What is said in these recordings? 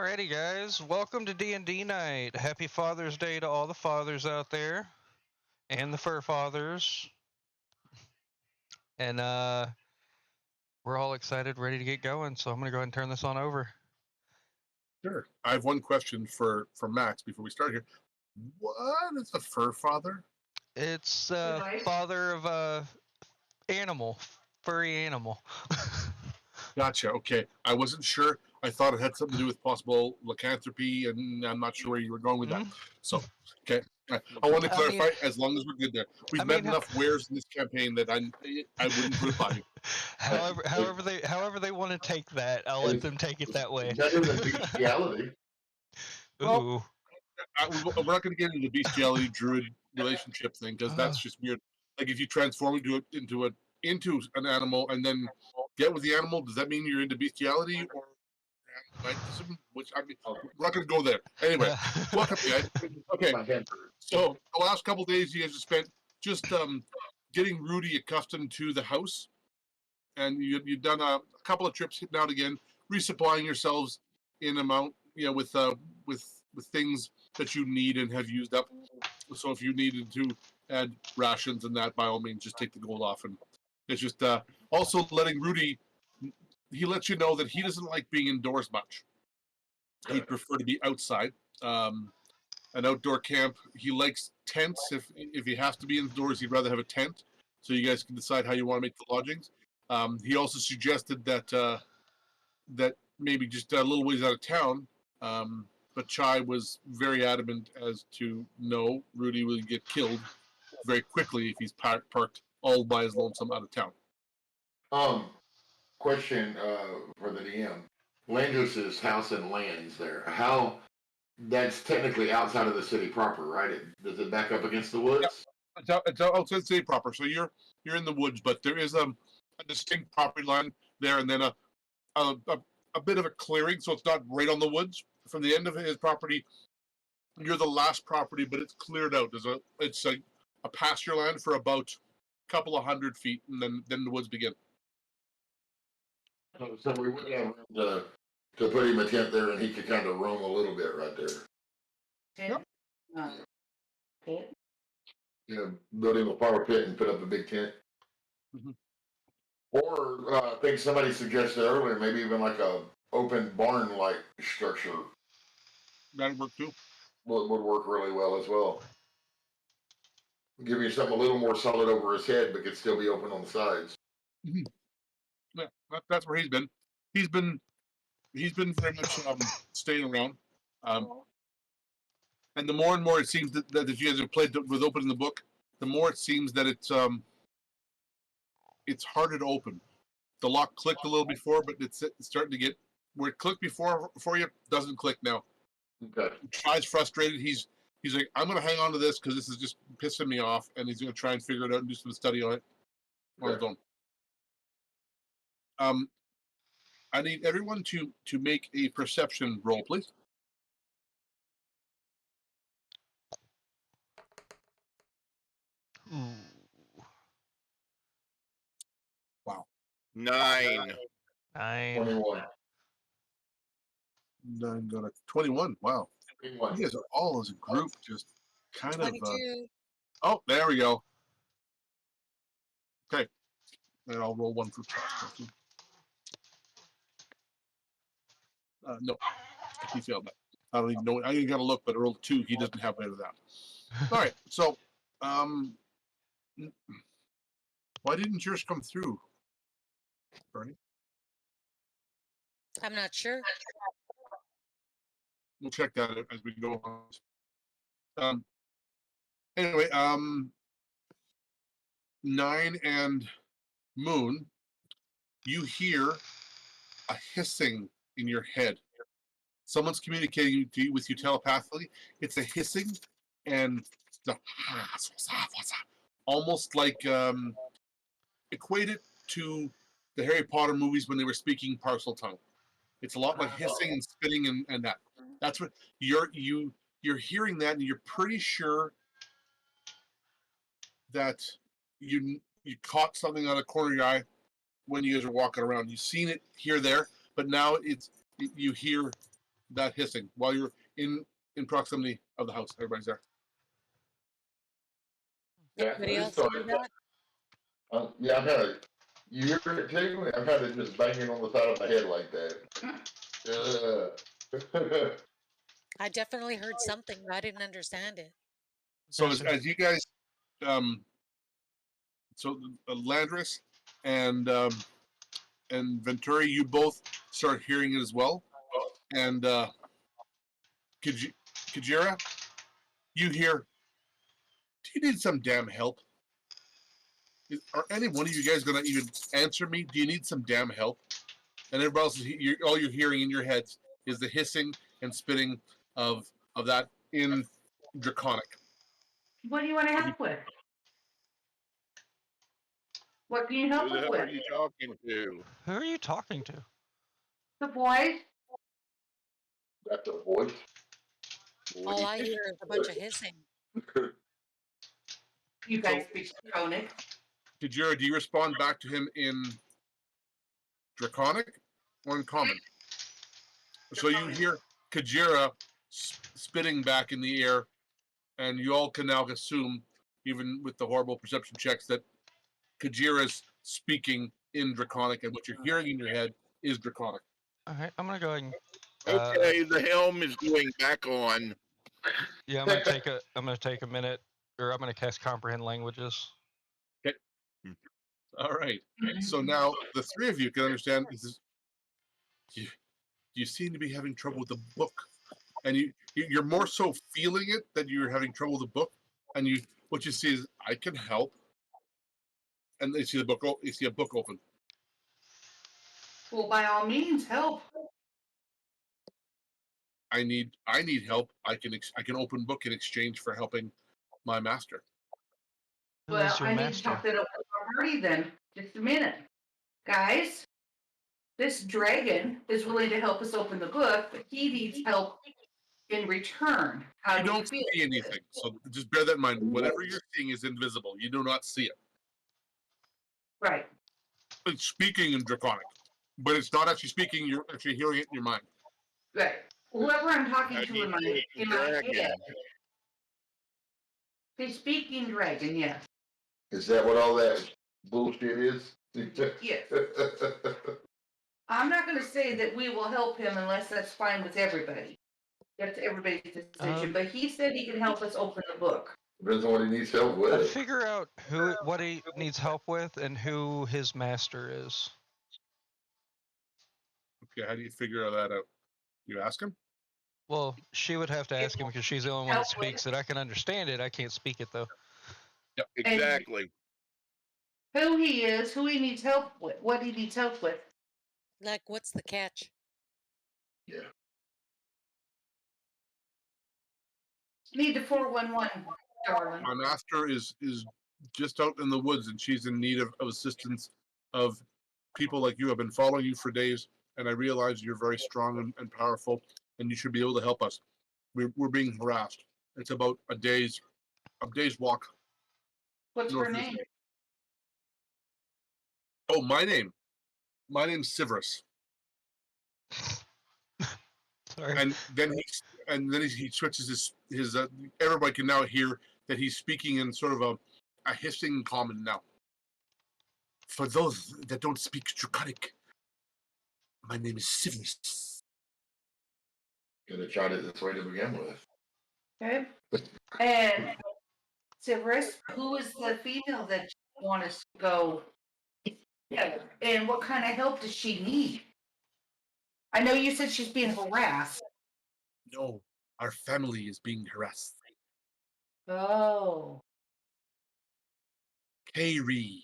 Alrighty, guys. Welcome to D&D night. Happy Father's Day to all the fathers out there and the fur fathers. And we're all excited, ready to get going. So I'm gonna go ahead and turn this on over. Sure. I have one question for Max before we start here. What is a fur father? It's father of a animal, furry animal. Gotcha. Okay. I wasn't sure. I thought it had something to do with possible lycanthropy, and I'm not sure where you were going with that. So, okay. I want to clarify, as long as we're good there. We've met enough wares in this campaign that I wouldn't put it by you. However they want to take that, I'll let them take it that way. Better than bestiality. Well, we're not going to get into the bestiality druid relationship thing because that's just weird. Like if you transform into an animal and then get with the animal, does that mean you're into bestiality or animalism? Which I mean, we're not going to go there. Anyway, welcome, guys. Okay, so the last couple of days you guys have spent just getting Rudy accustomed to the house, and you've done a couple of trips now and again, resupplying yourselves in amount, with things that you need and have used up. So if you needed to add rations and that, by all means, just take the gold off. And it's just also letting Rudy, he lets you know that he doesn't like being indoors much. He'd prefer to be outside. An outdoor camp. He likes tents. If he has to be indoors, he'd rather have a tent. So you guys can decide how you want to make the lodgings. He also suggested that maybe just a little ways out of town. But Chai was very adamant as to no, Rudy will get killed very quickly if he's parked all by his lonesome out of town. Question for the DM. Landos's house and lands there. How? That's technically outside of the city proper, right? Does it back up against the woods? Yeah, it's outside the city proper. So you're in the woods, but there is a distinct property line there, and then a bit of a clearing, so it's not right on the woods. From the end of his property, you're the last property, but it's cleared out. It's a pasture land for about a couple of 100 feet, and then the woods begin. So we would have room to put him a tent there, and he could kind of roam a little bit right there. Yep. Build him a power pit and put up a big tent. Mm-hmm. Or I think somebody suggested earlier, maybe even like a open barn-like structure. That'd work too. Would work really well as well. Give you something a little more solid over his head, but could still be open on the sides. Mm-hmm. Yeah, that's where he's been. He's been very much staying around. And the more and more it seems that you guys have played with opening the book, the more it seems that it's harder to open. The lock clicked a little before, but it's starting to get where it clicked before for you doesn't click now. Okay. Chai's frustrated. He's like, I'm going to hang on to this because this is just pissing me off, and he's going to try and figure it out and do some study on it on his own. I need everyone to make a perception roll, please. Ooh. Wow. 9. 21. 9 got a 21. Wow. 21. You guys are all as a group just kind 22. of. Oh, there we go. Okay. And I'll roll one for Chai. No, he failed that. I don't even know. I ain't got to look, but I rolled 2. He doesn't have any of that. All right. So, why didn't yours come through, Bernie? I'm not sure. We'll check that out as we go on. Anyway, 9 and Moon, you hear a hissing in your head. Someone's communicating with you telepathically. It's a hissing and the almost like equate it to the Harry Potter movies when they were speaking parcel tongue. It's a lot like hissing and spitting and that. That's what you're hearing that, and you're pretty sure that you caught something out of the corner of your eye when you guys are walking around. You've seen it here there, but now you hear that hissing while you're in proximity of the house. Everybody's there. Yeah, Anybody I else just do started. that? Yeah, I'm kind of. You hear it too? I'm kind of just banging on the side of my head like that. I definitely heard something, but I didn't understand it. So Yes, sir. as you guys, so Landris and Venturi, you both start hearing it as well, and Kajira, you hear. Do you need some damn help? Are any one of you guys gonna even answer me? Do you need some damn help? And everybody else, all you're hearing in your heads is the hissing and spitting of that in Draconic. What do you want to help with? What can you help Who the us hell are with? you talking to? Who are you talking to? The boys? That's a voice. All I hear is a bunch of hissing. You guys speak Draconic. Kajira, do you respond back to him in Draconic or in Common? So you hear Kajira spitting back in the air, and you all can now assume, even with the horrible perception checks, that Kajira's speaking in Draconic, and what you're hearing in your head is Draconic. All right, I'm gonna go ahead and. Okay, the helm is going back on. Yeah, I'm gonna take a minute, or I'm gonna cast comprehend languages. Okay. All right. So now the three of you can understand. You seem to be having trouble with the book, and you're more so feeling it that you're having trouble with the book, and what you see is I can help, and you see the book. You see a book open. Well, by all means, help. I need help. I can open book in exchange for helping my master. Who Well, is your I need to master? talk that over with our party then. Just a minute. Guys, this dragon is willing to help us open the book, but he needs help in return. How You do we don't feel? see anything, so just bear that in mind. Whatever you're seeing is invisible. You do not see it. Right. It's speaking in Draconic, but it's not actually speaking. You're actually hearing it in your mind. Right. Whoever I'm talking How to do you in know it's a my dragon? head. They speak in dragon, yes. Is that what all that bullshit is? Yes. I'm not going to say that we will help him unless that's fine with everybody. That's everybody's decision. But he said he can help us open the book. Depends on what he needs help I'd with. figure out what he needs help with and who his master is. Okay, how do you figure that out? You ask him. Well, she would have to ask him because she's the only one that Help with- speaks it. I can understand it. I can't speak it though. Exactly. Who he is, who he needs help with, what he needs help with. Like, what's the catch? Yeah. Need the 411, darling. My master is just out in the woods, and she's in need of assistance of people like you. I've been following you for days, and I realize you're very strong and powerful, and you should be able to help us. We're being harassed. It's about a day's walk. What's north her of the name? city. Oh, my name's Severus. Sorry. And then he switches his everybody can now hear that he's speaking in sort of a hissing common now. For those that don't speak Draconic, my name is Severus. Could have tried it this way to begin with. Okay. And Severus, who is the female that you want us to go? Yeah. And what kind of help does she need? I know you said she's being harassed. No, our family is being harassed. Oh. Kairi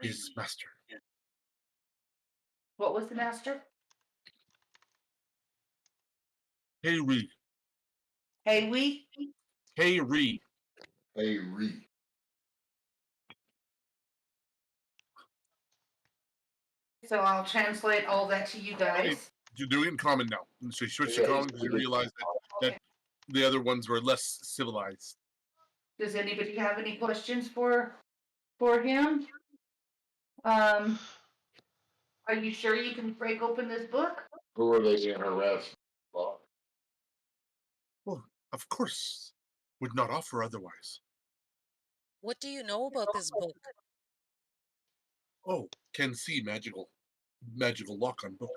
is master. What was the master? Kairi. Hey, we. Kairi. Hey, Reed. So I'll translate all that to you guys. You're doing it in common now. And so you switch to Yeah, common because you realize that the other ones were less civilized. Does anybody have any questions for him? Are you sure you can break open this book? Who are they being harassed by? Of course, would not offer otherwise. What do you know about this book? Oh, can see magical lock on book.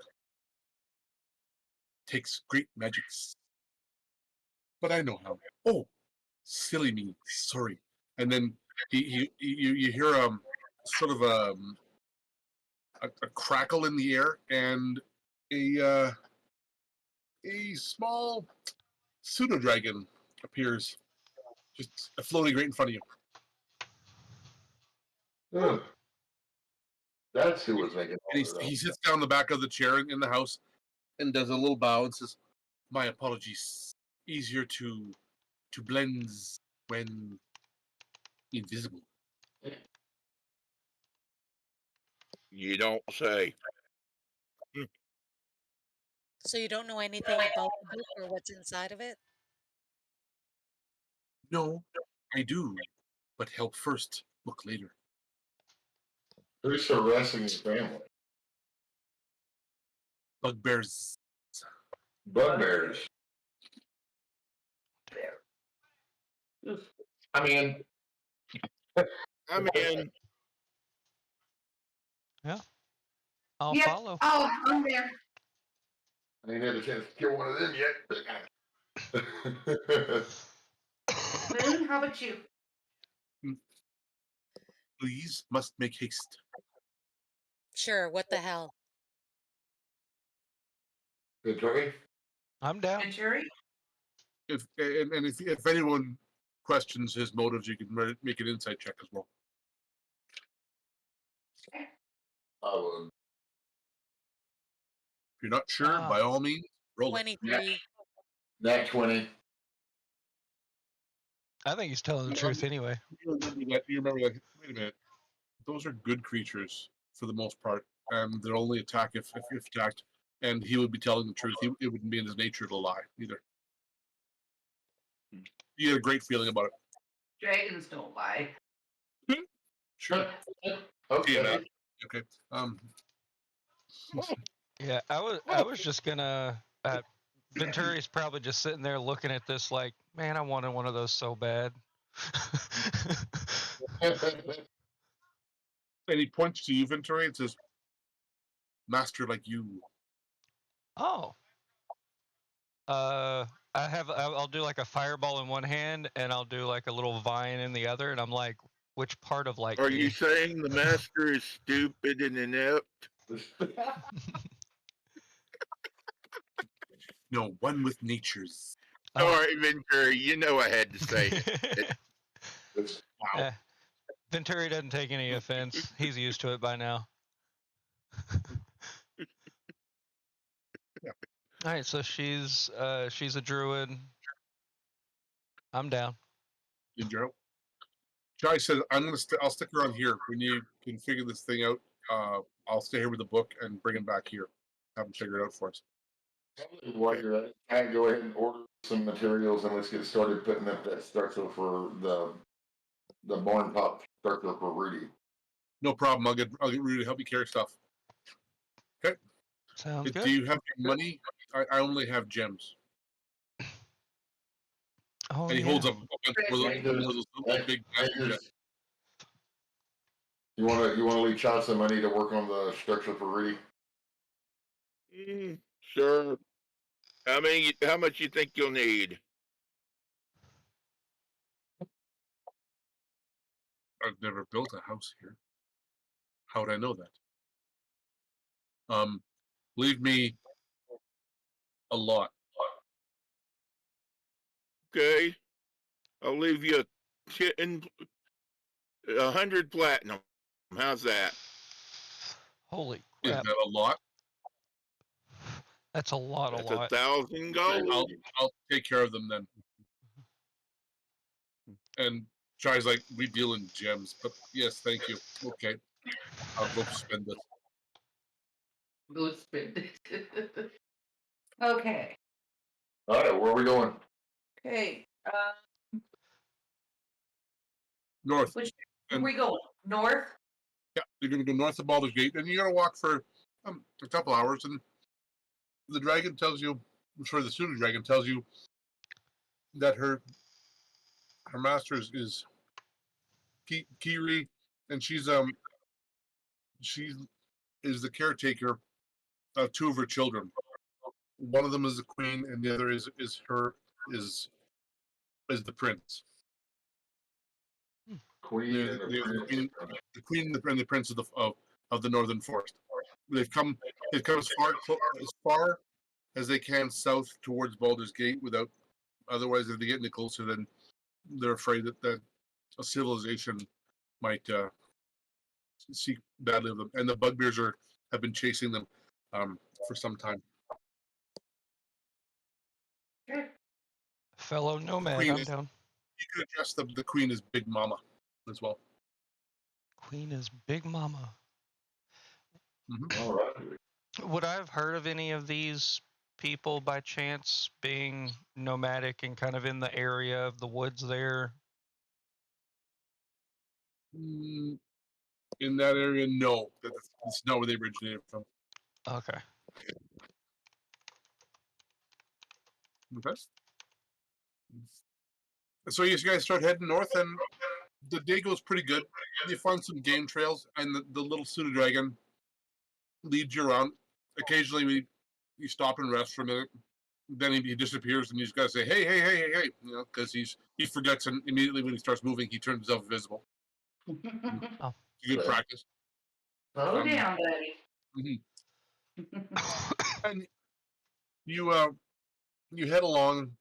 Takes great magics. But I know how. Oh, silly me. Sorry. And then you hear sort of a crackle in the air and a small pseudo dragon appears, just floating right in front of you. Ugh. That's who was making all And of he sits down on the back of the chair in the house and does a little bow and says, "My apologies. Easier to blend when invisible." You don't say. So you don't know anything about the book or what's inside of it? No, I do, but help first, book later. Who's harassing his family? Bugbears. Bugbears. I mean, I mean, Yeah, I'll Yep. follow. Oh, I'm there. I ain't had a chance to kill one of them yet. Moon, how about you? Please must make haste. Sure, what the hell? Victoria? I'm down. Venturi? If anyone questions his motives, you can make an insight check as well. I would. If you're not sure, by all means, roll it. 23. Nat 20. I think he's telling the truth anyway. You remember that. Wait a minute. Those are good creatures for the most part, and they'll only attack if attacked. And he would be telling the truth. It wouldn't be in his nature to lie either. You get a great feeling about it. Dragons don't lie. Sure. Okay. Yeah, okay. Yeah, I was just gonna. Venturi's probably just sitting there looking at this like, man, I wanted one of those so bad. And he points to you, Venturi, and says, "Master like you." Oh. I'll do like a fireball in one hand and I'll do like a little vine in the other, and I'm like, which part of like are me? you saying the master is stupid and inept? No, one with nature's. All right, Ventura, you know I had to say it. Wow. Eh, Venturi doesn't take any offense. He's used to it by now. Yeah. All right, so she's a druid. I'm down. Joe. Jai said, I'll stick around here when you can figure this thing out. I'll stay here with the book and bring him back here. Have him figure it out for us. While you're at it, I go ahead and order some materials and let's get started putting up that structure for the barn top structure for Rudy. No problem. I'll get Rudy to help you carry stuff. Okay. Sounds Do good. you have money? I only have gems. Oh, And he yeah. holds up a bunch of those big gems. You wanna leave Chad some money to work on the structure for Rudy? Sure. How much you think you'll need? I've never built a house here. How would I know that? Leave me a lot. Okay. I'll leave you 100 platinum. How's that? Holy Is crap. that a lot? That's a lot. That's 1,000 gold. I'll take care of them then. And Chai's like, we deal in gems, but yes, thank you. Okay. I'll go spend it. Go spend it. Okay. All right, where are we going? Okay. North. Where And we going? North? yeah, you're gonna go north of Baldur's Gate, and you're gonna walk for a couple hours, and the dragon tells you, I'm sorry, the pseudo dragon tells you that her master is Kiri, and she is the caretaker of two of her children. One of them is the queen, and the other is the prince. Queen There's, and the there's prince. the queen and the prince of the northern forest. They've come as far as they can south towards Baldur's Gate without. Otherwise, if they get any closer, then they're afraid that a civilization might seek badly of them, and the bugbears have been chasing them for some time. Fellow nomad, Queen I'm is, down. you could address the queen as Big Mama as well. Queen is Big Mama. All right. Would I have heard of any of these people by chance being nomadic and kind of in the area of the woods there? In that area, no. That's not where they originated from. Okay. Okay. So you guys start heading north, and the day goes pretty good. You find some game trails, and the little pseudo dragon leads you around. Occasionally, you stop and rest for a minute. Then he disappears, and you just gotta say, "Hey, hey, hey, hey, hey," you know, because he forgets, and immediately when he starts moving, he turns himself invisible. Oh. It's good practice. Slow down, buddy. And you head along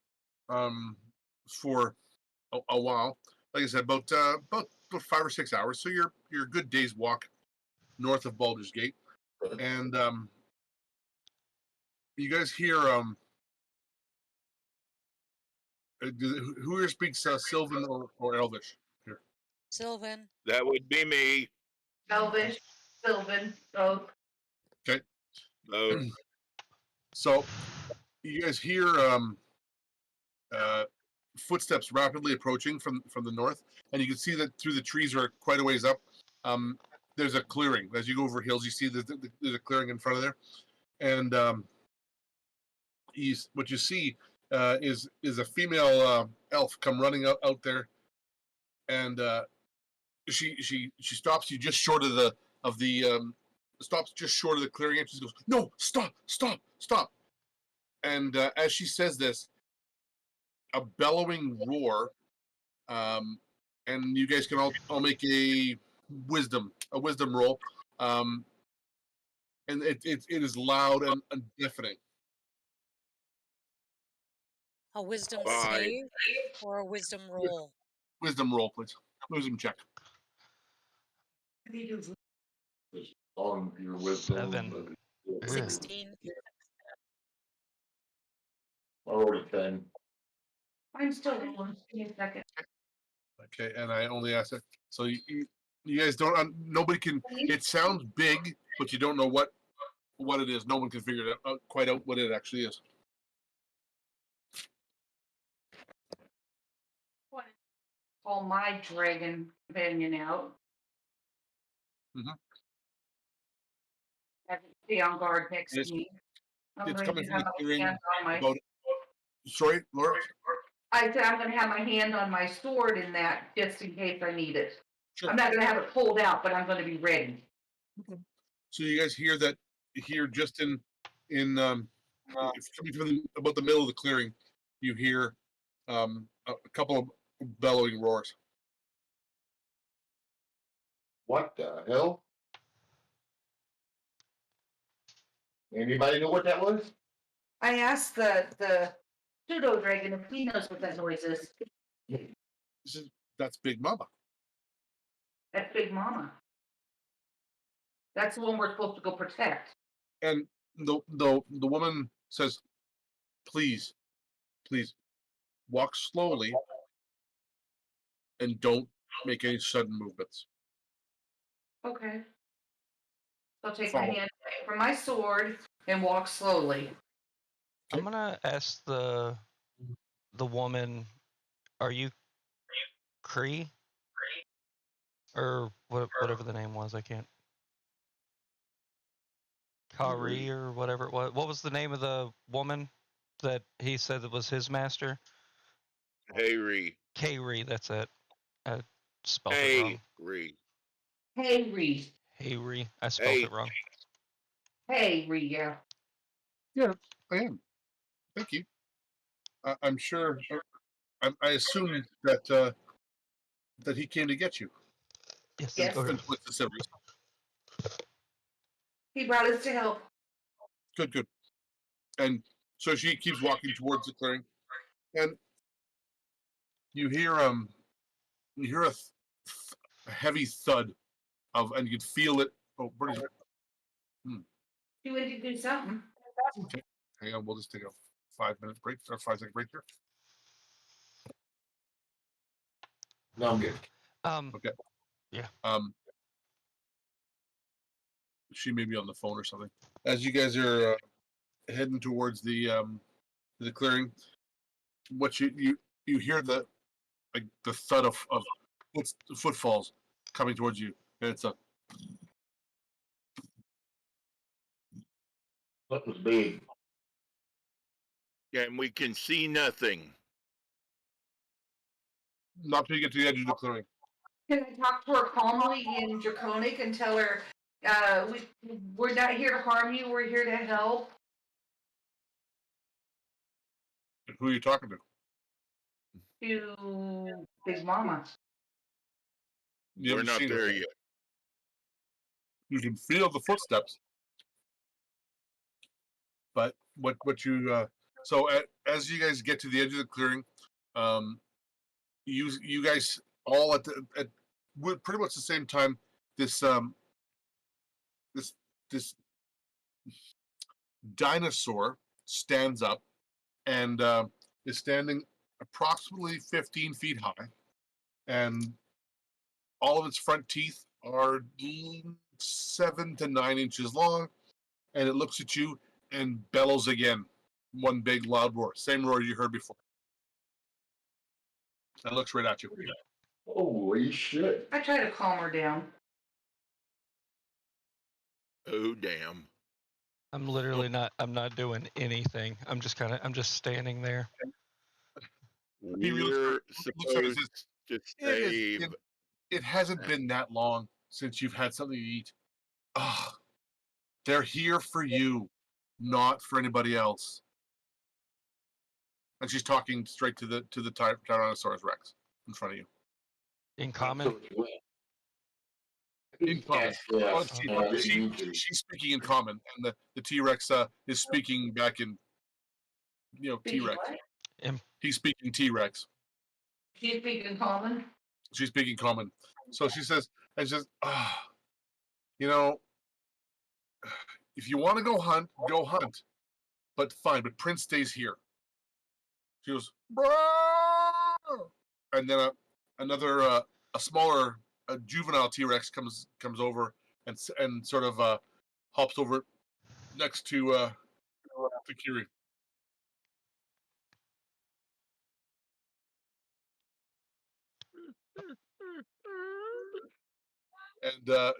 for a while. Like I said, about 5 or 6 hours. So you're a good day's walk north of Baldur's Gate, and you guys hear who here speaks Sylvan or Elvish here? Sylvan. That would be me. Elvish, Sylvan, both. Okay. Oh, So you guys hear footsteps rapidly approaching from the north, and you can see that through the trees are quite a ways up. There's a clearing. As you go over hills, you see there's a clearing in front of there, and what you see is a female elf come running out there, and she stops you just short of the stops just short of the clearing, and she goes, "No, stop, stop, stop!" And as she says this, a bellowing roar, and you guys can all make a wisdom roll, and it is loud and deafening. A wisdom 5. save or a wisdom roll? Wisdom roll, please. Wisdom check. On your wisdom. 7. Ugh. 16. Already 10. I'm still going. Give me a second. Okay, and I only asked it. So you guys don't. Nobody can. It sounds big, but you don't know what it is. No one can figure it out quite out what it actually is. Call my dragon companion out. Mhm. Have it be on guard next It's- to me. I'm It's going coming to from have the my clearing. hand on my. About. Sorry, Laura. I said I'm going to have my hand on my sword in that just in case I need it. Sure. I'm not going to have it pulled out, but I'm going to be ready. So you guys hear that here just in if coming from about the middle of the clearing, you hear a couple of bellowing roars. What the hell? Anybody know what that was? I asked the pseudo dragon if he knows what that noise is. That's Big Mama. That's Big Mama. That's the one we're supposed to go protect. And the woman says, please walk slowly and don't make any sudden movements. Okay. I'll take Follow. my hand away from my sword and walk slowly. I'm gonna ask the woman, are you Cree? Or whatever the name was, I can't. Kari or whatever it was. What was the name of the woman that he said that was his master? Hayri. Kayri, that's it. I spelled it wrong. Hayri. Hey, Ree. Hayri, I spelled Hey. it wrong. Hey, Ree, yeah. Yeah, I am. Thank you. I'm sure. I assume that that he came to get you. Yes. Yes. Okay. With the Cerberus. He brought us to help. Good, good. And so she keeps walking towards the clearing, and you hear a heavy thud of, and you can feel it. Oh, what is it? He went to do something. Okay, hang on. We'll just take a 5-minute break or 5-second break here. No, I'm good. Okay. Yeah. She may be on the phone or something. As you guys are heading towards the clearing, what you hear the thud of footfalls coming towards you, and it's a That was big. And we can see nothing. not till you get to the edge of the clearing. Can I talk to her calmly in Draconic and tell her, we're not here to harm you, we're here to help? Who are you talking to? To Big Mama. We're not there yet. You can feel the footsteps, but what you so as you guys get to the edge of the clearing, you guys all at pretty much the same time, this this dinosaur stands up and is standing approximately 15 feet high, and all of its front teeth are 7 to 9 inches long, and it looks at you and bellows again. One big loud roar, same roar you heard before. And looks right at you. Holy shit. I try to calm her down. Oh, damn. I'm literally not. I'm not doing anything. I'm just standing there. He We're looks at it and supposed says, to save. it hasn't been that long since you've had something to eat. Ah, they're here for you, not for anybody else. And she's talking straight to the Tyrannosaurus Rex in front of you. In common. In common. Yes, She's speaking in common, and the T-Rex is speaking back in T-Rex. He's speaking T-Rex. She's speaking common. She's speaking common. So she says, if you want to go hunt, but fine. But Prince stays here. She goes, "Bro!" And then another a smaller juvenile T-Rex comes over and sort of hops over next to Kiri. And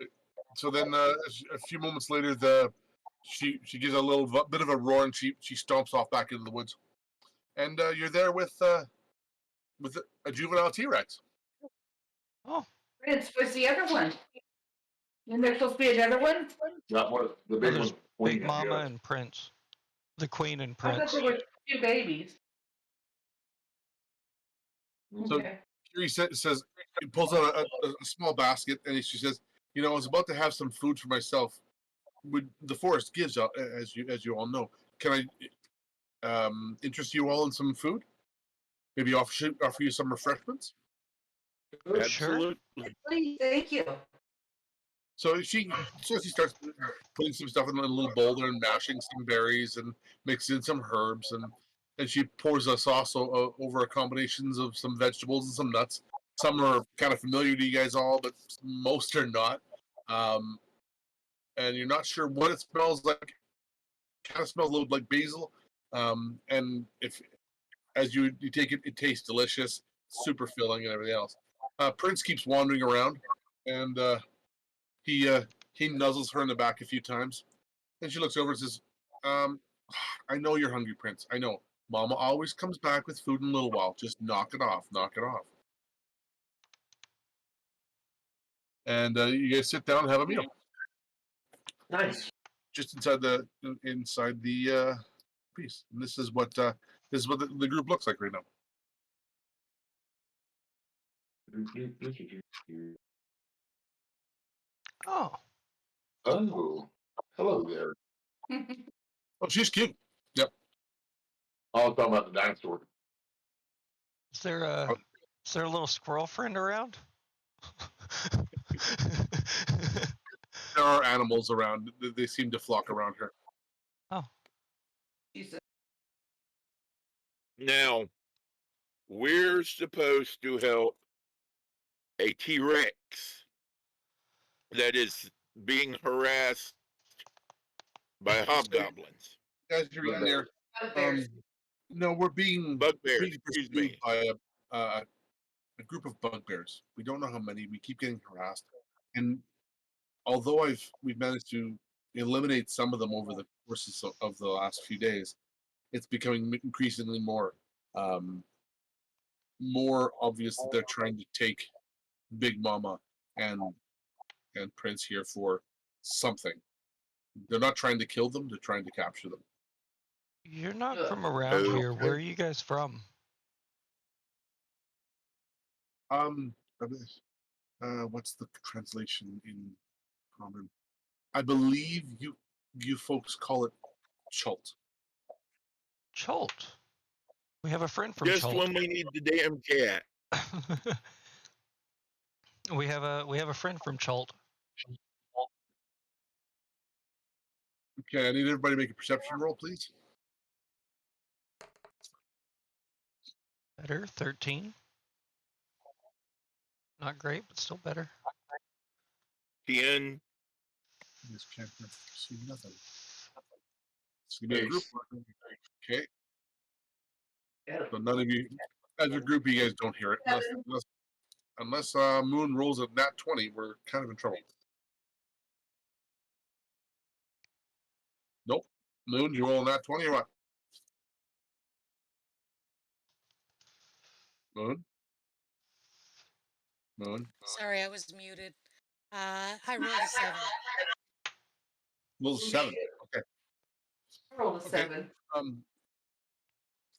so then a few moments later, she gives a little bit of a roar, and she stomps off back into the woods. And you're there with a juvenile T-Rex. Oh, Prince was the other one. And there's supposed to be another one? Not one. The well, big there's one. Big Mama and Prince. The Queen and I thought Prince. there were 2 babies. So Okay. Kiri says, he pulls out a small basket, and she says, I was about to have some food for myself. The forest gives, as you all know. Can I interest you all in some food? Maybe offer you some refreshments? Absolutely. Please, thank you. So she starts putting some stuff in a little boulder and mashing some berries and mixing in some herbs, and she pours a sauce over combinations of some vegetables and some nuts. Some are kind of familiar to you guys all, but most are not. And you're not sure what it smells like. Kind of smells a little like basil. And if as you take it, it tastes delicious, super filling, and everything else. Prince keeps wandering around, and he nuzzles her in the back a few times. Then she looks over and says, I know you're hungry, Prince. I know. Mama always comes back with food in a little while. Just knock it off. Knock it off. And you guys sit down and have a meal. Nice. Just inside the piece. And this is what the group looks like right now. Oh, Oh, hello there. Oh, she's cute. Yep. I was talking about the dinosaur. is there a little squirrel friend around? There are animals around. They seem to flock around her. Oh, Now, we're supposed to help a T-Rex that is being harassed by hobgoblins. Guys, you're in there. No, we're being Bugbears, excuse pursued me. by a group of bugbears. We don't know how many. We keep getting harassed, and although we've managed to eliminate some of them over the courses of the last few days, it's becoming increasingly more obvious that they're trying to take Big Mama and Prince here for something. They're not trying to kill them; they're trying to capture them. you're not from around here. Where are you guys from? What's the translation in common? I believe you folks call it Chult. Cholt. We have a friend from Just Cholt. when we need the damn cat. we have a friend from Cholt. Okay, I need everybody to make a perception roll, please. Better, 13. Not great, but still better. 10. This can't see nothing. It's gonna be a group. Okay. So none of you, as a group, you guys don't hear it unless Moon rolls a nat 20. We're kind of in trouble. Nope. Moon, you roll a nat 20 or what? Moon. Sorry, I was muted. I rolled a 7. Roll a 7. Okay. Roll a 7.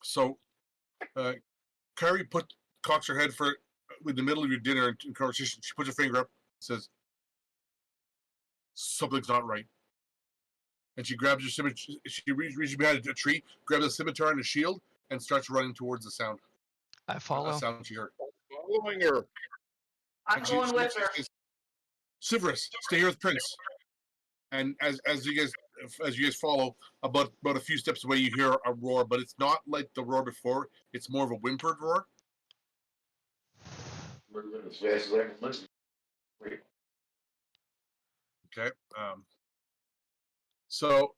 So, Carrie cocks her head for in the middle of your dinner in conversation. She puts her finger up, says, "Something's not right." And she grabs her scimitar. She reaches behind a tree, grabs a scimitar and a shield, and starts running towards the sound. I follow. A sound she heard. Following her. I'm going with her. Severus, stay here with Prince. And as you guys follow, about a few steps away, you hear a roar, but it's not like the roar before. It's more of a whimpered roar. As fast as I can listen. Wait. Okay. So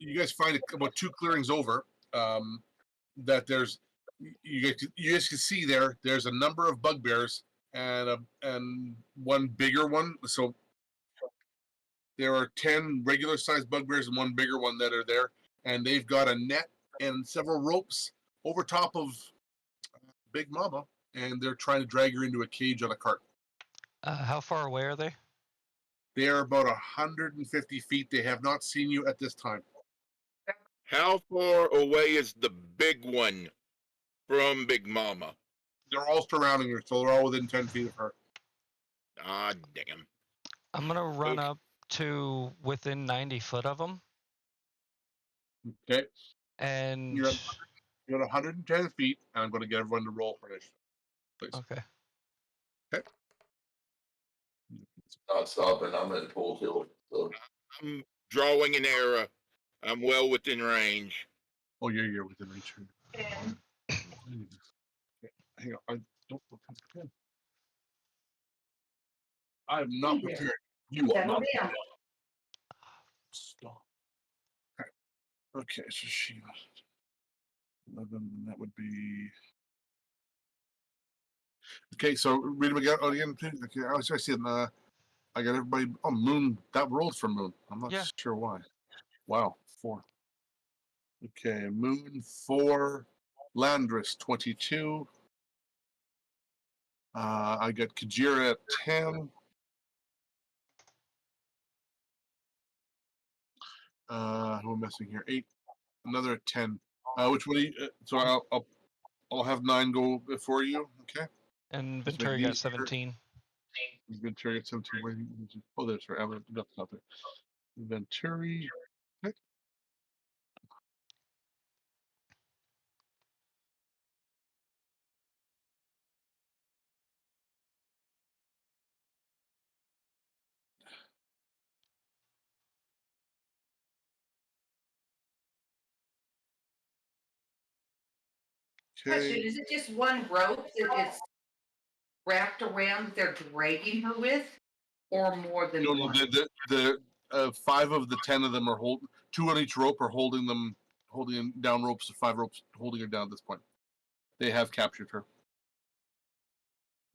you guys find about 2 clearings over that there's you guys can see there's a number of bugbears and one bigger one. So there are 10 regular sized bugbears and one bigger one that are there, and they've got a net and several ropes over top of Big Mama, and they're trying to drag her into a cage on a cart. How far away are they? They are about 150 feet. They have not seen you at this time. How far away is the big one from Big Mama? They're all surrounding her, so they're all within 10 feet of her. Ah, damn. I'm gonna run up to within 90 foot of them. Okay. And you're at 110 feet, and I'm going to get everyone to roll for initiative, please. Okay. Okay. Not stopping. I'm at full tilt. So. I'm drawing an arrow. I'm well within range. Oh, you're within range. Hang on, I don't look at the pen. I'm not prepared. You are not prepared. Stop. Okay, so she 11. That would be. Okay, so read them again. Okay, I see it. I got everybody. Oh, Moon. That rolled for Moon. I'm not sure why. Wow, 4. Okay, Moon 4, Landris 22. I got Kajira at 10. Who am I missing here? 8. Another at 10. Which one? So I'll have 9 go before you. Okay. And Just make Venturi it got easier. 17. Venturi at 17. Where oh, that's right. That's not there. Venturi. Okay. Question, is it just one rope that it's wrapped around that they're dragging her with, or more than No, one? the 5 of the 10 of them are 2 on each rope are holding down ropes. 5 ropes holding her down at this point. They have captured her.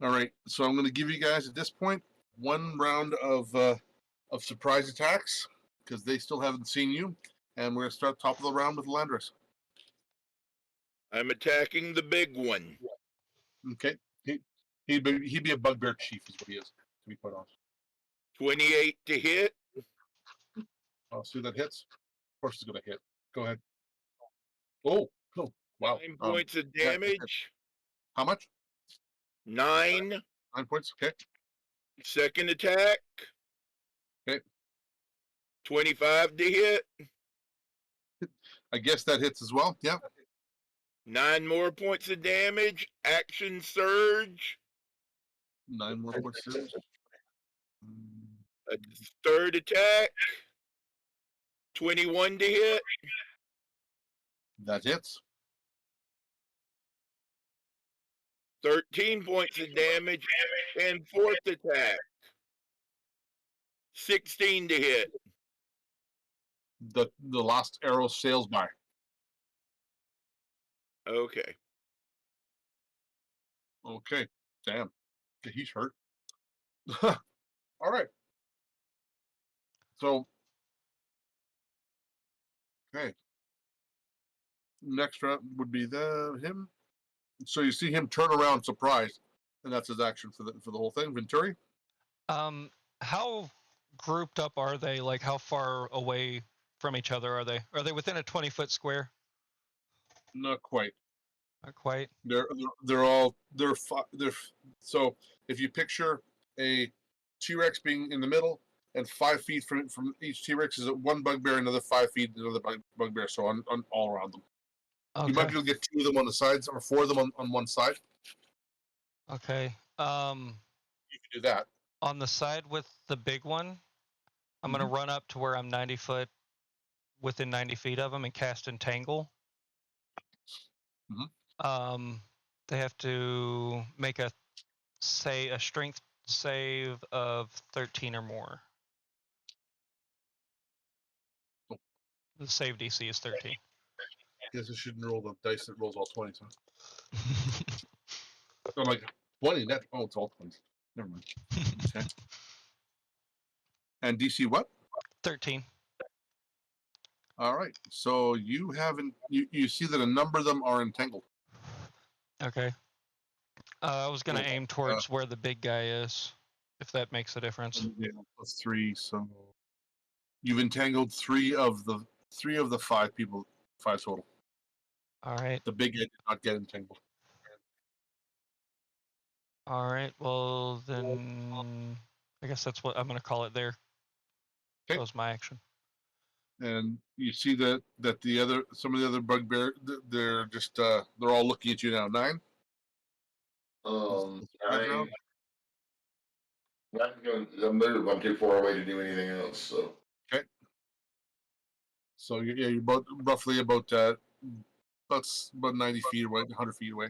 All right, so I'm going to give you guys at this point 1 round of surprise attacks because they still haven't seen you, and we're going to start top of the round with Landris. I'm attacking the big one. Okay, he'd be a bugbear chief, is what he is, to be quite honest. 28 to hit. I'll see that hits. Of course, it's going to hit. Go ahead. Oh, cool. Wow. 9 points of damage. How much? 9. 9 points. Okay. Second attack. Okay. 25 to hit. I guess that hits as well. Yeah. 9 more points of damage. Action surge. 9 more points. A third attack. 21 to hit. That hits. 13 points of damage. And fourth attack. 16 to hit. The last arrow sails by. Okay. Okay. Damn. He's hurt. All right. So, okay. Next round would be him. So you see him turn around, surprised, and that's his action for the whole thing. Venturi. How grouped up are they? Like, how far away from each other are they? Are they within a 20-foot square? Not quite. Not quite. They're so if you picture a T-Rex being in the middle and 5 feet from each T-Rex is one bugbear, another 5 feet, another bugbear, so on all around them. Okay. You might be able to get 2 of them on the sides or 4 of them on one side. Okay. You can do that. On the side with the big one, I'm going to run up to where I'm 90 foot, within 90 feet of them, and cast Entangle. They have to make a strength save of 13 or more. Oh. The save DC is 13. Guess I shouldn't roll the dice that rolls all 20s, huh? I'm like 20. It's all 20s. Never mind. Okay. And DC what? 13. All right. So you haven't. You see that a number of them are entangled. Okay. I was going to aim towards where the big guy is, if that makes a difference. Yeah, plus 3. So you've entangled 3 of the 5 people. 5 total. All right. The big guy did not get entangled. All right. Well, then I guess that's what I'm going to call it there. Okay. That was my action. And you see that some of the other bugbear, they're just they're all looking at you now. 9. 9. Not going to move. I'm too far away to do anything else. So. Okay. So you're roughly about 90 feet away, 100 feet away.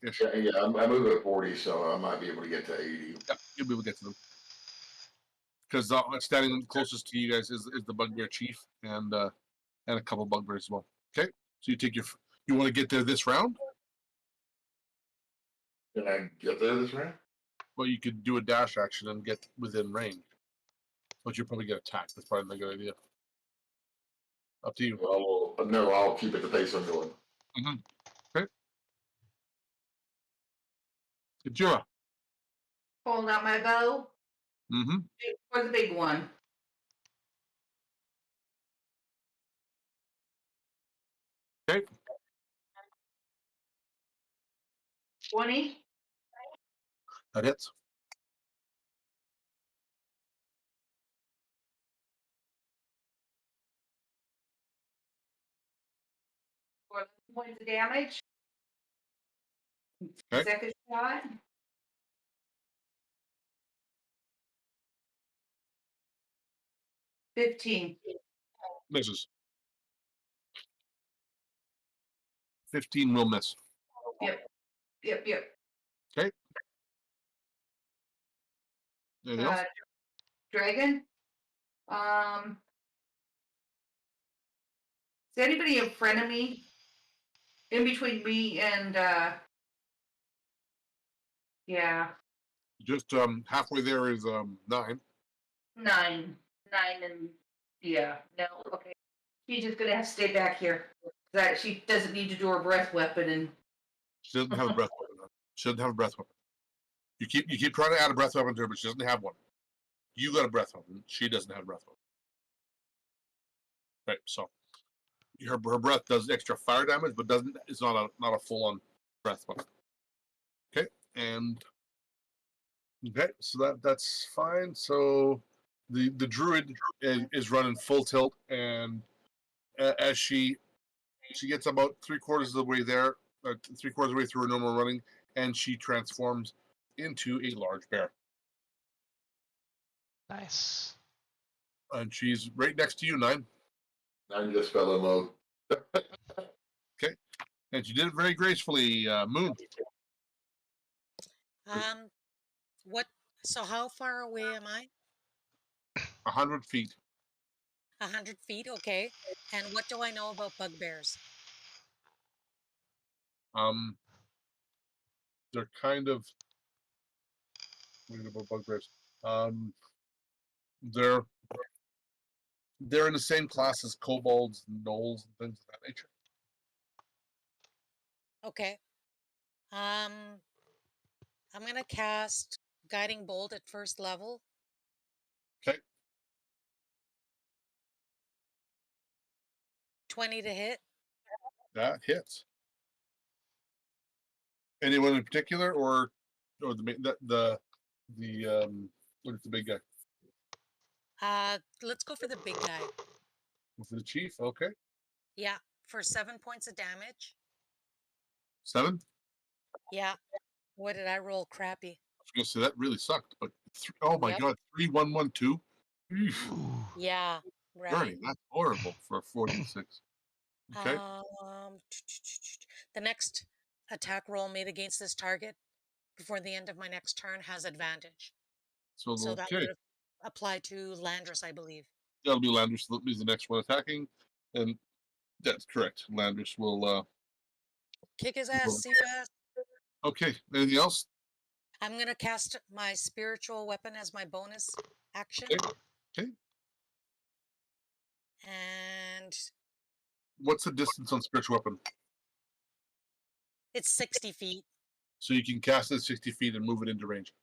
Ish. Yeah, I move at 40, so I might be able to get to 80. Yeah, you'll be able to get to them. Because standing closest to you guys is the bugbear chief and a couple bugbears as well. Okay, so you want to get there this round? Can I get there this round? Well, you could do a dash action and get within range, but you'll probably get attacked. That's probably not a good idea. Up to you. No, I'll keep it the pace I'm going. Okay. Jura. Pulling out my bow Mm-hmm. for the big one. Okay. 20. That hits. For 11 points of damage. Okay. Second shot. 15. Misses. 15 will miss. Yep. Okay. Anything else? Dragon. Is anybody in front of me? In between me and yeah, Just halfway there is 9. 9. 9 and yeah, no, okay. She's just gonna have to stay back here. That she doesn't need to do her breath weapon and She doesn't have a breath weapon. She doesn't have a breath weapon. You keep trying to add a breath weapon to her, but she doesn't have one. You got a breath weapon. She doesn't have a breath weapon. Right. So her breath does extra fire damage, but doesn't. It's not a full on breath weapon. Okay. And okay, so that's fine. So the druid is running full tilt, and as she gets about 3/4 of the way there, 3/4 of the way through her normal running, and she transforms into a large bear. Nice. And she's right next to you, 9. I'm just fellow mode. Okay, and she did it very gracefully. Moon. What? So how far away am I? 100 feet. 100 feet, okay. And what do I know about bugbears? They're kind of about bugbears. They're in the same class as kobolds, gnolls, and things of that nature. Okay. I'm gonna cast Guiding Bolt at first level. Okay. 20 to hit. That hits. Anyone in particular, or the what's the big guy? Let's go for the big guy. For the chief, okay. Yeah, for 7 points of damage. 7. Yeah. What did I roll? Crappy. I was gonna say that really sucked, but oh my Yep. god, 3, 1, 1, 2. Yeah, right. Bernie, that's horrible for a 46. Okay. The next attack roll made against this target before the end of my next turn has advantage. So that Okay. would apply to Landris, I believe. That'll be Landris is the next one attacking, and that's correct. Landris will Kick his ass, see ass. Okay. Anything else? I'm going to cast my spiritual weapon as my bonus action. Okay. And What's the distance on spiritual weapon? it's 60 feet. So you can cast it 60 feet and move it into range.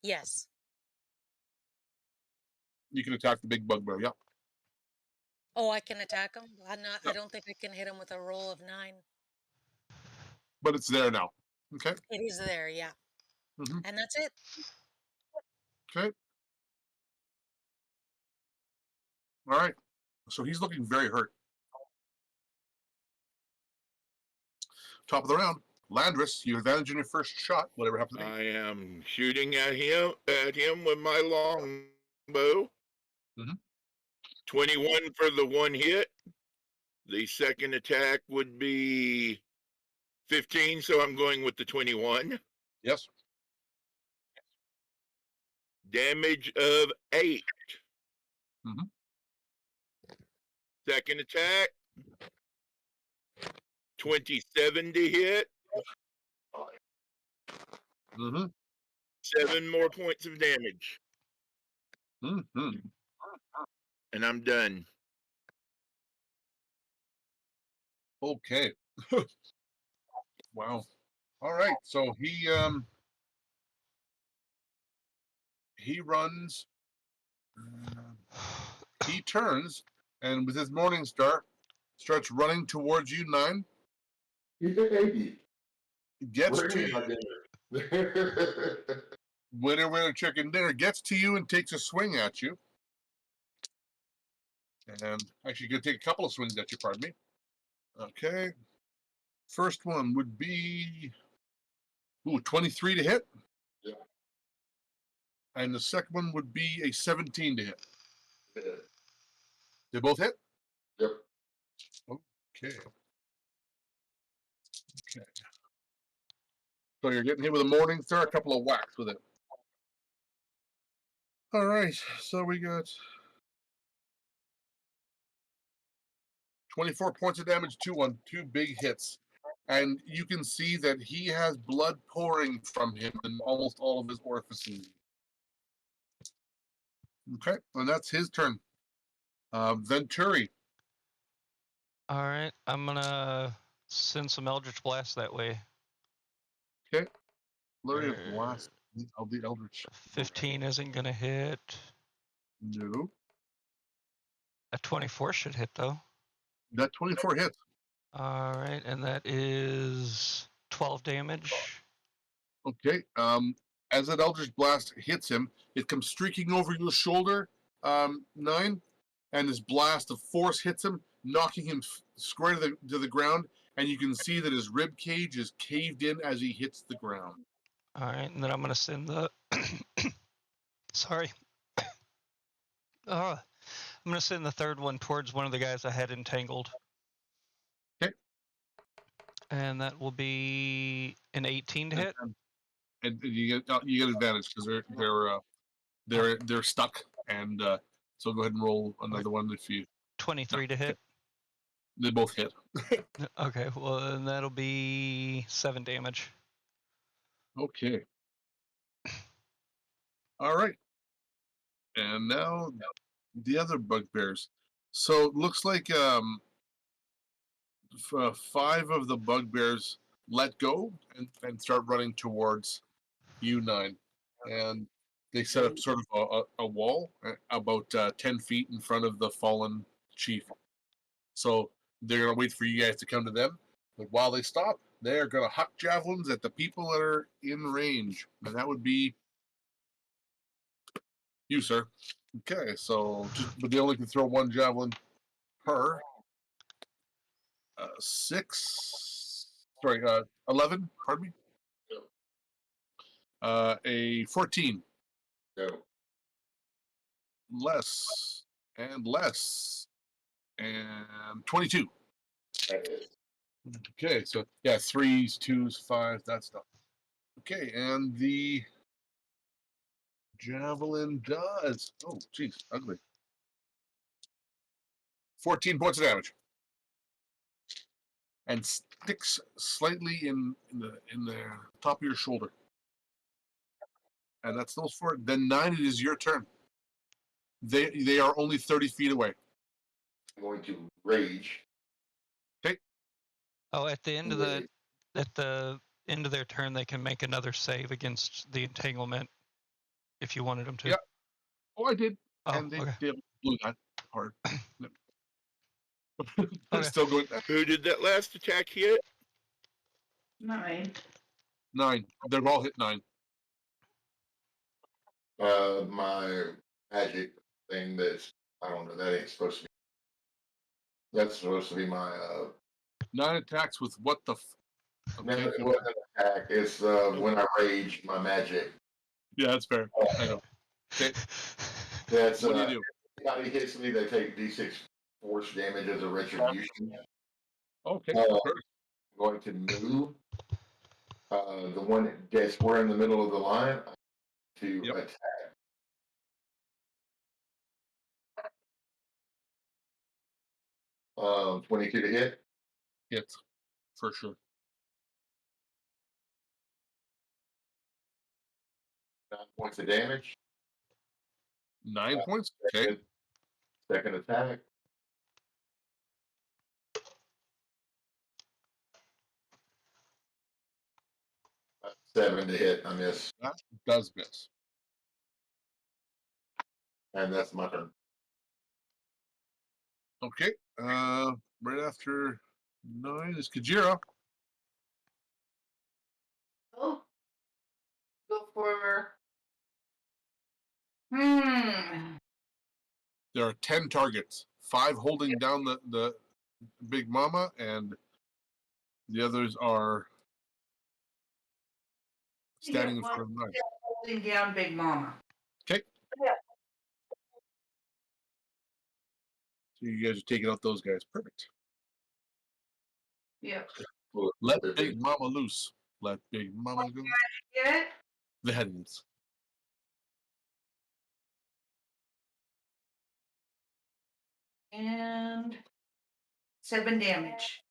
Yes. You can attack the big bugbear. Yeah. Oh, I can attack him? I Yep. don't think I can hit him with a roll of 9. But it's there now. Okay. It is there, yeah. Mm-hmm. And that's it. Okay. All right. So he's looking very hurt. Top of the round. Landris, you have advantage in your first shot, whatever happens. I am shooting at him with my longbow. Mm-hmm. 21 for the one hit. The second attack would be 15, so I'm going with the 21. Yes. Damage of 8. Mm-hmm. Second attack, 27 to hit. Mm-hmm. 7 more points of damage. Mm-hmm. And I'm done. Okay. Wow. All right. So he runs. He turns, and with his morning star, starts running towards you. 9 He's a baby. gets Bring to me my you. dinner. Winner, chicken dinner gets to you and takes a swing at you. And actually, going to take a couple of swings at you. Pardon me. Okay. First one would be 23 to hit. Yeah. And the second one would be a 17 to hit. Yeah. They both hit? Yep. Okay. So you're getting hit with a morning star, a couple of whacks with it. All right. So we got 24 points of damage, 2 big hits. And you can see that he has blood pouring from him in almost all of his orifices. Okay, and that's his turn. Venturi. All right, I'm gonna send some Eldritch Blast that way. Flurry of Blast of the Eldritch. 15 isn't gonna hit. No. A 24 should hit though. That 24 hits. All right, and that is 12 damage. Okay. As that Eldritch Blast hits him, it comes streaking over your shoulder, 9, and this blast of force hits him, knocking him square to the ground, and you can see that his rib cage is caved in as he hits the ground. All right, and then I'm gonna send the. Sorry. I'm gonna send the third one towards one of the guys I had entangled. Okay. And that will be an 18 to hit. And you get advantage because they're stuck, and so go ahead and roll another one if you. 23 to hit. They both hit. Okay, well then that'll be 7 damage. Okay. All right. And now the other bugbears. So it looks like 5 of the bugbears let go and start running towards U9. And they set up sort of a wall about 10 feet in front of the fallen chief. So they're going to wait for you guys to come to them. But while they stop, they're going to huck javelins at the people that are in range. And that would be you, sir. Okay, so but they only can throw one javelin per. 11, pardon me. A 14. No. Less and less. And 22. That is. Okay, so yeah, 3s, 2s, 5s, that stuff. Okay, and the javelin does. Oh, jeez, ugly. 14 points of damage. And sticks slightly in the top of your shoulder. And that's those 4. Then 9, it is your turn. They are only 30 feet away. I'm going to rage. Okay. Oh, at the end of their turn, they can make another save against the entanglement if you wanted them to. Yeah. Oh, I did. Oh, and they okay. blew that hard. Okay. Still going. Who did that last attack hit? 9. 9. They're all hit 9. My magic thing that's, I don't know, that ain't supposed to be. That's supposed to be my 9 attacks with what the. Okay. It wasn't an attack. It's when I rage, my magic. Yeah, that's fair. I know. Okay. That's what do you do? Anybody hits me, they take D6 force damage as a retribution. Okay. I'm going to move the one dead square in the middle of the line to attack. 22 to hit. Hits for sure. 9 points of damage. 9 points. Okay. Second attack. 7 to hit. I miss. That does miss. And that's my turn. Okay. Right after 9 is Kajira. Oh. Go for. There are 10 targets, 5 holding down the Big Mama, and the others are standing in front of 9. Holding down Big Mama. Okay. Yeah. So you guys are taking out those guys. Perfect. Yep. Let Big Mama loose. Let Big Mama go. Get it? The headings. And 7 damage.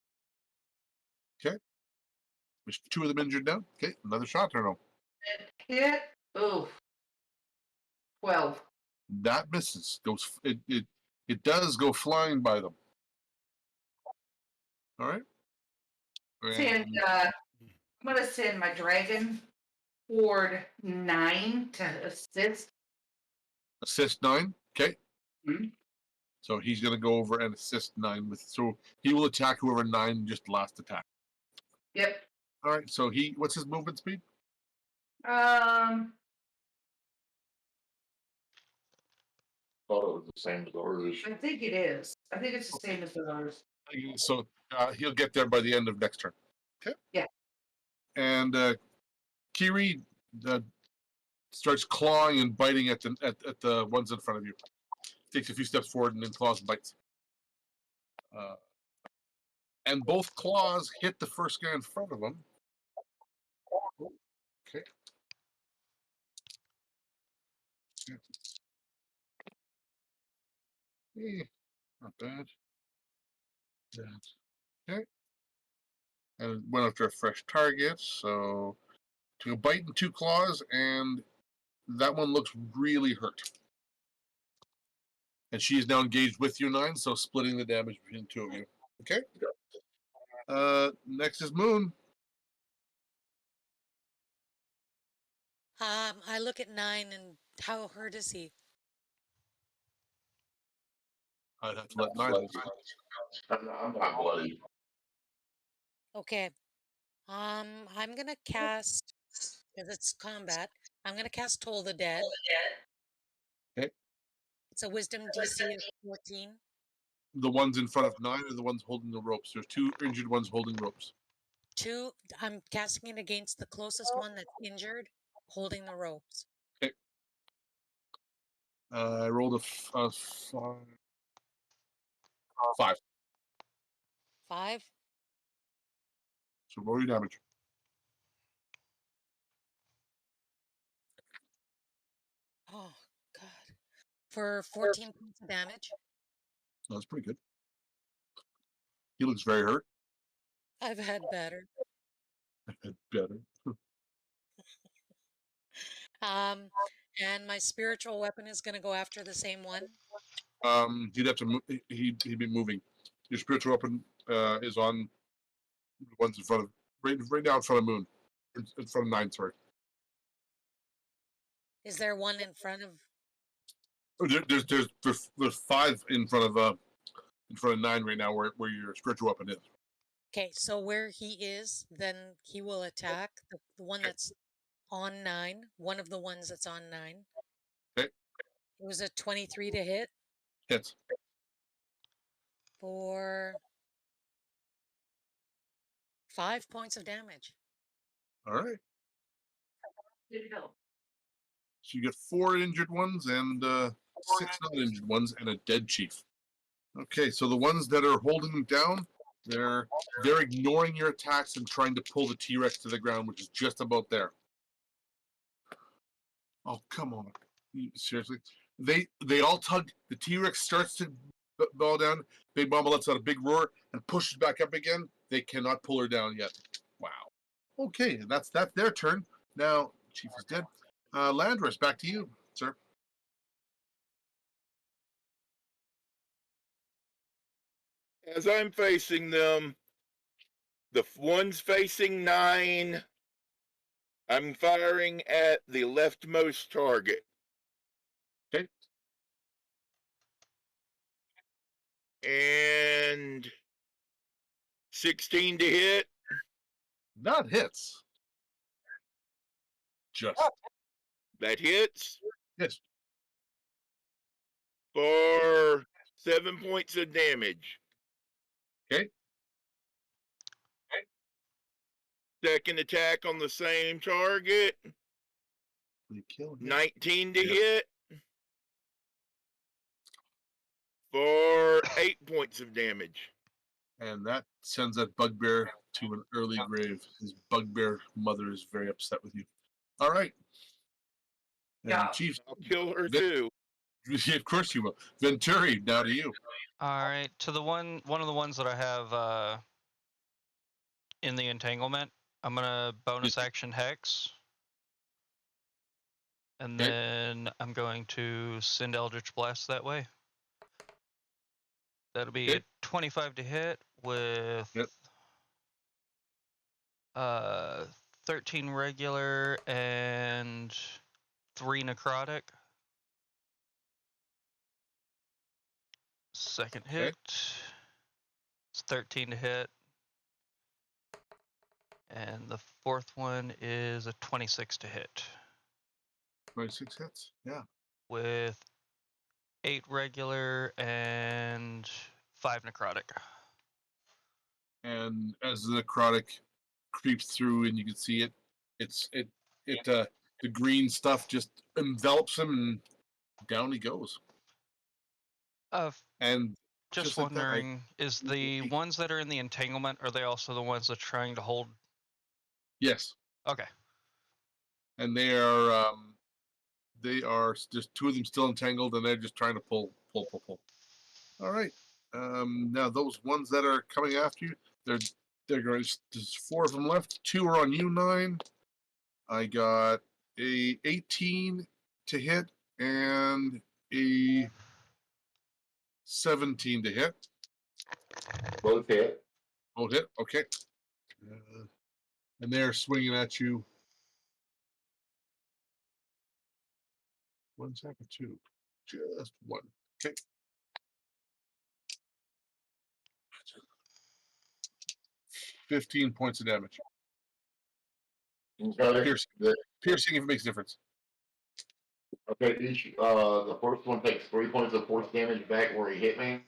Okay. There's 2 of them injured now. Okay. Another shot turn. Hit. Oof. 12. That misses. It does go flying by them. All right. Send, I'm going to send my dragon toward 9 to assist. Assist 9. Okay. Mhm. So he's going to go over and assist 9 with. So he will attack whoever 9 just last attack. Yep. All right. So what's his movement speed? Thought it was the same as ours. I think it is. I think it's the same as ours. So he'll get there by the end of next turn. Okay. Yeah. And Kiri starts clawing and biting at the ones in front of you. Takes a few steps forward and then claws and bites. And both claws hit the first guy in front of him. Okay. Not bad. Okay. And went after a fresh target, so took a bite and 2 claws, and that one looks really hurt. And she is now engaged with you 9, so splitting the damage between the 2 of you. Okay. Next is Moon. I look at 9 and how hurt is he? I'd have to let 9. I'm not bloody. Okay. I'm gonna cast, because it's combat. I'm gonna cast Toll the Dead. Okay. It's a Wisdom DC of 14. The ones in front of 9 are the ones holding the ropes. There's 2 injured ones holding ropes. 2. I'm casting it against the closest one that's injured, holding the ropes. Okay. I rolled a 5. 5. 5. So roll your damage. Oh God! For 14 points of damage. That's pretty good. He looks very hurt. I've had better. Better. And my spiritual weapon is gonna go after the same one. He'd have to. He'd be moving. Your spiritual weapon is on the ones in front of right now in front of Moon, in front of 9. Sorry. Is there one in front of? Oh, there's 5 in front of 9 right now where your spiritual weapon is. Okay, so where he is, then he will attack the one that's on 9. One of the ones that's on 9. Okay. It was a 23 to hit. Hits. For 5 points of damage. All right. Did help. So you get 4 injured ones and 6 non-injured ones and a dead chief. Okay, so the ones that are holding them down, they're ignoring your attacks and trying to pull the T-Rex to the ground, which is just about there. Oh, come on. Seriously? They all tug. The T-Rex starts to bow down. Big Mama lets out a big roar and pushes back up again. They cannot pull her down yet. Wow. Okay, that's their turn. Now, Chief is dead. Landris, back to you, sir. As I'm facing them, the ones facing 9 I'm firing at the leftmost target. Okay. And 16 to hit. That hits. Just. That hits. Yes. For 7 points of damage. Okay. Second attack on the same target. 19 to hit. For 8 points of damage. And that sends that bugbear to an early grave. His bugbear mother is very upset with you. All right. And Yeah. Chief, I'll kill her too. of course you will. Venturi, now to you. All right, to the one of the ones that I have in the entanglement, I'm gonna bonus action hex, and Okay. then I'm going to send Eldritch Blast that way. That'll be Okay. a 25 to hit with Yep. 13 regular and 3 necrotic. Second hit. It's 13 to hit. And the fourth one is a 26 to hit. 26 hits? Yeah. With 8 regular and 5 necrotic. And as the necrotic creeps through and you can see it, the green stuff just envelops him and down he goes. And just like that, wondering, is the ones that are in the entanglement, are they also the ones that are trying to hold? Yes. Okay. And they are just 2 of them still entangled, and they're just trying to pull. All right. Now those ones that are coming after you, they're going. There's 4 of them left. 2 are on you, 9. I got a 18 to hit and a 17 to hit. Both hit. Both hit. Okay. And they're swinging at you. 1 second, 2. Just 1. Okay. $15 points of damage. Okay. Piercing if it makes a difference. Okay, the first one takes 3 points of force damage back where he hit me.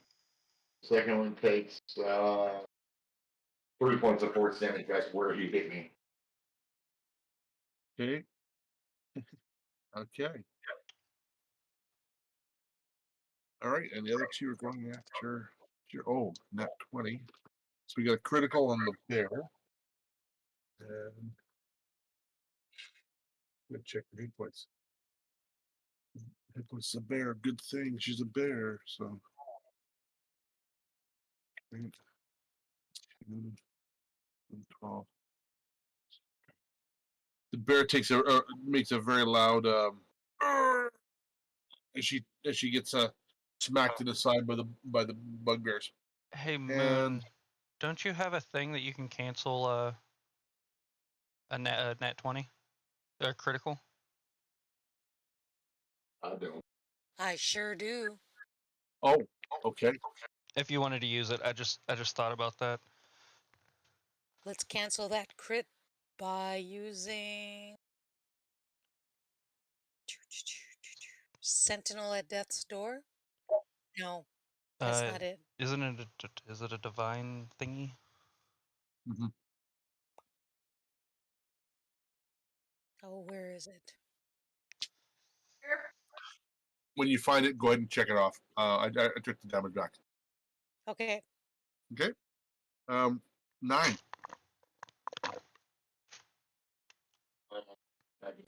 Second one takes 3 points of force damage back where he hit me. Okay. Okay. All right, and the other 2 are going after your nat 20. So we got a critical on the bear. And let's check the hit points. Hit points, a bear, good thing she's a bear. So 8, 10, 12. The bear makes a very loud as she gets smacked in the side by the bugbears. Hey, Moon, And don't you have a thing that you can cancel a nat 20? Critical? I don't. I sure do. oh, okay. If you wanted to use it, I just thought about that. Let's cancel that crit by using Sentinel at Death's Door. No, that's not it. Isn't it? Is it a divine thingy? Mm-hmm. Oh, where is it? When you find it, go ahead and check it off. I took the damage back. Okay. Okay. 9.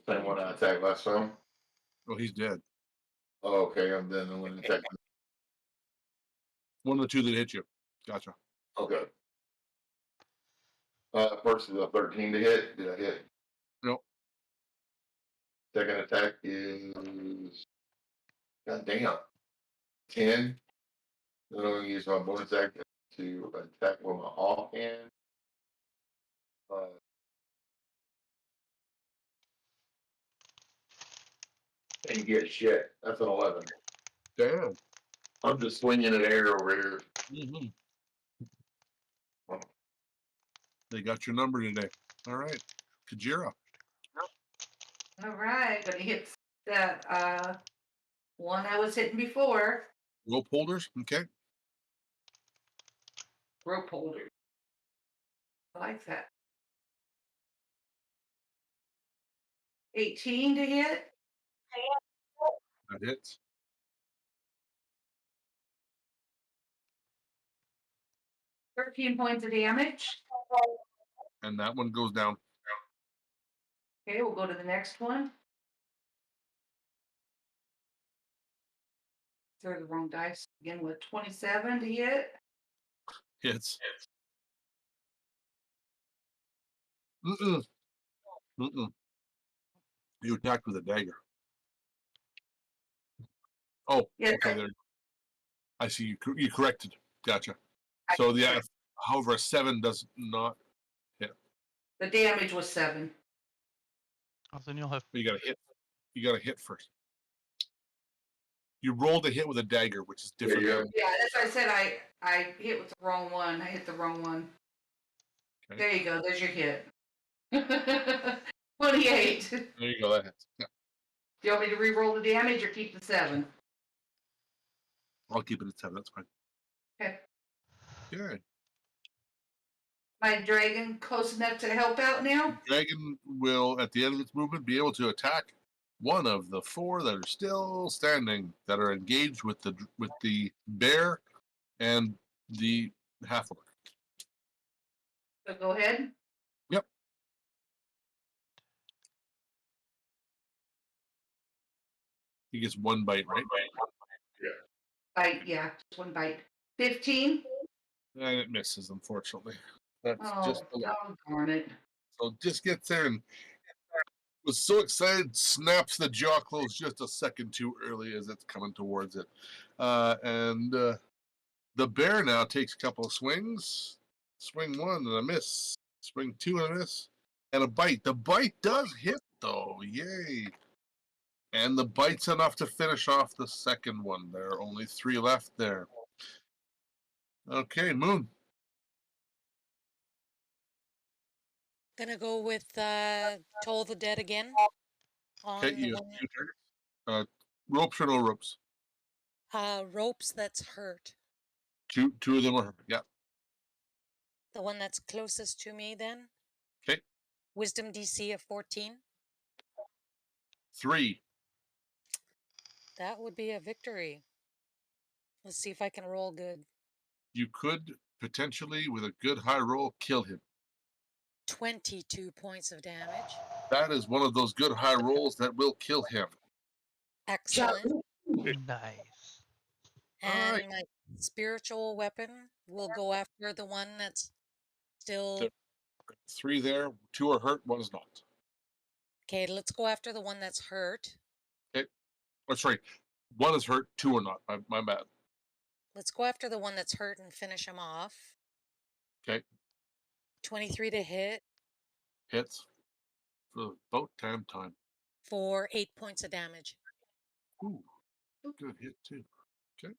Same one I attacked last time. Oh, he's dead. Oh, okay, I'm then the one that attacked. One of the 2 that hit you. Gotcha. Okay. First is a 13 to hit. Did I hit? No. Second attack is god damn 10. Then I'm gonna use my bonus action to attack with my offhand. and get shit. That's an 11. Damn. I'm just swinging an air over here. Mm-hmm. They got your number today. All right. Kajira. All right, gonna hit that one I was hitting before. Rope holders. Okay. Rope holder. I like that. 18 to hit. That hits. $13 points of damage. And that one goes down. Okay, we'll go to the next one. Throw the wrong dice again with 27 to hit. Hits. Mm-mm. Mm-mm. You attacked with a dagger. Oh, Yeah. okay. There. I see. You corrected. Gotcha. So yeah. However, a 7 does not hit. The damage was 7. Oh, then you'll have. You got to hit. You got to hit first. You rolled a hit with a dagger, which is different. There you go. Yeah, that's why I said I hit with the wrong one. I hit the wrong one. Okay. There you go. There's your hit. 28. There you go. That hits. Yeah. Do you want me to re-roll the damage or keep the 7? I'll keep it at 7. That's fine. Okay. Good. My dragon close enough to help out now? Dragon will, at the end of its movement, be able to attack one of the 4 that are still standing, that are engaged with the bear and the half orc. So go ahead. Yep. He gets 1 bite, right? Bite, yeah, just 1 bite. 15. And it misses, unfortunately. That's Oh, just darn it. so just gets there and was so excited, snaps the jaw close just a second too early as it's coming towards it. And the bear now takes a couple of swings. Swing 1 and a miss. Swing 2 and a miss. And a bite. The bite does hit, though. Yay. And the bite's enough to finish off the second one. There are only 3 left there. Okay, Moon. Gonna go with Toll the Dead again. On Okay, the you have one, 2 targets. Ropes or no ropes? ropes that's hurt. Two of them are hurt. Yeah. The one that's closest to me then. Okay. Wisdom DC of 14. 3. That would be a victory. Let's see if I can roll good. You could potentially, with a good high roll, kill him. 22 points of damage. That is one of those good high rolls that will kill him. Excellent. Nice. And Alright. my spiritual weapon will go after the one that's still. There- 3 there. 2 are hurt. 1 is not. Okay, let's go after the one that's hurt. Oh, sorry. 1 is hurt. 2 are not. My bad. Let's go after the one that's hurt and finish him off. Okay. 23 to hit Hits. For about time. for 8 points of damage. Ooh. Good hit too. Okay.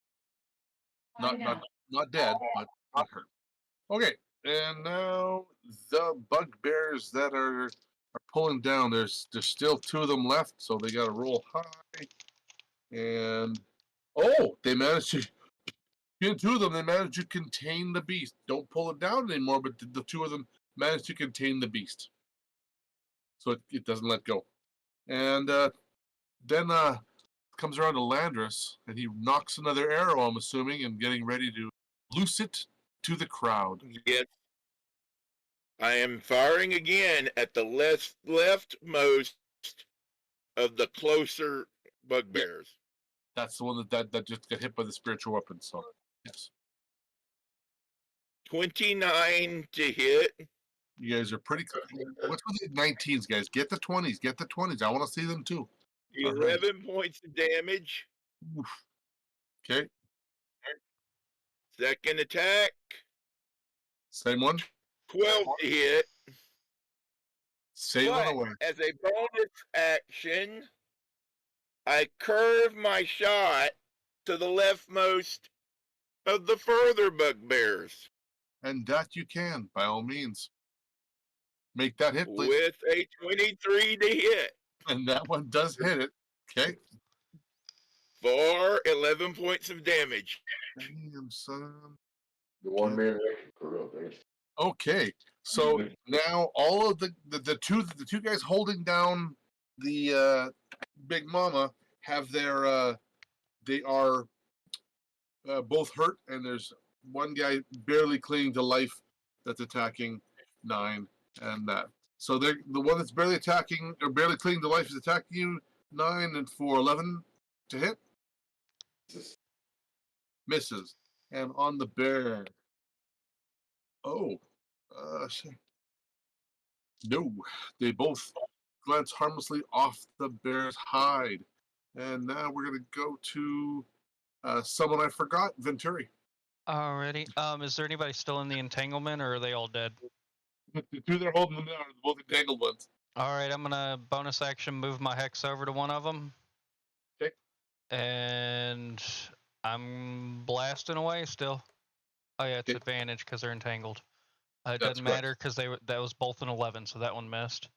I know. Not dead, but not hurt. Okay. And now the bugbears that are pulling down. There's still 2 of them left, so they got to roll high. And they managed to. In 2 of them, they managed to contain the beast. Don't pull it down anymore, but the 2 of them managed to contain the beast, so it doesn't let go. And then comes around to Landris, and he knocks another arrow, I'm assuming, and getting ready to loose it to the crowd. Yes. I am firing again at the leftmost of the closer bugbears. That's the one that just got hit by the spiritual weapon. So yes, 29 to hit. you guys are pretty. What's with the 19s, guys? Get the 20s. Get the 20s. I want to see them too. 11 points of damage. Oof. Okay. Second attack. Same one. 12 to hit. Same one But away. as a bonus action, I curve my shot to the leftmost of the further bugbears. And that you can, by all means. Make that hit, please. With a 23 to hit. And that one does hit it. Okay. For 11 points of damage. Damn, son. The one man wrecking crew up there. Okay. So now all of the two guys holding down the Big Mama have their they are both hurt, and there's one guy barely clinging to life that's attacking 9 and that. So they're the one that's barely attacking or barely clinging to life is attacking you 9 and for 11 to hit. Misses. And on the bear. Oh, shit. No, they both glance harmlessly off the bear's hide. And now we're going to go to someone I forgot, Venturi. Alrighty. Is there anybody still in the entanglement, or are they all dead? The two that are holding them down are both entangled ones. Alright, I'm gonna bonus action move my hex over to one of them. Okay. And I'm blasting away still. Oh yeah, it's Okay. advantage because they're entangled. It That's doesn't correct. matter because that was both an 11, so that one missed.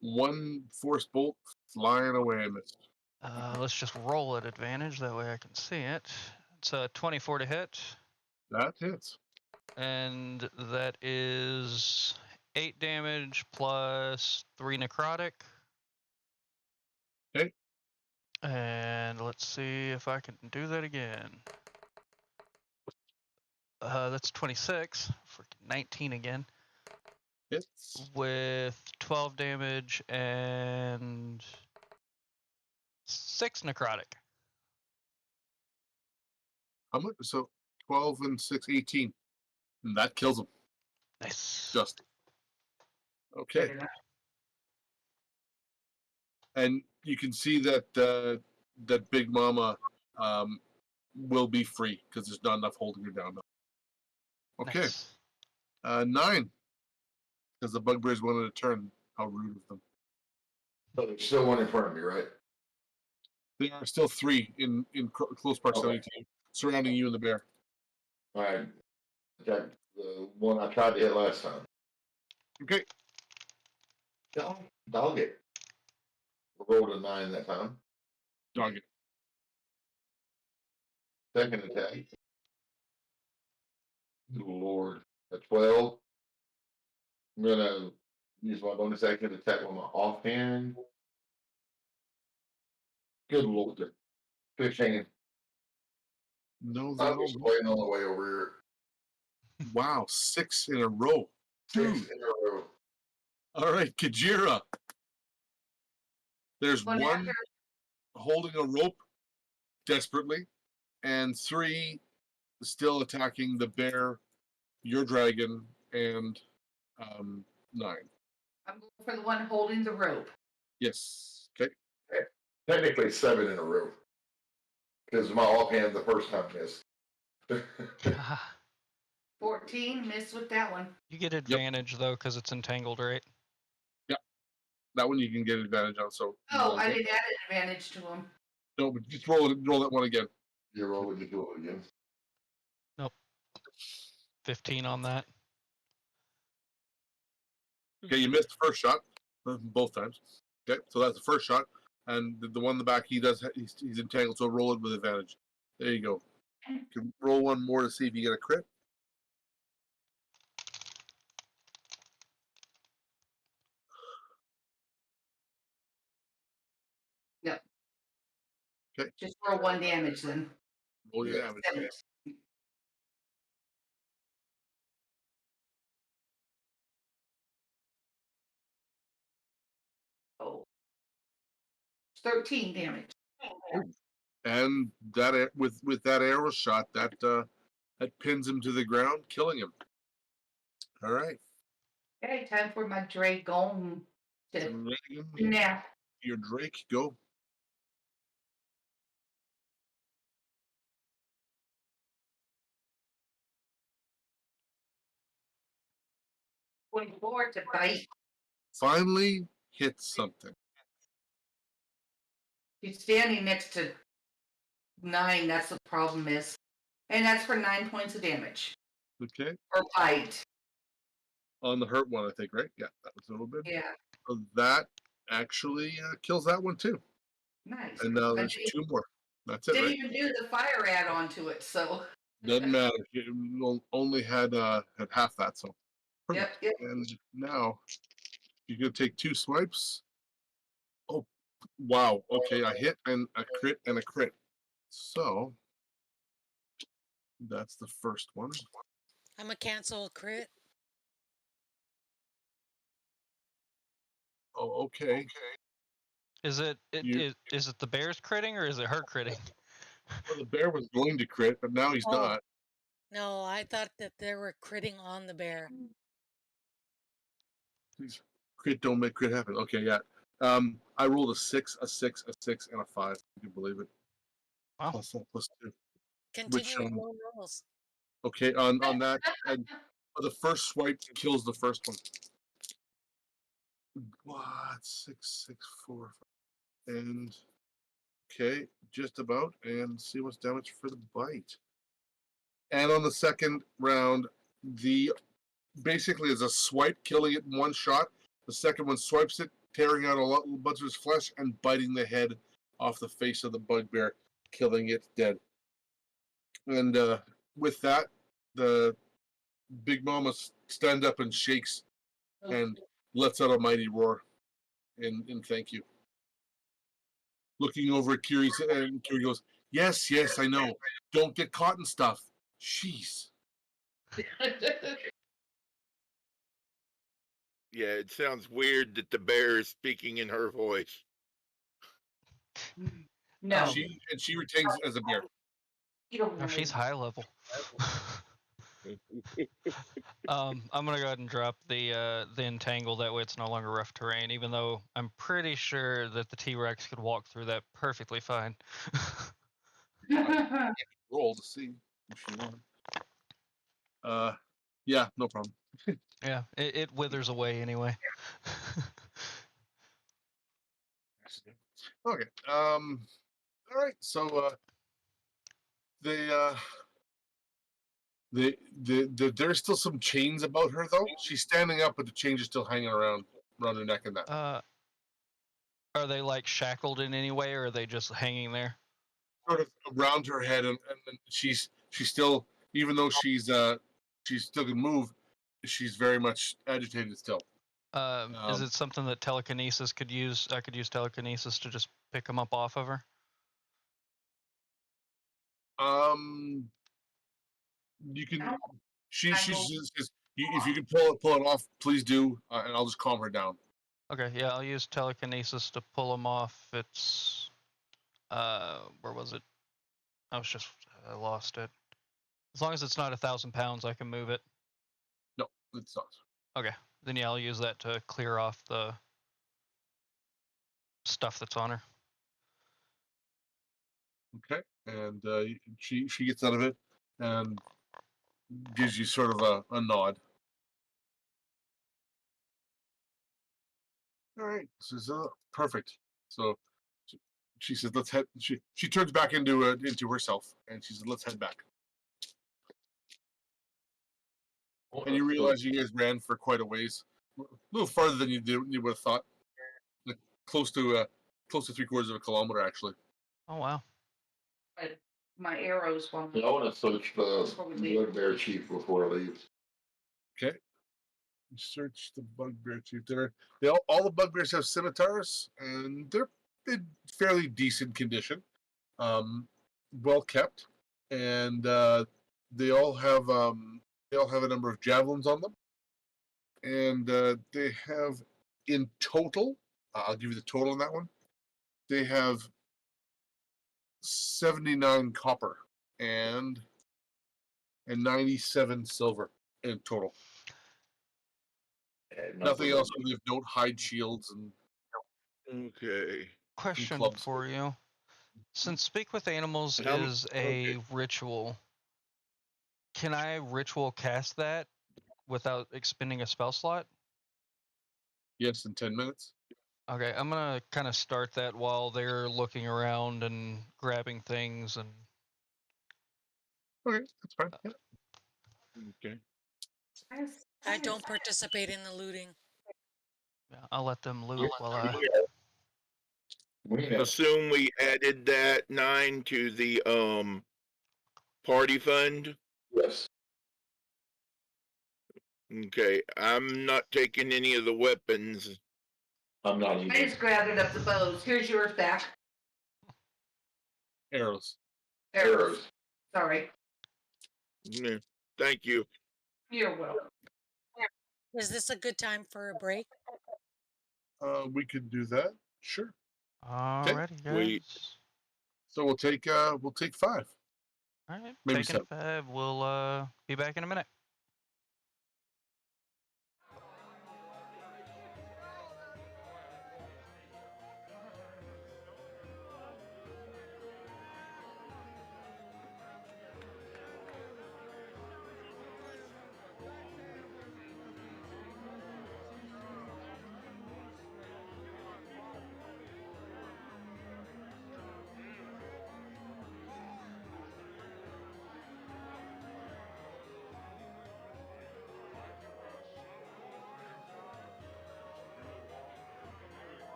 One force bolt flying away and missed. Let's just roll at advantage, that way I can see it. It's a 24 to hit, That hits. and that is 8 damage plus 3 necrotic. Okay. And let's see if I can do that again. That's 26 for 19 again, Hits. with 12 damage and 6 necrotic. How much? So 12 and 6, 18. And that kills him. Nice. Just. Okay. And you can see that that Big Mama will be free because there's not enough holding her down. Okay. Nice. 9. Because the bugbears wanted to turn. How rude of them. So there's still one in front of me, right? There are still 3 in close proximity to you, surrounding you and the bear. All right. Attack the one I tried to hit last time. Okay. Dog it. Rolled a 9 that time. Dog it. Second attack. Good Lord. A 12. I'm gonna use my bonus action to attack with my offhand. Good Lord. 15. No, I'm that'll just waiting on the way over here. Wow, 6 in a row. 6 Dude. in a row. All right, Kajira. There's One one after- holding a rope desperately, and 3 still attacking the bear, your dragon, and 9. I'm going for the one holding the rope. Yes. Okay. Technically 7 in a row. Because my offhand the first time missed. 14, missed with that one. You get advantage though because it's entangled, right? That one you can get advantage on. So Oh, I didn't add an advantage to him. no, but just roll that one again. You roll it, you do it again. Nope. 15 on that. Okay, you missed the first shot both times. Okay, so that's the first shot, and the one in the back he's entangled, so roll it with advantage. There you go. You can roll one more to see if you get a crit. Yep. Okay. Just roll 1 damage then. Roll your damage. 7. Oh. 13 damage. And that with that arrow shot, that pins him to the ground, killing him. All right. Okay, time for my dragon to Dragon, nap. your Drake, go. Going forward to bite. Finally hit something. She's standing next to 9. That's the problem is. And that's for 9 points of damage. Okay. Or bite. On the hurt one, I think, right? Yeah, that was a little bit. Yeah. So that actually kills that one too. Nice. And now there's 2 more. That's it, Didn't right? even do the fire add-on to it, so. Doesn't matter. You only had half that, so perfect. Yep. And now you're gonna take 2 swipes. Oh, wow. Okay, I hit and a crit and a crit. So that's the first one. I'm a cancel crit. Oh, okay. Is it You- is it the bear's critting or is it her critting? Well, the bear was going to crit, but now he's not. No, I thought that they were critting on the bear. Please, crit don't make crit happen. Okay, yeah. I rolled a 6, a 6, a 6, and a 5. You can believe it. Wow. Plus 1, plus 2. Continue with low rolls. Okay, on that, and the first swipe kills the first one. What? 6, 6, 4, 5. And okay, just about. And see what's damage for the bite. And on the second round, the basically is a swipe, killing it in one shot. The second one swipes it, tearing out a bunch of its flesh and biting the head off the face of the bugbear, killing it dead. And with that, the big mama stands up and shakes and lets out a mighty roar in thank you. Looking over at Kiri, and Kiri goes, "Yes, yes, I know. Don't get caught in stuff. Jeez." Yeah, it sounds weird that the bear is speaking in her voice. No. She retains it as a bear. No, she's high level. I'm gonna go ahead and drop the entangle. That way, it's no longer rough terrain. Even though I'm pretty sure that the T-Rex could walk through that perfectly fine. Roll to see if she won. Yeah, no problem. Yeah, it withers away anyway. Okay. All right. So there's still some chains about her though. She's standing up, but the chains are still hanging around her neck and that. Are they like shackled in any way, or are they just hanging there? Sort of around her head, and she's still, even though she's still can move, she's very much agitated still. Is it something that telekinesis could use? I could use telekinesis to just pick them up off of her. You can. She says, if you can pull it off, please do, and I'll just calm her down. Okay, yeah, I'll use telekinesis to pull them off. It's where was it? I lost it. As long as it's not 1,000 pounds, I can move it. No, it's not. Okay, then yeah, I'll use that to clear off the stuff that's on her. Okay, and she gets out of it and gives you sort of a nod. All right, this is perfect. So she says, "Let's head." She turns back into herself, and she says, "Let's head back." And you realize you guys ran for quite a ways, a little farther than you would have thought, like close to 3/4 of a kilometer actually. Oh wow! My arrows won't. I want to search the bugbear chief before I leave. Okay. You search the bugbear chief. All the bugbears have scimitars, and they're in fairly decent condition, well kept, and they all have a number of javelins on them, and they have in total. I'll give you the total on that one. They have 79 copper and 97 silver in total. Nothing else. We don't hide shields and. Okay. Question clubs. for you: since Speak with Animals is a ritual, can I ritual cast that without expending a spell slot? Yes, in 10 minutes. Okay, I'm gonna kind of start that while they're looking around and grabbing things, and Okay, that's fine. Yeah. Okay. I don't participate in the looting. yeah, I'll let them loot while I. We know. Assume we added that 9 to the party fund. Yes. Okay, I'm not taking any of the weapons. I'm not I even. just gathered up the bows. Here's yours back. Arrows. Arrows. Sorry. Yeah, thank you. You're welcome. Is this a good time for a break? We could do that. Sure. Alrighty, Wait. guys. So we'll take 5. All right, Maybe taking 7. 5. We'll be back in a minute.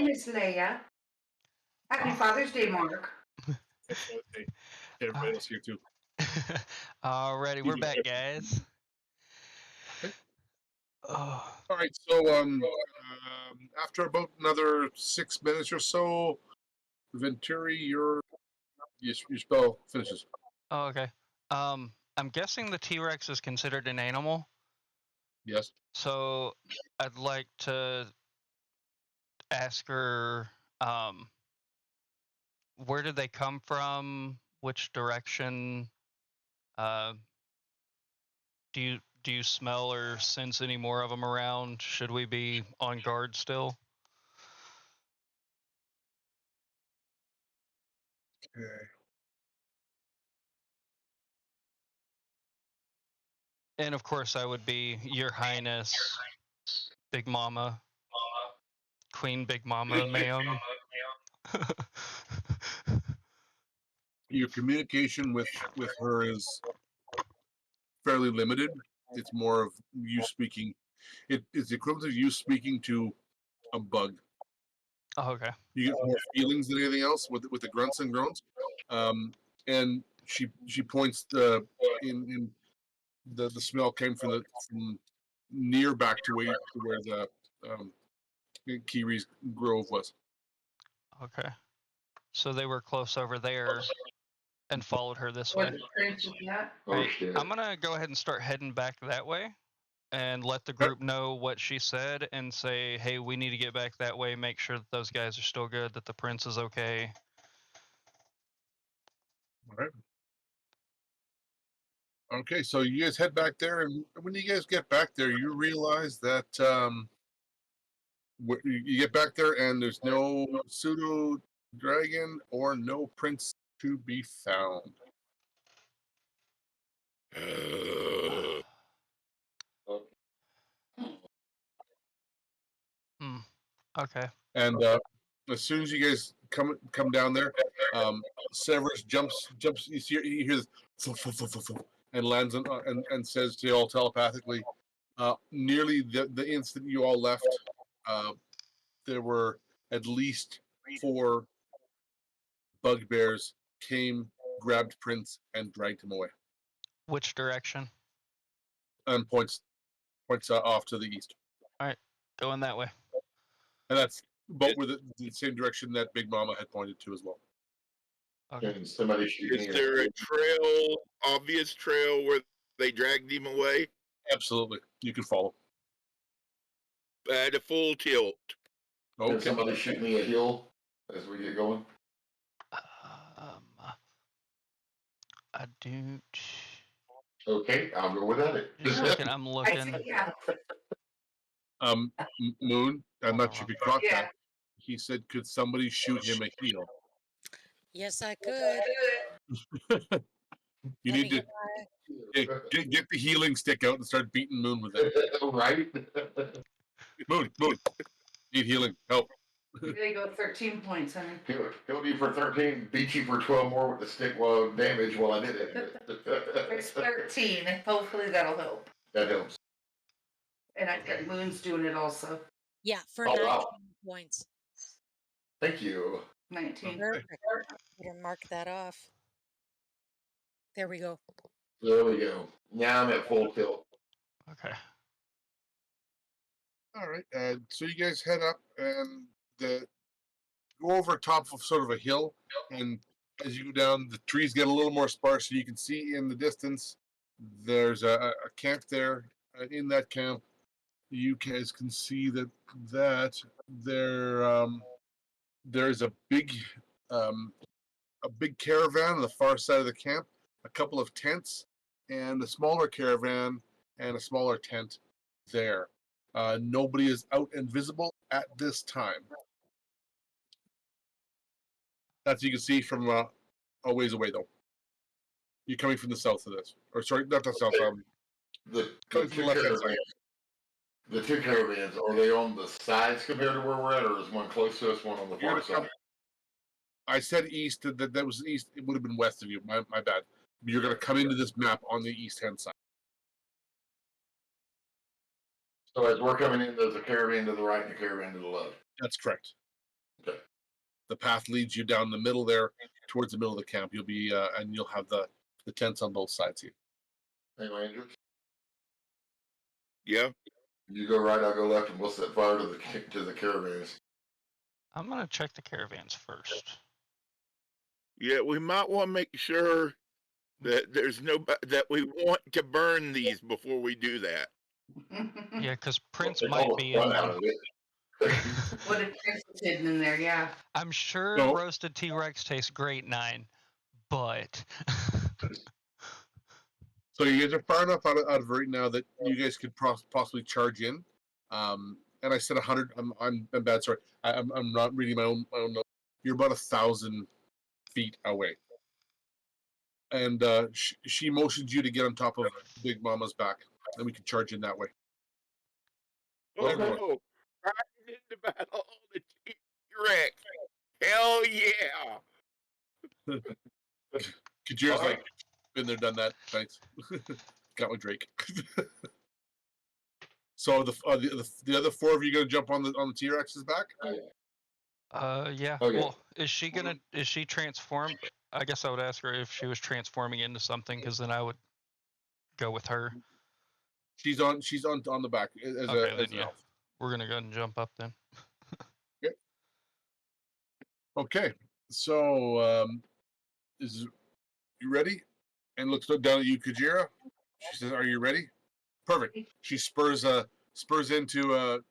Day, Miss Leia. Happy Father's Day, Mark. Hey, everybody else here too. Alrighty, we're back, guys. Okay. Oh, All right, so after about another 6 minutes or so, Venturi, your spell finishes. oh, okay. I'm guessing the T-Rex is considered an animal, Yes. so I'd like to ask her, where did they come from? Which direction? Do you smell or sense any more of them around? Should we be on guard still? Okay. And of course, I would be Your Highness, Big Mama, Queen Big Mama, ma'am. Your communication with her is fairly limited. It's more of you speaking. It's the equivalent of you speaking to a bug. Oh, okay. You get more feelings than anything else with the grunts and groans. And she points in the smell came from near back to where the Kiri's grove was. Okay. So they were close over there and followed her this way. Where the prince is at. Oh, Right. shit. I'm gonna go ahead and start heading back that way and let the group know what she said and say, hey, we need to get back that way, make sure that those guys are still good, that the prince is okay. All right. Okay, so you guys head back there, and when you guys get back there, you realize that you get back there, and there's no pseudo dragon or no prince to be found. Okay. And as soon as you guys come down there, Severus jumps. You hear this and lands on, and says to you all telepathically, nearly the instant you all left, there were at least 4 bugbears came, grabbed Prince, and dragged him away. Which direction? And points off to the east. All right, going that way. And that's both were the same direction that Big Mama had pointed to as well. Okay. Can somebody shoot me? Is there a trail, obvious trail where they dragged him away? Absolutely, you can follow. At a full tilt. Can Okay. somebody shoot me a hill as we get going? I do. Okay, I'll go without it. Just a second, I'm I looking. said, yeah. Moon, I'm not sure if you caught Yeah. that. He said, "Could somebody shoot him a heel?" Yes, I could. You Let me need to get the healing stick out and start beating Moon with it. Right? Moon, need healing, help. There you go, 13 points, honey. Killed you for 13, beat you for 12 more with the stick while damage while I did it. There's 13, and hopefully that'll help. That helps. And I think Moon's doing it also. Yeah, for Oh, 19 wow. points. Thank you. 19. Perfect. Better mark that off. There we go. There we go. Now I'm at full tilt. Okay. All right, so you guys head up and go over top of sort of a hill, and as you go down, the trees get a little more sparse, so you can see in the distance there's a camp there. In that camp, you guys can see that there's a big caravan on the far side of the camp, a couple of tents, and a smaller caravan and a smaller tent there. Nobody is out and visible at this time. That you can see from a ways away, though. You're coming from the south of this, or sorry, not the south. The Coming from the left-hand side. the 2 caravans, are they on the sides compared to where we're at, or is one close to us, one on the You're far gonna come- side? I said east. That was east. It would have been west of you. My bad. You're going to come into this map on the east-hand side. So as we're coming in, there's a caravan to the right and a caravan to the left. That's correct. the path leads you down the middle there towards the middle of the camp. You'll be and you'll have the tents on both sides here. Hey, Landers, Yeah. you go right, I'll go left, and we'll set fire to the caravans. I'm gonna check the caravans first. Yeah, we might want to make sure that there's no that we want to burn these before we do that. Yeah, because Prince They might almost be in run out one. of it. What if Chris is hidden in there? Yeah. I'm sure No. roasted T-Rex tastes great, 9, but So you guys are far enough out of right now that you guys could possibly charge in. And I said 100. I'm bad. Sorry, I'm not reading my own notes. You're about 1,000 feet away, and she motions you to get on top of Big Mama's back, and we can charge in that way. Okay. Oh, riding into battle on the T-Rex. Hell yeah! Kajira's All right. like, been there, done that. Thanks. Got my Drake. So the other 4 of you gonna jump on the T-Rex's back? yeah. Oh, yeah. Well, is she transformed? I guess I would ask her if she was transforming into something, because then I would go with her. She's on the back as Okay, an then yeah. elf. We're gonna go ahead and jump up then. Okay, so is you ready? And looks down at you, Kajira. She says, "Are you ready?" Perfect. She spurs into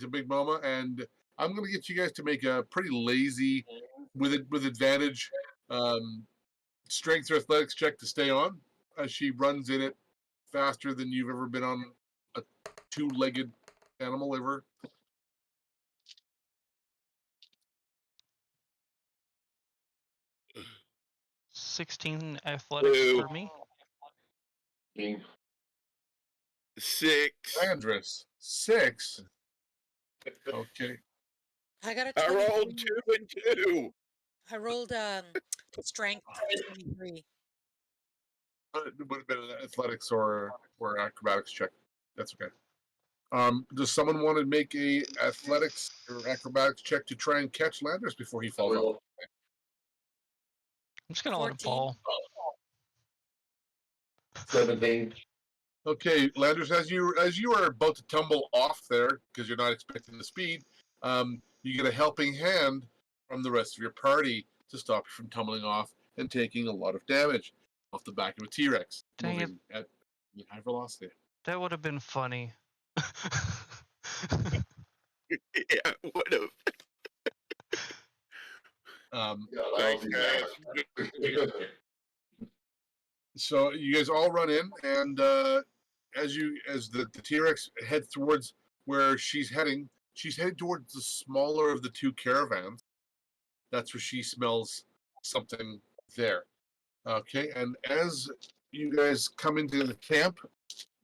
Big Mama, and I'm gonna get you guys to make a pretty lazy, with advantage, strength or athletics check to stay on, as she runs in it faster than you've ever been on a 2-legged animal ever. 16 athletics Two. for me. 6. Andrus, 6. Okay. I got a I 23. rolled 2 and 2. I rolled strength 23. It would have been an athletics or acrobatics check. That's okay. Does someone want to make a athletics or acrobatics check to try and catch Landers before he falls off? I'm just gonna let him 14. fall. 17. Okay, Landers, as you are about to tumble off there because you're not expecting the speed, you get a helping hand from the rest of your party to stop you from tumbling off and taking a lot of damage off the back of a T-Rex, Dang it. moving at high velocity. That would have been funny. Yeah, what a Yeah, So you guys all run in, and as the T-Rex heads towards where she's heading towards the smaller of the 2 caravans. That's where she smells something there. Okay, and as you guys come into the camp,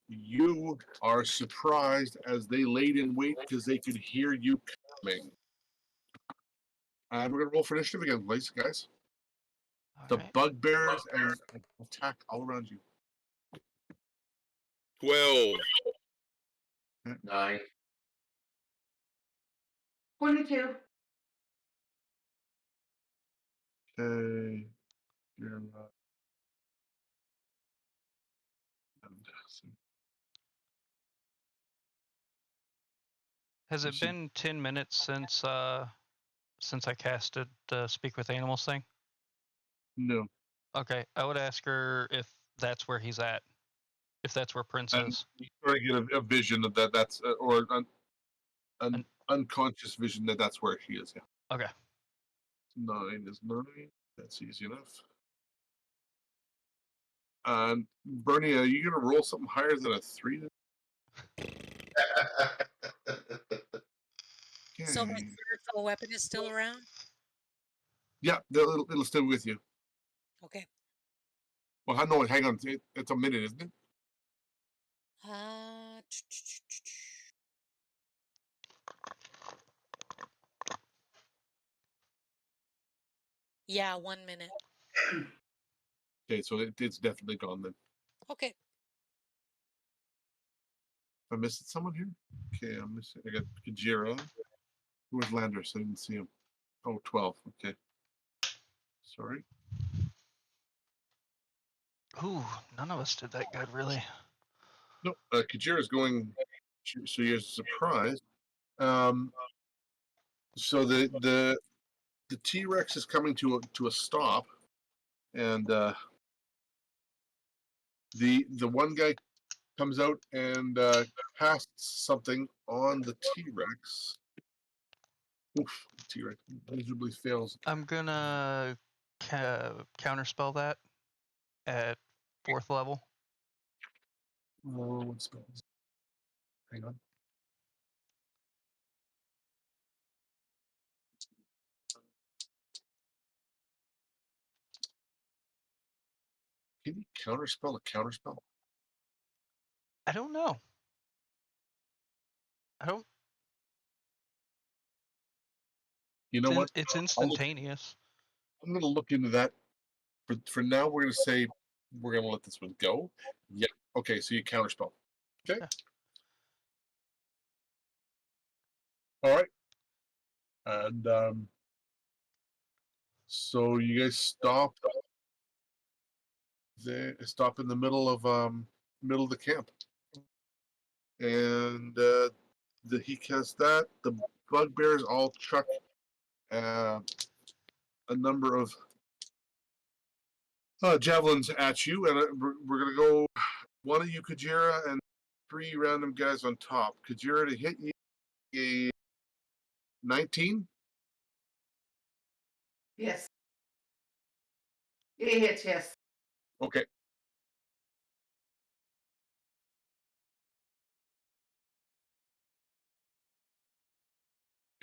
you are surprised as they laid in wait because they could hear you coming. And we're gonna roll for initiative again, please, guys. The Alright. bugbears and attack all around you. 12. 9. 22. Okay. Has it been 10 minutes since I casted the Speak with Animals thing? No. Okay, I would ask her if that's where he's at. If that's where Prince And is. you sort of get a vision of that's or an unconscious vision that's where she is. Yeah. Okay. 9 is 9. That's easy enough. And Bernie, are you gonna roll something higher than a 3? So my Okay. spiritual weapon is still around? Yeah, it'll stay with you. Okay. Well, hang on. It's a minute, isn't it? Yeah, 1 minute. Okay, so it's definitely gone then. Okay. I missed someone here. Okay, I got Kajira. Where's Landers? I didn't see him. Oh, 12. Okay. Sorry. Ooh, none of us did that good, really. No, Kajira's going. So you're surprised. So the T-Rex is coming to a stop, and the one guy comes out and casts something on the T-Rex. Oof, T-Rex miserably fails. I'm gonna counterspell that at 4th level. Oh, what spells? Hang on. Can you counterspell a counterspell? I don't know. I don't. You know what? It's instantaneous. I'm gonna look into that. For now, we're gonna say we're gonna let this one go. Yeah. Okay. So you counterspell. Okay. Yeah. All right. And so you guys stop there. Stop in the middle of the camp, and he casts that. The bugbears all chuck a number of javelins at you, and we're gonna go one of you, Kajira, and 3 random guys on top. Kajira to hit you a 19. Yes. It hits, yes. Okay.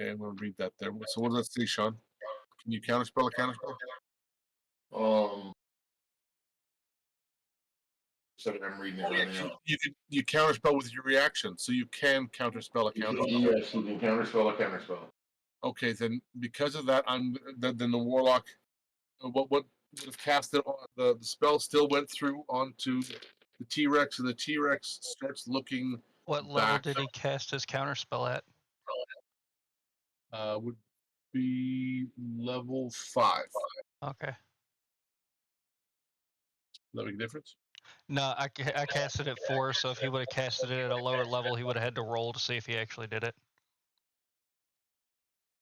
Okay, I'm gonna read that there. So what does that say, Sean? Can you counterspell a counterspell? Sorry, I'm reading it right now. You counterspell with your reaction, so you can counterspell a counterspell. Yes, you can counterspell a counterspell. Okay, then because of that, then the warlock, what would have cast it on the spell still went through onto the T-Rex, and the T-Rex starts looking What level back. did he cast his counterspell at? Would be level 5. Okay. That make a difference? No, I cast it at 4, so if he would have casted it at a lower level, he would have had to roll to see if he actually did it.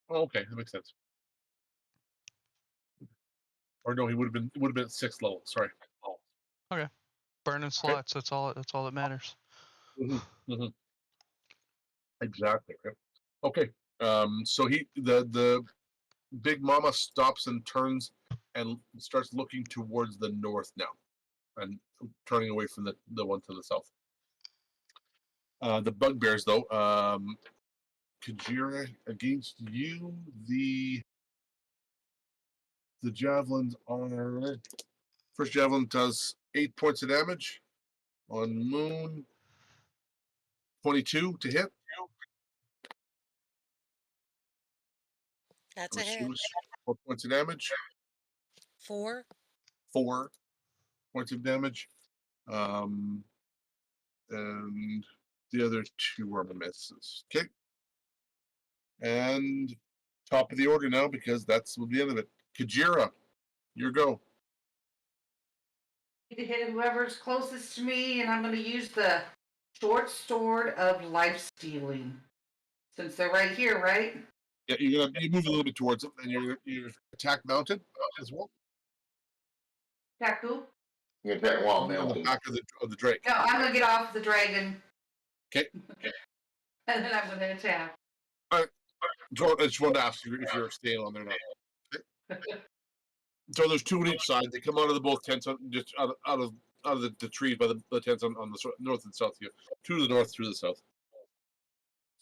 Oh, okay, that makes sense. Or no, he would have been. It would have been at 6th level. Sorry. Okay. Burning slots. That's all that matters. Mm-hmm. Exactly. Okay. So the Big Mama stops and turns and starts looking towards the north now, and turning away from the one to the south. The bugbears, though, Kajira against you. The javelins are first javelin does 8 points of damage on Moon. 22 to hit. That's a hit. 4 points of damage. 4. 4 points of damage. And the other 2 are misses. Okay. And top of the order now, because that's the end of it. Kajira, your go. To hit whoever's closest to me, and I'm going to use the short sword of life stealing. Since they're right here, right? Yeah, you move a little bit towards them, and your attack mounted as well. Taku? You attack while On the mounted. back of the Drake. No, I'm going to get off the dragon. Okay. And then I'm going to attack. All right. I just wanted to ask you if you're staying on there now. Okay. So there's 2 on each side. They come out of the both tents, just out of the trees by the tents on the north and south here. 2 to the north, 3 to the south.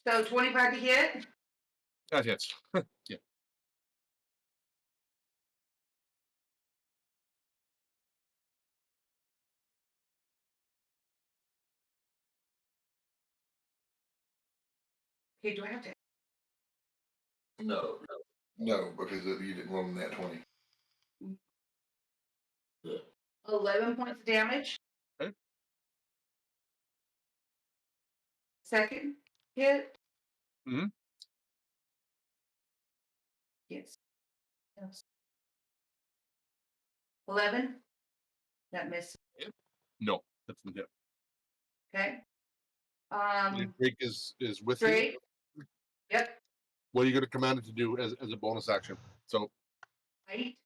So 25 to hit? That hits. Yeah. Okay, do I have to? No, because you didn't roll that 20. 11 points of damage. Okay. Second hit. Mhm. Yes. Yes. 11. That miss. No, that's not it. Okay. Your Drake is with Straight. you. Yep. What are you going to command it to do as a bonus action? So, Right.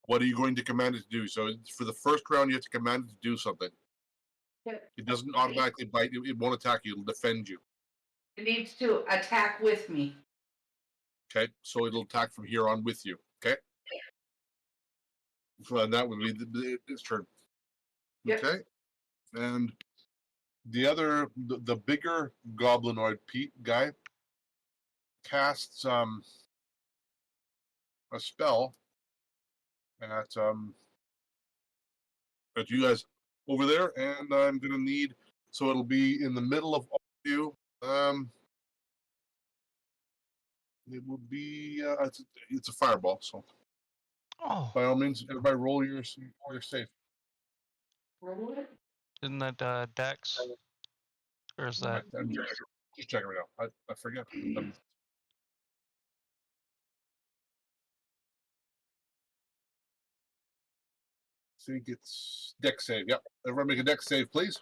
what are you going to command it to do? So, for the first round, you have to command it to do something. Yep. It doesn't automatically bite. It won't attack you. It'll defend you. It needs to attack with me. Okay, so it'll attack from here on with you. Okay. So that would be its turn. Yep. Okay, and the bigger goblinoid guy casts a spell at you guys over there, and I'm gonna need, so it'll be in the middle of all of you. It will be it's a fireball. So Oh, by all means, everybody roll your save. Roll it. isn't that Dex? Or is that? I'm just checking right now. I forget. I think it's dex save. Yep. Everyone make a dex save, please.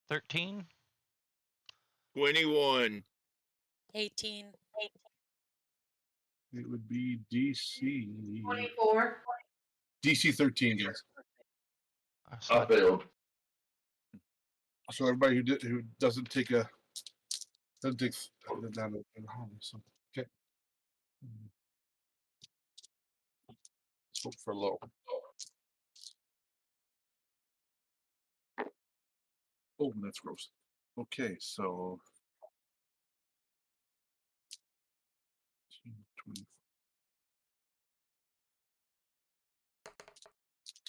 13? 21. 18. It would be DC 24. DC 13, guys. So I failed. So everybody who doesn't take so okay. Let's hope for low. Oh, that's gross. Okay, so 20.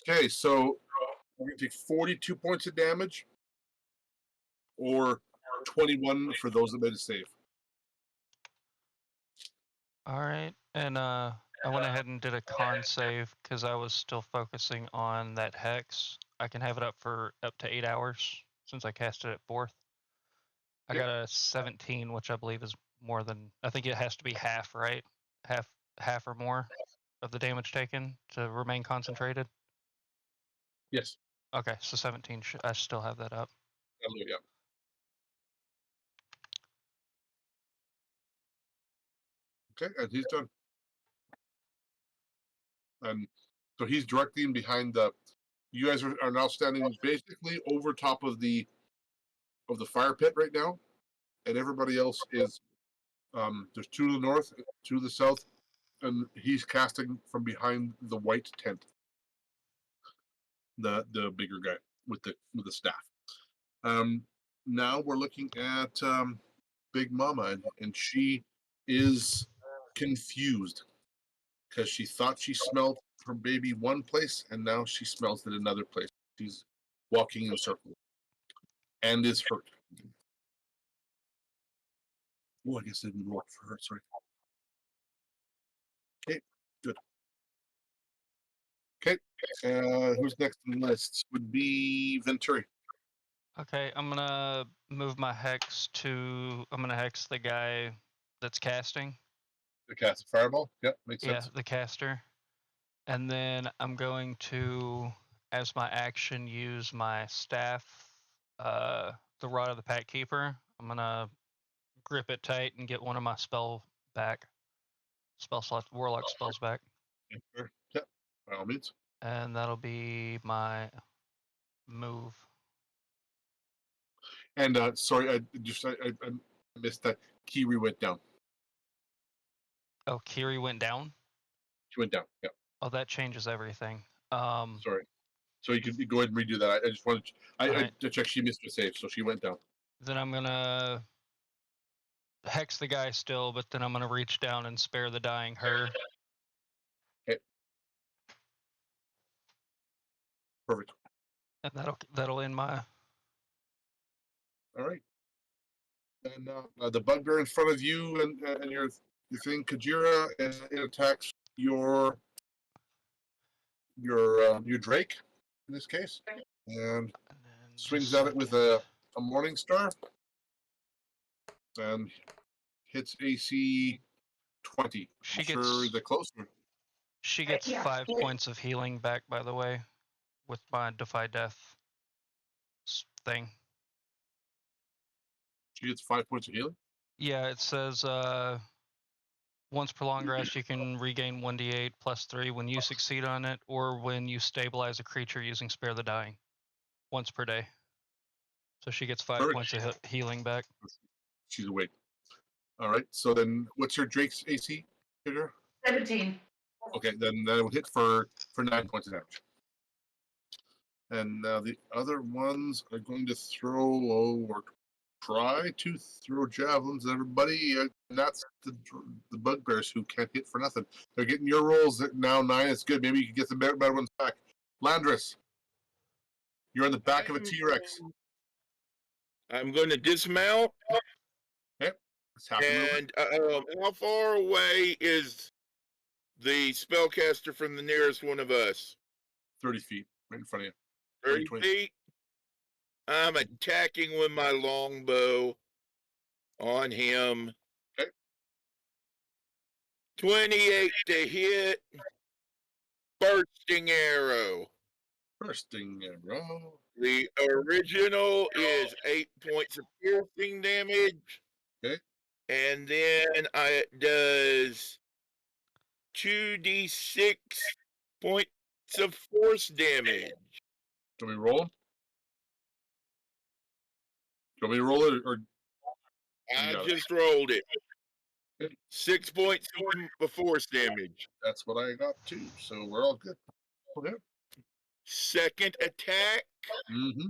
Okay, so we're gonna take 42 points of damage, or 21 for those that made a save. all right, and I went ahead and did a con save because I was still focusing on that hex. I can have it up for up to 8 hours since I cast it at 4th. I got a 17, which I believe is more than. I think it has to be half, right? Half or more of the damage taken to remain concentrated. Yes. Okay, so 17. I still have that up. Hallelujah. Okay, and he's done. And so he's directly in behind the. You guys are now standing basically over top of the fire pit right now, and everybody else is. There's 2 to the north, 2 to the south, and he's casting from behind the white tent. The bigger guy with the staff. Now we're looking at Big Mama, and she is confused because she thought she smelled her baby one place, and now she smells it another place. She's walking in a circle and is hurt. Oh, I guess it didn't work for her. Sorry. Okay, good. Okay, who's next on the list? Would be Venturi. Okay, I'm gonna move my hex to. I'm gonna hex the guy that's casting. The cast a fireball. Yep, makes Yeah, sense. the caster. And then I'm going to, as my action, use my staff, the Rod of the Pack Keeper. I'm gonna grip it tight and get one of my spell back. Spell slot, Warlock spells back. Yep, by all means. And that'll be my move. And sorry, I missed that. Kiri went down. Oh, Kiri went down? She went down. Yeah. Oh, that changes everything. Sorry. So you can go ahead and redo that. I just wanted to check she missed a save, so she went down. Then I'm gonna hex the guy still, but then I'm gonna reach down and spare the dying her. Okay. Perfect. And that'll end my. All right. And the bugbear in front of you and your thing, Kajira, and it attacks your Drake in this case, and swings at it with a Morning Star, and hits AC 20. She Sure, gets the closer. she gets Yeah, 5 yeah. points of healing back, by the way, with my Defy Death thing. She gets 5 points of healing. Yeah, it says once per long rest you can regain 1d8 plus 3 when you succeed on it, or when you stabilize a creature using Spare the Dying, once per day. So she gets 5 Perfect. points of healing back. She's awake. All right. So then, what's her Drake's AC? Peter? 17. Okay, then that would hit for 9 points of damage. And the other ones are going to throw or try to throw javelins at everybody. And that's the bugbears who can't hit for nothing. They're getting your rolls now. 9 is good. Maybe you can get the better ones back. Landris, you're on the back of a T-Rex. I'm going to dismount. Okay. It's half a movement. And how far away is the spellcaster from the nearest one of us? 30 feet, right in front of you. 30 20. feet? I'm attacking with my longbow on him. Okay. 28 to hit. Bursting arrow. Bursting arrow. The original is 8 points of piercing damage. Okay. And then it does 2d6 points of force damage. Do we roll? Do we roll it or I got it. just rolled it. Okay. 6 points of force damage. That's what I got too. So we're all good. Okay. Second attack. Mm-hmm.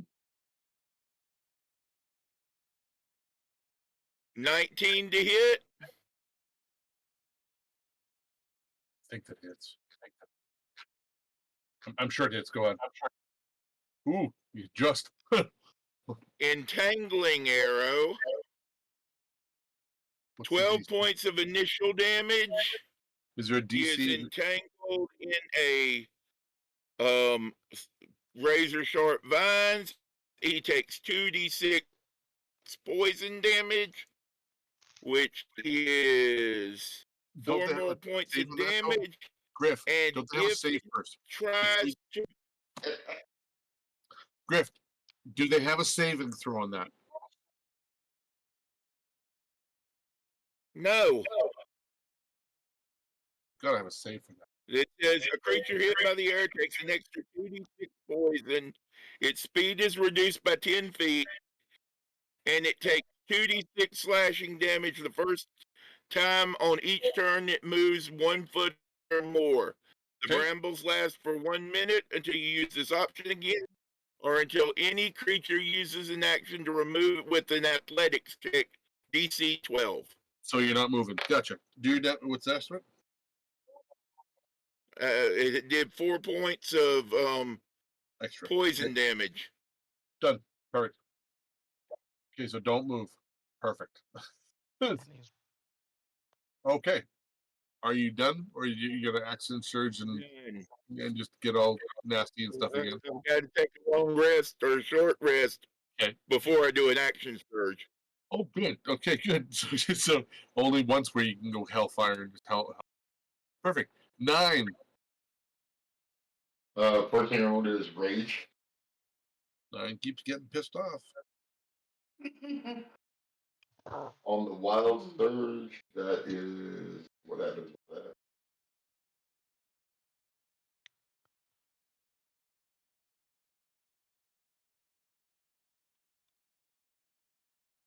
19 to hit. I think that hits. I'm sure it hits. Go ahead. Ooh, you just. Entangling arrow. What's the 12 DC? points of initial damage. Is there a He is DC? entangled in a razor sharp vines. He takes 2d6 poison damage, which is Don't 4 they have more a points save of on that, though? damage. Griff, And don't they have a if save he first? tries to, Griff, do they have a saving throw on that? no. Gotta have a save for that. It says a creature hit by the air takes an extra 2d6 poison. Its speed is reduced by 10 feet, and it takes 2d6 slashing damage the first time on each turn it moves 1 foot or more. The Okay. brambles last for 1 minute until you use this option again, or until any creature uses an action to remove it with an athletics check, DC 12. So you're not moving. Gotcha. Dude, what's the estimate? It did 4 points of Extra. poison damage. Done. Perfect. Okay, so don't move. Perfect. Okay. Are you done? Or you gonna accident surge and just get all nasty and stuff again? I've got to take a long rest or a short rest before I do an action surge. Oh, good. Okay, good. So only once where you can go hellfire and just hell. Perfect. 9. 14-year-old is rage. 9 keeps getting pissed off. On the wild surge, that is what happens with that.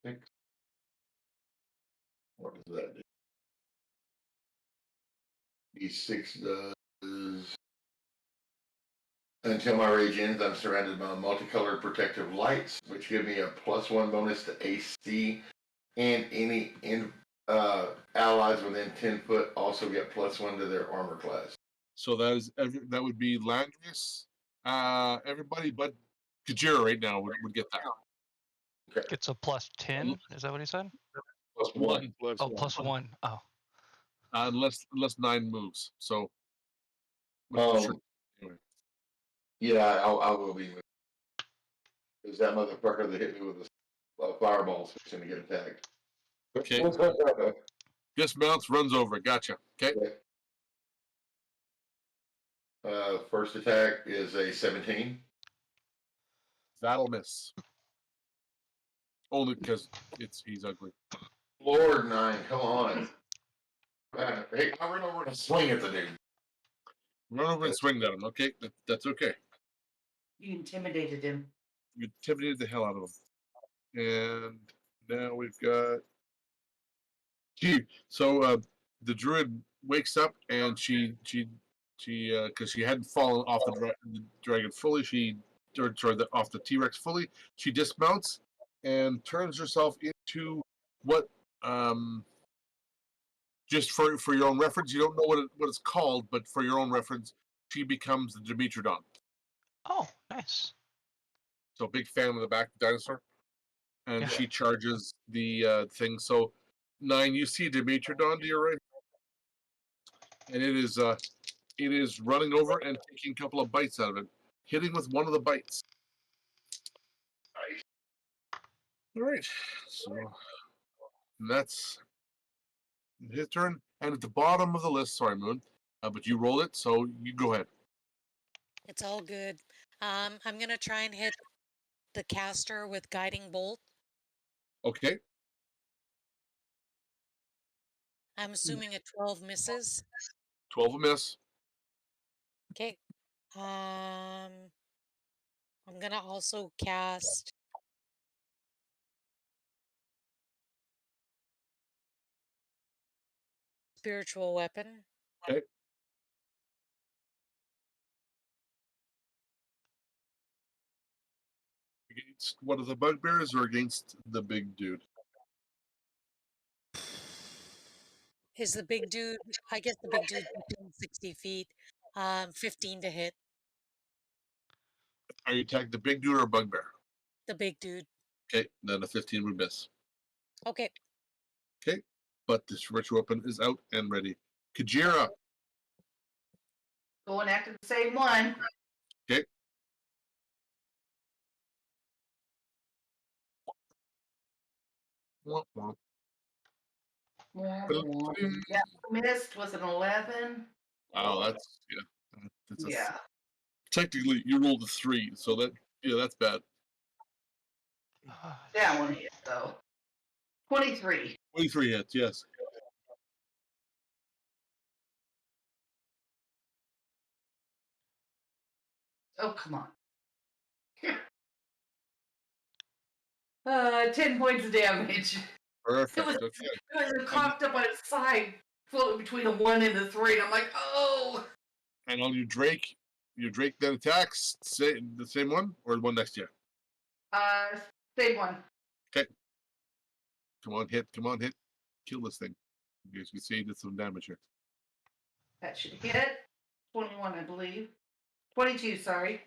Six. What does that do? D6 does. Until my rage ends, I'm surrounded by multicolored protective lights, which give me a +1 bonus to AC, and any allies within 10 foot also get +1 to their armor class. So that would be Landris. Everybody but Kajira right now would get that. Okay. Gets a plus 10. Is that what he said? +1. Oh, plus 1. Oh. Unless 9 moves. So. Anyway. Yeah, I will be. Is that motherfucker that hit me with a fireball is going to get attacked? Okay. Dismounts, runs over. Gotcha. Okay. First attack is a 17. That'll miss. Only because he's ugly. Lord 9, come on. Hey, I run over and swing at the dude. Run over and swing at him. Okay, that's okay. You intimidated him. You intimidated the hell out of him. And now we've got. So the druid wakes up and she because she hadn't fallen off the dragon fully, off the T-Rex fully, she dismounts and turns herself into what just for your own reference, you don't know what it's called, but for your own reference, she becomes the Dimetrodon. Oh, nice. So big fan of the back dinosaur, and Yeah. she charges the thing. So 9, you see Dimetrodon to your right, and it is running over and taking a couple of bites out of it, hitting with one of the bites. All right, so that's his turn. And at the bottom of the list, sorry, Moon, but you rolled it, so you go ahead. It's all good. I'm gonna try and hit the caster with guiding bolt. Okay. I'm assuming a 12 misses. 12 a miss. Okay. I'm gonna also cast spiritual weapon. Okay. Against one of the bugbears or against the big dude? Is the big dude? I guess the big dude within 60 feet. 15 to hit Are you attacking the big dude or a bugbear? the big dude. Okay, then a 15 would miss. Okay. Okay, but this ritual weapon is out and ready. Kajira. Going after the same one. Okay. Womp womp. Yeah, missed was an 11. Wow, that's Yeah. technically you rolled a 3, so that's bad. That one hit though. 23. 23 hits, yes. Oh, come on. 10 points of damage. Perfect. was- Okay. It was cocked up on its side, floating between a 1 and a 3. And I'm like, oh. And on your Drake then attacks the same one or the one next to you? Same one. Okay. Come on, hit. Kill this thing. As you can see, did some damage here. That should hit. 21, I believe. 22, sorry.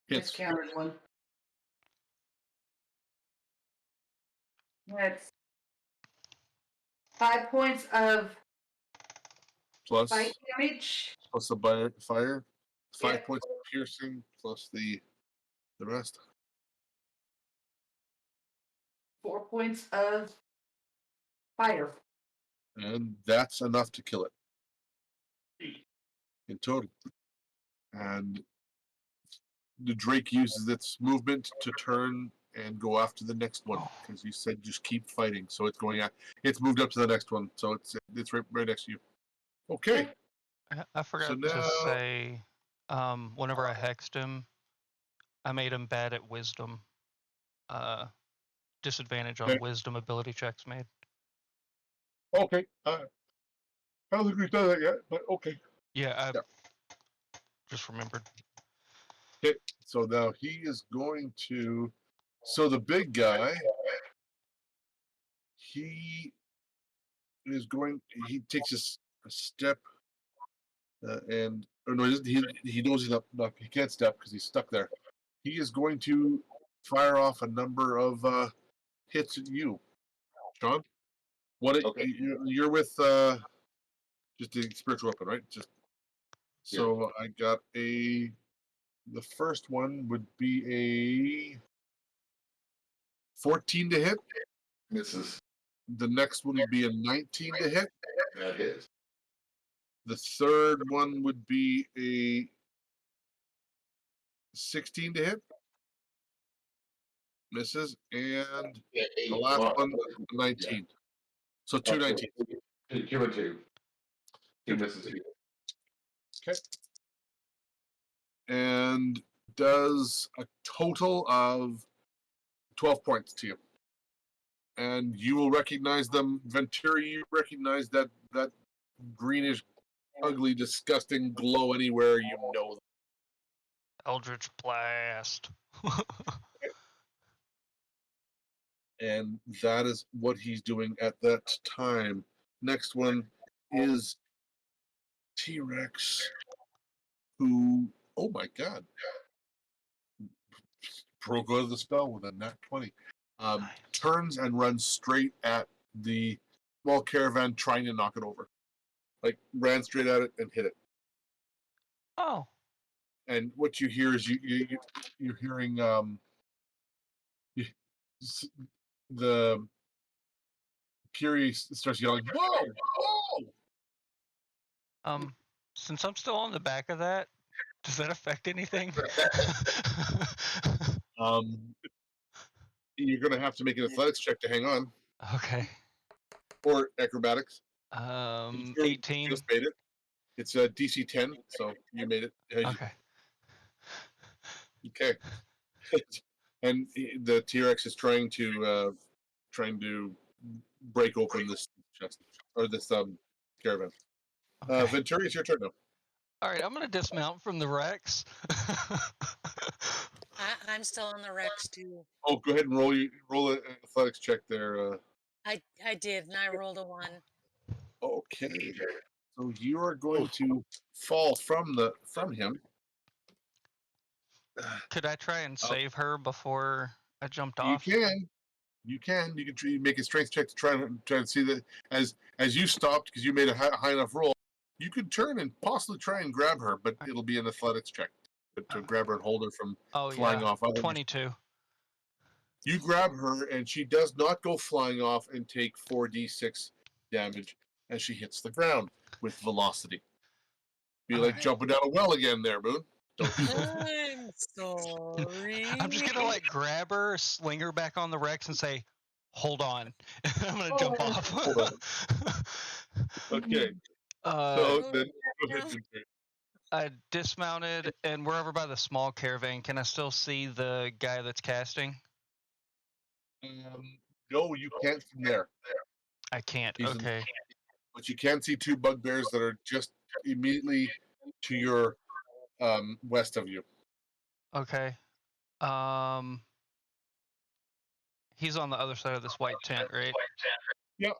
Hits. Discounted one. That's 5 points of Plus bite damage. plus the fire. 5 Yeah. points of piercing plus the rest. 4 points of fire. And that's enough to kill it. In total. And the Drake uses its movement to turn and go after the next one because you said just keep fighting. So it's going at. It's moved up to the next one, so it's right next to you. Okay. I forgot to say, whenever I hexed him, I made him bad at wisdom. Disadvantage on wisdom ability checks made. Okay. I don't think we've done that yet, but okay. Yeah, I just remembered. Okay, so now he is going to. So the big guy, he is going. He takes a step, and or no, he knows he's not. He can't step because he's stuck there. He is going to fire off a number of hits at you, Sean. What? Okay. You're with just the spiritual weapon, right? Just so I got a. The first one would be a 14 to hit. Misses. The next one would be a 19 to hit. That hits. The third one would be a 16 to hit. Misses. And Yeah, the 8. last Well, one, 19. So two 19s. 2 and 2. 2 misses. Okay. And does a total of 12 points to you. And you will recognize them. Venturi, you recognize that greenish, ugly, disgusting glow anywhere you know them. Eldritch Blast. And that is what he's doing at that time. Next one is T-Rex, who, oh my god, broke out of the spell with a nat 20. Turns and runs straight at the small caravan, trying to knock it over. Like, ran straight at it and hit it. Oh. And what you hear is you're hearing the Curie starts yelling, "Whoa! Whoa!" Since I'm still on the back of that, does that affect anything? You're gonna have to make an athletics check to hang on, Okay. or acrobatics. 18. Just made it. It's a DC 10, so you made it. Okay. Okay. And the T-Rex is trying to break open this chest or this caravan. Okay. Venturi, it's your turn now. All right, I'm gonna dismount from the Rex. I'm still on the Rex too. Oh, go ahead and roll an athletics check there. I did, and I rolled a 1. Okay. So you are going to fall from him. Could I try and save her before I jumped off? You can. You can make a strength check to try and see that as you stopped because you made a high enough roll. You could turn and possibly try and grab her, but it'll be an athletics check to grab her and hold her from flying off. 22. You grab her, and she does not go flying off and take 4d6 damage as she hits the ground with velocity. Be like jumping down a well again there, Moon. Don't do that. I'm sorry. I'm just gonna grab her, sling her back on the Rex, and say, "Hold on." I'm gonna jump off. Okay. So then, go ahead. I dismounted, and we're over by the small caravan. Can I still see the guy that's casting? No, you can't from there. I can't. Okay. But you can see two bugbears that are just immediately to your west of you. Okay. He's on the other side of this white tent, right? Yep.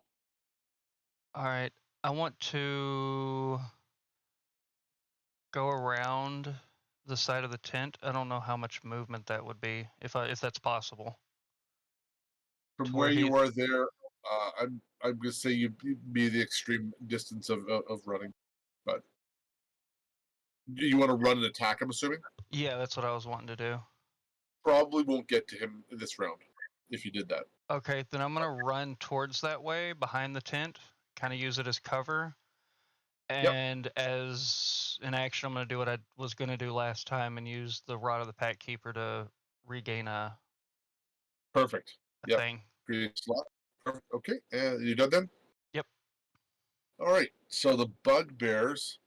All right. I want to go around the side of the tent. I don't know how much movement that would be, if that's possible. From where you are there, I'm gonna say you'd be the extreme distance of running, but you want to run and attack, I'm assuming? Yeah, that's what I was wanting to do. Probably won't get to him this round if you did that. Okay, then I'm gonna run towards that way behind the tent, kind of use it as cover, and as an action, I'm gonna do what I was gonna do last time and use the Rod of the Pack Keeper to regain a perfect thing. Great slot. Perfect. Okay, and you done then? Yep. All right. So the bugbears,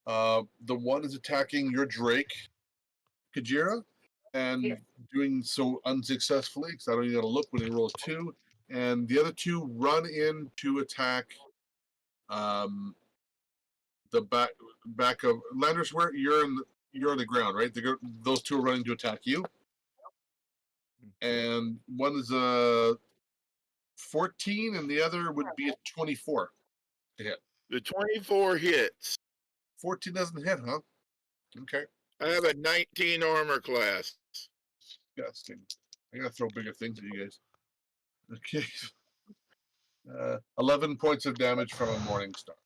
the one is attacking your Drake, Kajira, and doing so unsuccessfully because I don't even got to look when he rolls 2, and the other two run in to attack the back of Landers. Where you're on the ground, right? Those two are running to attack you, and one is a 14, and the other would be a 24 to hit. The 24 hits. 14 doesn't hit, huh? Okay. I have a 19 armor class. Disgusting. I gotta throw bigger things at you guys. Okay. 11 points of damage from a Morning Star.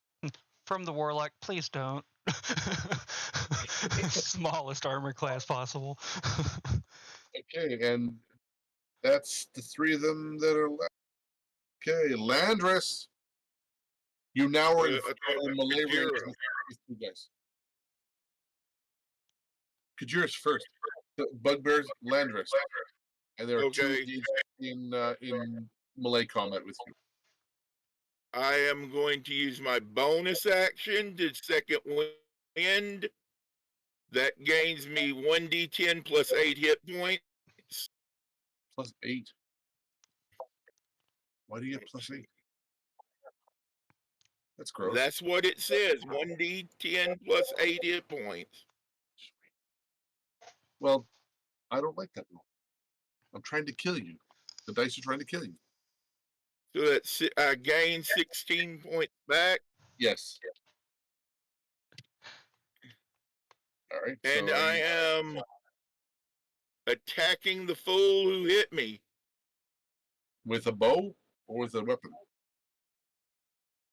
From the Warlock, please don't. Smallest armor class possible. Okay, and that's the 3 of them that are left. Okay, Landris. You now are in melee Kajira. range with two guys. Kajira's first. The Bugbear's Landris. And there are two Okay. engaged in melee combat with you. I am going to use my bonus action to second wind. That gains me 1d10 plus 8 hit points. Plus 8. Why do you get plus 8? That's gross. That's what it says. 1d10 plus 8 hit points. Well, I don't like that roll. I'm trying to kill you. The dice are trying to kill you. So that's I gain 16 points back. Yes. All right. And so I am attacking the fool who hit me. with a bow or with a weapon?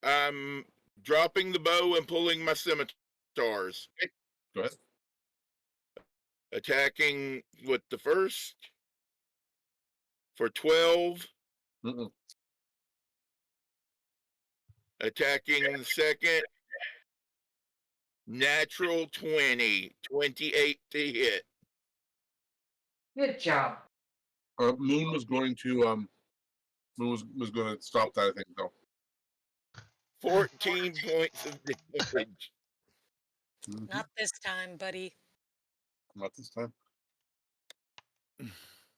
I'm dropping the bow and pulling my scimitars. Okay. Go ahead. Attacking with the first for 12. Mm-mm. Attacking the second. Natural 20. 28 to hit. Good job. Moon was going to was going to stop that. I think though. 14 points of damage. Not this time, buddy. Not this time.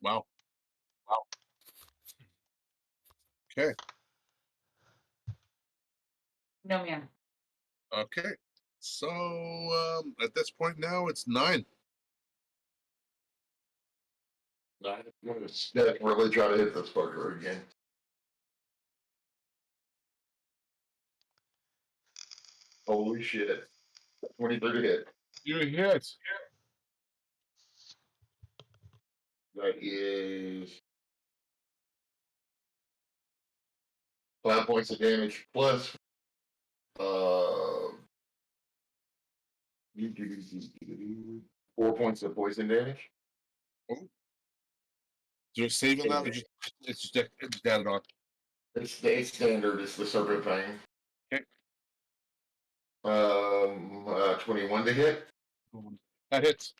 Wow. Okay. No, ma'am. Okay. So at this point now it's 9. I'm going to really try to hit this fucker again. Holy shit. 23 to hit. You hit. That is 5 points of damage plus 4 points of poison damage. Just saving that, or just it's just added on. It's standard. It's the serpent fang. Okay. 21 to hit. That hits.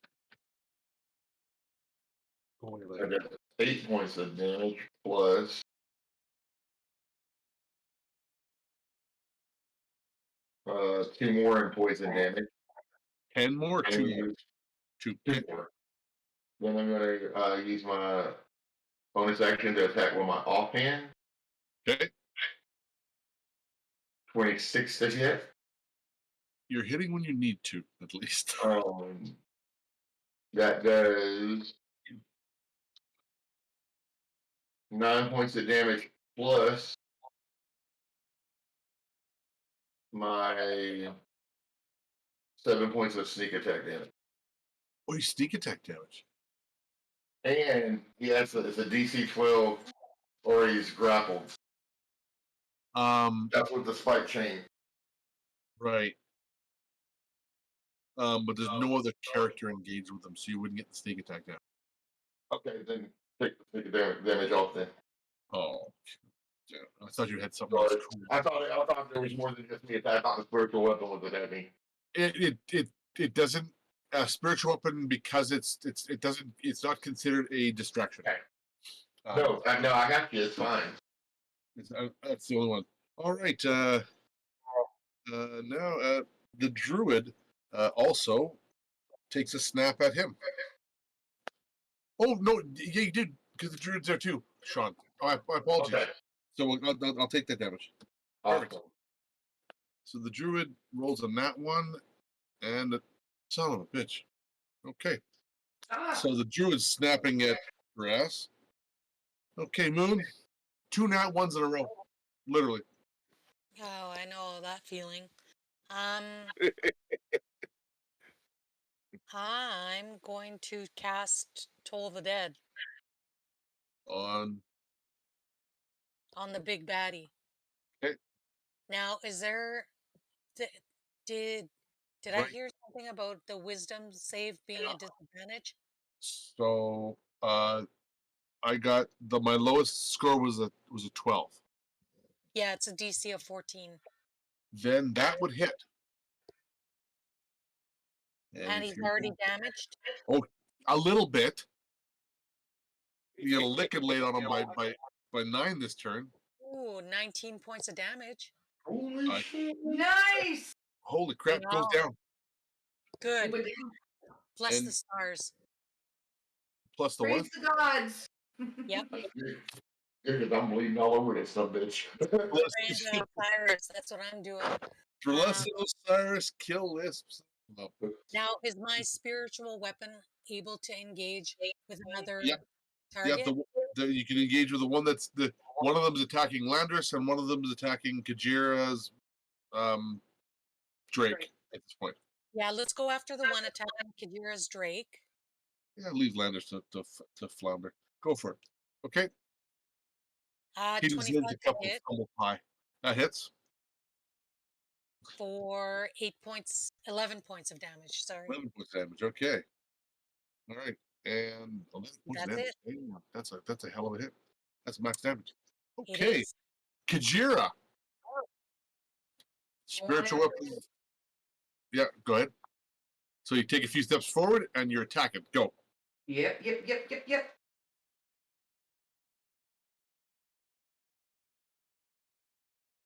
I got 8 points of damage plus 2 more in poison damage. 10 more, or 2 more. 2 more. Then I'm gonna use my bonus action to attack with my offhand. Okay. 26 to hit. You're hitting when you need to, at least. That does 9 points of damage plus my 7 points of sneak attack damage. Oh, you sneak attack damage. And it's a DC 12 or he's grappled. That's with the spike chain. Right. But there's no other character engaged with them, so you wouldn't get the sneak attack damage. Okay, then take the damage off then. Oh, yeah. I thought you had something else cool. I thought there was more than just me attack on the spiritual weapon with it at me. It doesn't spiritual weapon because it's not considered a distraction. Okay. No, I got you. It's fine. That's the only one. All right. Now the druid also takes a snap at him. Oh no! Yeah, you did because the druid's there too, Sean. Oh, I apologize. Okay. So I'll take that damage. Perfect. Awesome. So the druid rolls a nat 1, and son of a bitch. Okay. So the druid's snapping at grass. Okay, Moon. 2 nat 1s in a row. Literally. Oh, I know that feeling. I'm going to cast Toll the Dead On on the big baddie. Okay. Now, is there did I Right. hear something about the wisdom save being a disadvantage? So I got my lowest score was a 12. Yeah, it's a DC of 14. then that would hit. And if he's you're already damaged. a little bit, you get a lick and laid on him by 9 this turn. Ooh, 19 points of damage. Holy I- shit. Nice. Holy crap, goes Wow. down. Good. With- Bless And- the stars. Plus the Praise what? the gods. Yep. Because I'm bleeding all over this son bitch. Praying to Osiris. That's what I'm doing. Blessed Osiris, kill lisps. Oh, Now, is my spiritual weapon able to engage with another Yep. target? You can engage with the one that's one of them's attacking Landris and one of them's attacking Kajira's Drake at this point. Yeah, let's go after the one attacking Kajira's Drake. Yeah, leave Landris to flounder. Go for it. Okay. He 25 deserves a to couple of hit humble pie. That hits. for 11 points of damage. Sorry. 11 points damage. Okay. All right. And 11 points That's damage. it. Damn, that's a hell of a hit. That's max damage. It Okay. is. Kajira. Spiritual weapon. Yeah, go ahead. So you take a few steps forward and you're attacking. Go. Yep.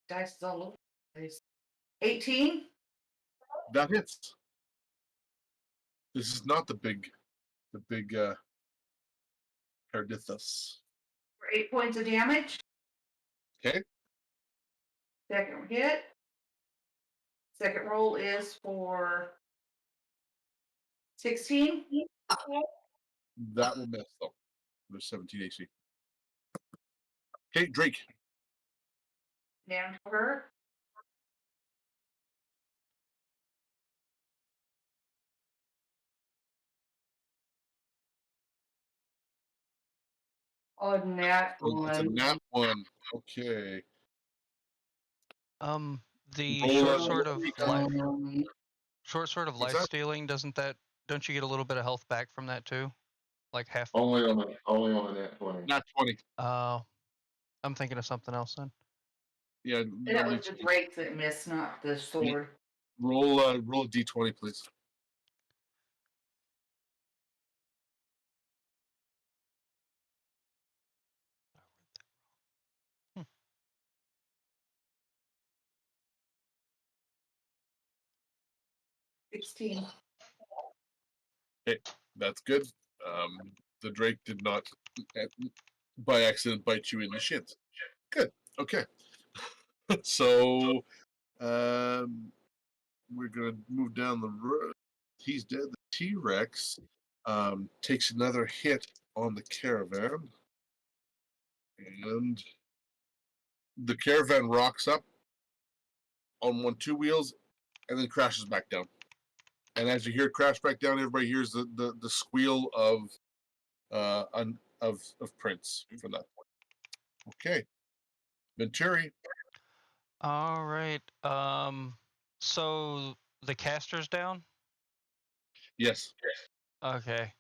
Dice is all over the place. 18 That hits. This is not the big Perdithus. for 8 points of damage. Okay. Second hit. Second roll is for 16. That will miss though. There's 17 AC. Okay, Drake. Down to her. On that Oh, it's a one. nat 1. Okay. The Roll short a- sort of What's life that? stealing, don't you get a little bit of health back from that too? Like half. only on the net 20. Nat 20. I'm thinking of something else then. Yeah. That was the Drake that missed, not the sword. Roll a d20, please. Hmm. 16. Okay, that's good. The Drake did not, by accident, bite you in the shins. Good. Okay. So, we're gonna move down the road. He's dead. The T-Rex takes another hit on the caravan, and the caravan rocks up on 2 wheels, and then crashes back down. And as you hear it crash back down, everybody hears the squeal of Prince from that point. Okay, Venturi. All right. So the caster's down. Yes. Okay.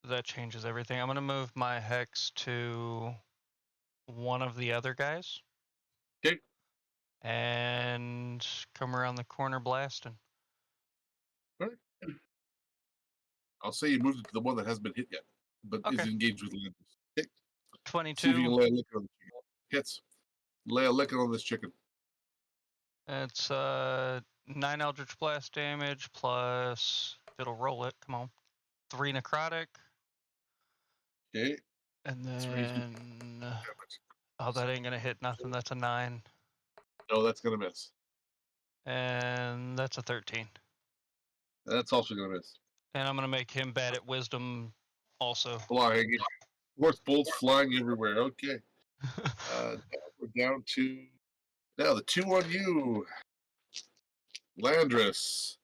That changes everything. I'm gonna move my hex to one of the other guys. Okay. And come around the corner blasting. I'll say you moved it to the one that hasn't been hit yet, but is Okay. engaged with Landis. Okay. 22. See if you can lay a lick on the chicken. Hits. Lay a lick on this chicken. It's 9 Eldritch Blast damage plus, if it'll roll it, come on, 3 necrotic, Okay. and 3 then oh, that ain't gonna hit nothing. That's a 9, No, that's gonna miss. and that's a 13. That's also gonna miss. And I'm gonna make him bad at wisdom, also. Flying. Horse bolts flying everywhere. Okay. We're down to now the 2 on you, Landris.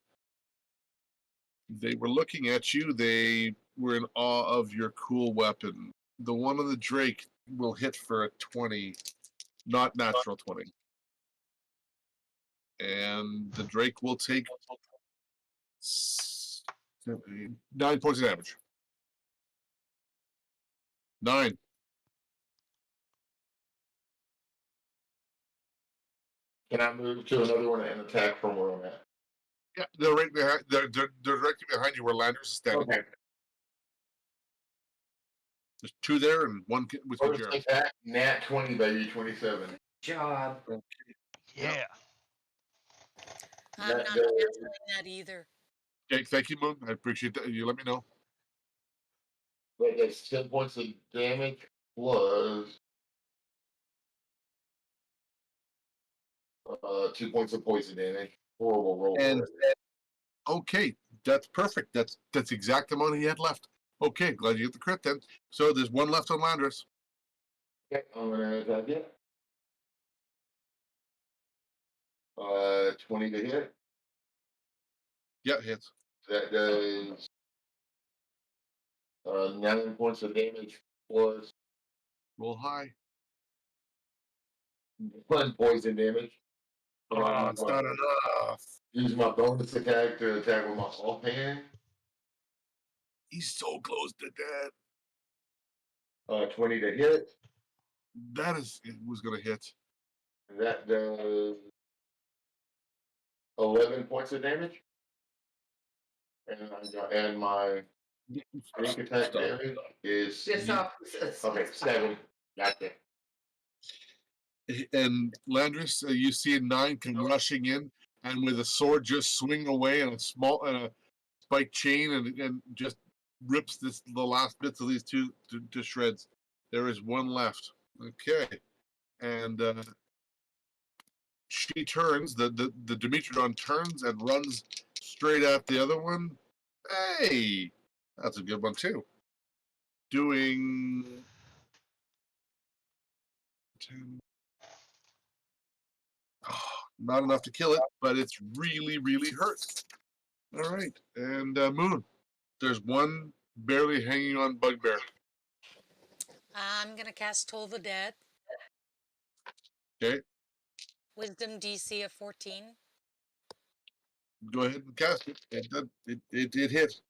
They were looking at you. They were in awe of your cool weapon. The one on the Drake will hit for a 20, not natural 20. And the Drake will take 9 points of damage. 9. Can I move to another one and attack from where I'm at? Yeah, they're right behind. They're directly behind you where Landers is standing. Okay. There's two there and one with you, First Jared. attack, nat 20, baby, 27. Job. Yeah. I'm That not does- canceling that either. Okay, thank you, Moon. I appreciate that. You let me know. That does 10 points of damage plus 2 points of poison damage. Horrible roll. And okay, that's perfect. That's exact amount he had left. Okay, glad you get the crit then. So there's one left on Landers. Okay, I'm gonna attack it. 20 to hit. Yeah, hits. That does 9 points of damage plus Roll high. 1 poison damage. Oh, it's not enough. Use my bonus attack to attack with my offhand. He's so close to death. 20 to hit. That is, it was gonna hit. That does 11 points of damage. And my sneak attack damage is Just opposites. okay, 7. Gotcha. And Landris, you see a 9 come rushing in, and with a sword just swing away and a spike chain, and just rips the last bits of these two to shreds. There is one left. Okay, and she turns. The Dimitrodon turns and runs straight at the other one. Hey, that's a good one too. Doing 10. Oh, not enough to kill it, but it's really, really hurt. All right, and Moon, there's one barely hanging on Bugbear. I'm gonna cast Toll the Dead. Okay, Wisdom DC of 14. go ahead and cast it. It hit.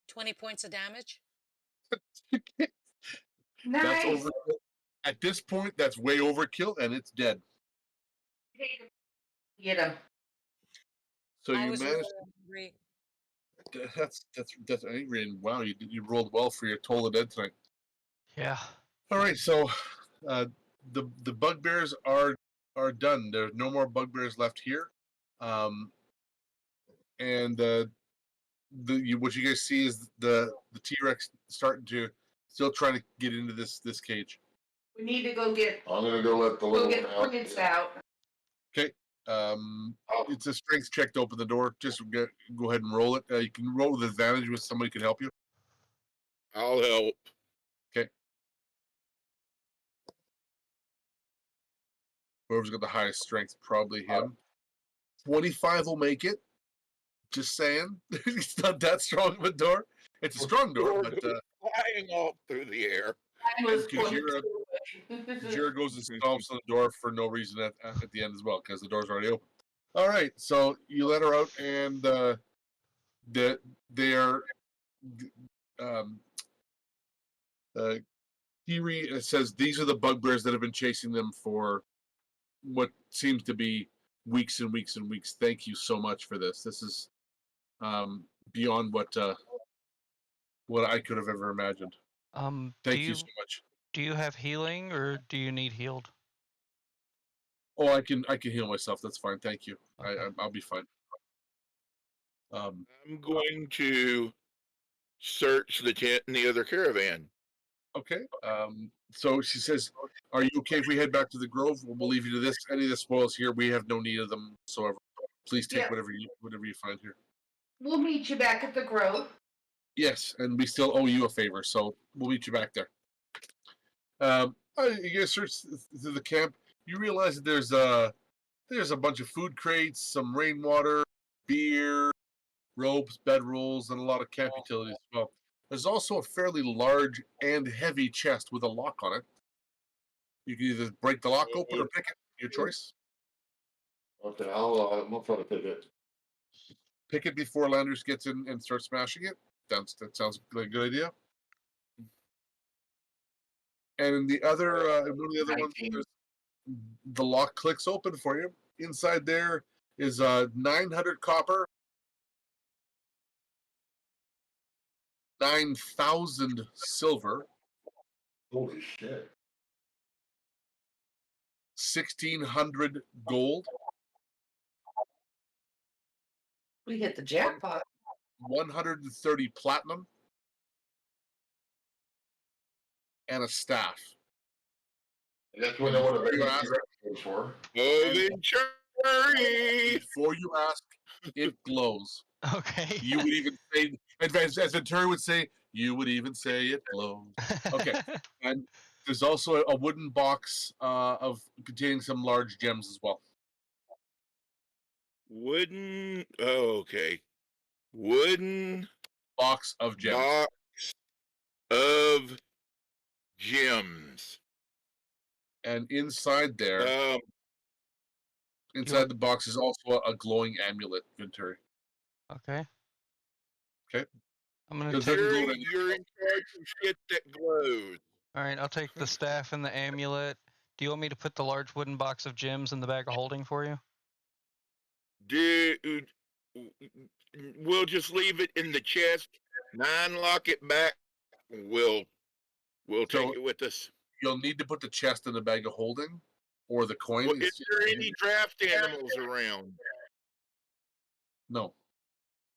20 points of damage. That's Nice. overkill. At this point, that's way overkill, and it's dead. Get him. So I you was managed. really angry. That's angry, and wow, you rolled well for your Toll of Dead tonight. Yeah. All right, so the bugbears are done. There's no more bugbears left here, and what you guys see is the T-Rex starting to still trying to get into this cage. We need to go get I'm gonna go let the go little get one the out. prints out. Okay. It's a strength check to open the door. Just go ahead and roll it. You can roll with advantage with somebody can help you. I'll help. Okay. Whoever's got the highest strength, probably him. 25 will make it. Just saying. It's not that strong of a door. It's a strong door, but Flying off through the air. I was because going Jared goes and stomps on the door for no reason at the end as well, because the door's already open. All right, so you let her out, and they are Kiri says these are the bugbears that have been chasing them for what seems to be weeks and weeks and weeks. Thank you so much for this. This is beyond what I could have ever imagined. Thank you so much. Do you have healing, or do you need healed? Oh, I can heal myself. That's fine. Thank you. Okay. I'll be fine. I'm going to search the tent in the other caravan. Okay. So she says, "Are you okay if we head back to the grove? We'll leave you to this. Any of the spoils here, we have no need of them whatsoever. Please take Yeah. whatever you find here." We'll meet you back at the grove. Yes, and we still owe you a favor, so we'll meet you back there. You guys search through the camp. You realize that there's a bunch of food crates, some rainwater, beer, ropes, bedrolls, and a lot of camp utilities as well. There's also a fairly large and heavy chest with a lock on it. You can either break the lock open or pick it. Your choice. Okay, I'm gonna try to pick it. Pick it before Landers gets in and starts smashing it. That sounds like a good idea. And in the other, in one of the other ones, the lock clicks open for you. Inside there is 900 copper, 9,000 silver, Holy shit. 1,600 gold, We hit the jackpot. 130 platinum, and a staff. That's what I want to You bring ask- for. Cherry. Before you ask, it glows. Okay. You would even say, as Venturi would say, you would even say it glows. Okay. And there's also a wooden box of containing some large gems as well. Wooden. Oh, okay. Wooden Box of gems. box of gems. And inside there, inside the box is also a glowing amulet, Venturi. Okay. Okay. I'm gonna Does take. it- Cherry, you're in charge of shit that glows. All right, I'll take the staff and the amulet. Do you want me to put the large wooden box of gems in the bag of holding for you? Dude, we'll just leave it in the chest, non-lock it back. We'll take it with us. You'll need to put the chest in the bag of holding, or the coin. Well, is there any draft animals around? No.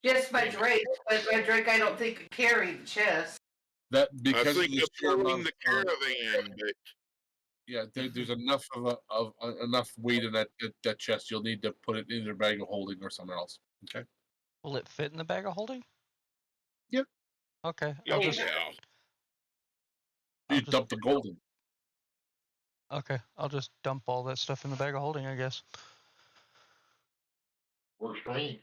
Just my Drake, but my Drake I don't think could carry the chest. That I because think of the of sheer amount pulling of the time. caravan, but Yeah, there's enough of enough weight in that chest. You'll need to put it in your bag of holding or somewhere else. Okay. Will it fit in the bag of holding? Yep. Okay. oh I'll just. yeah. I'll You just dump the gold in. okay. I'll just dump all that stuff in the bag of holding, I guess. Works for me.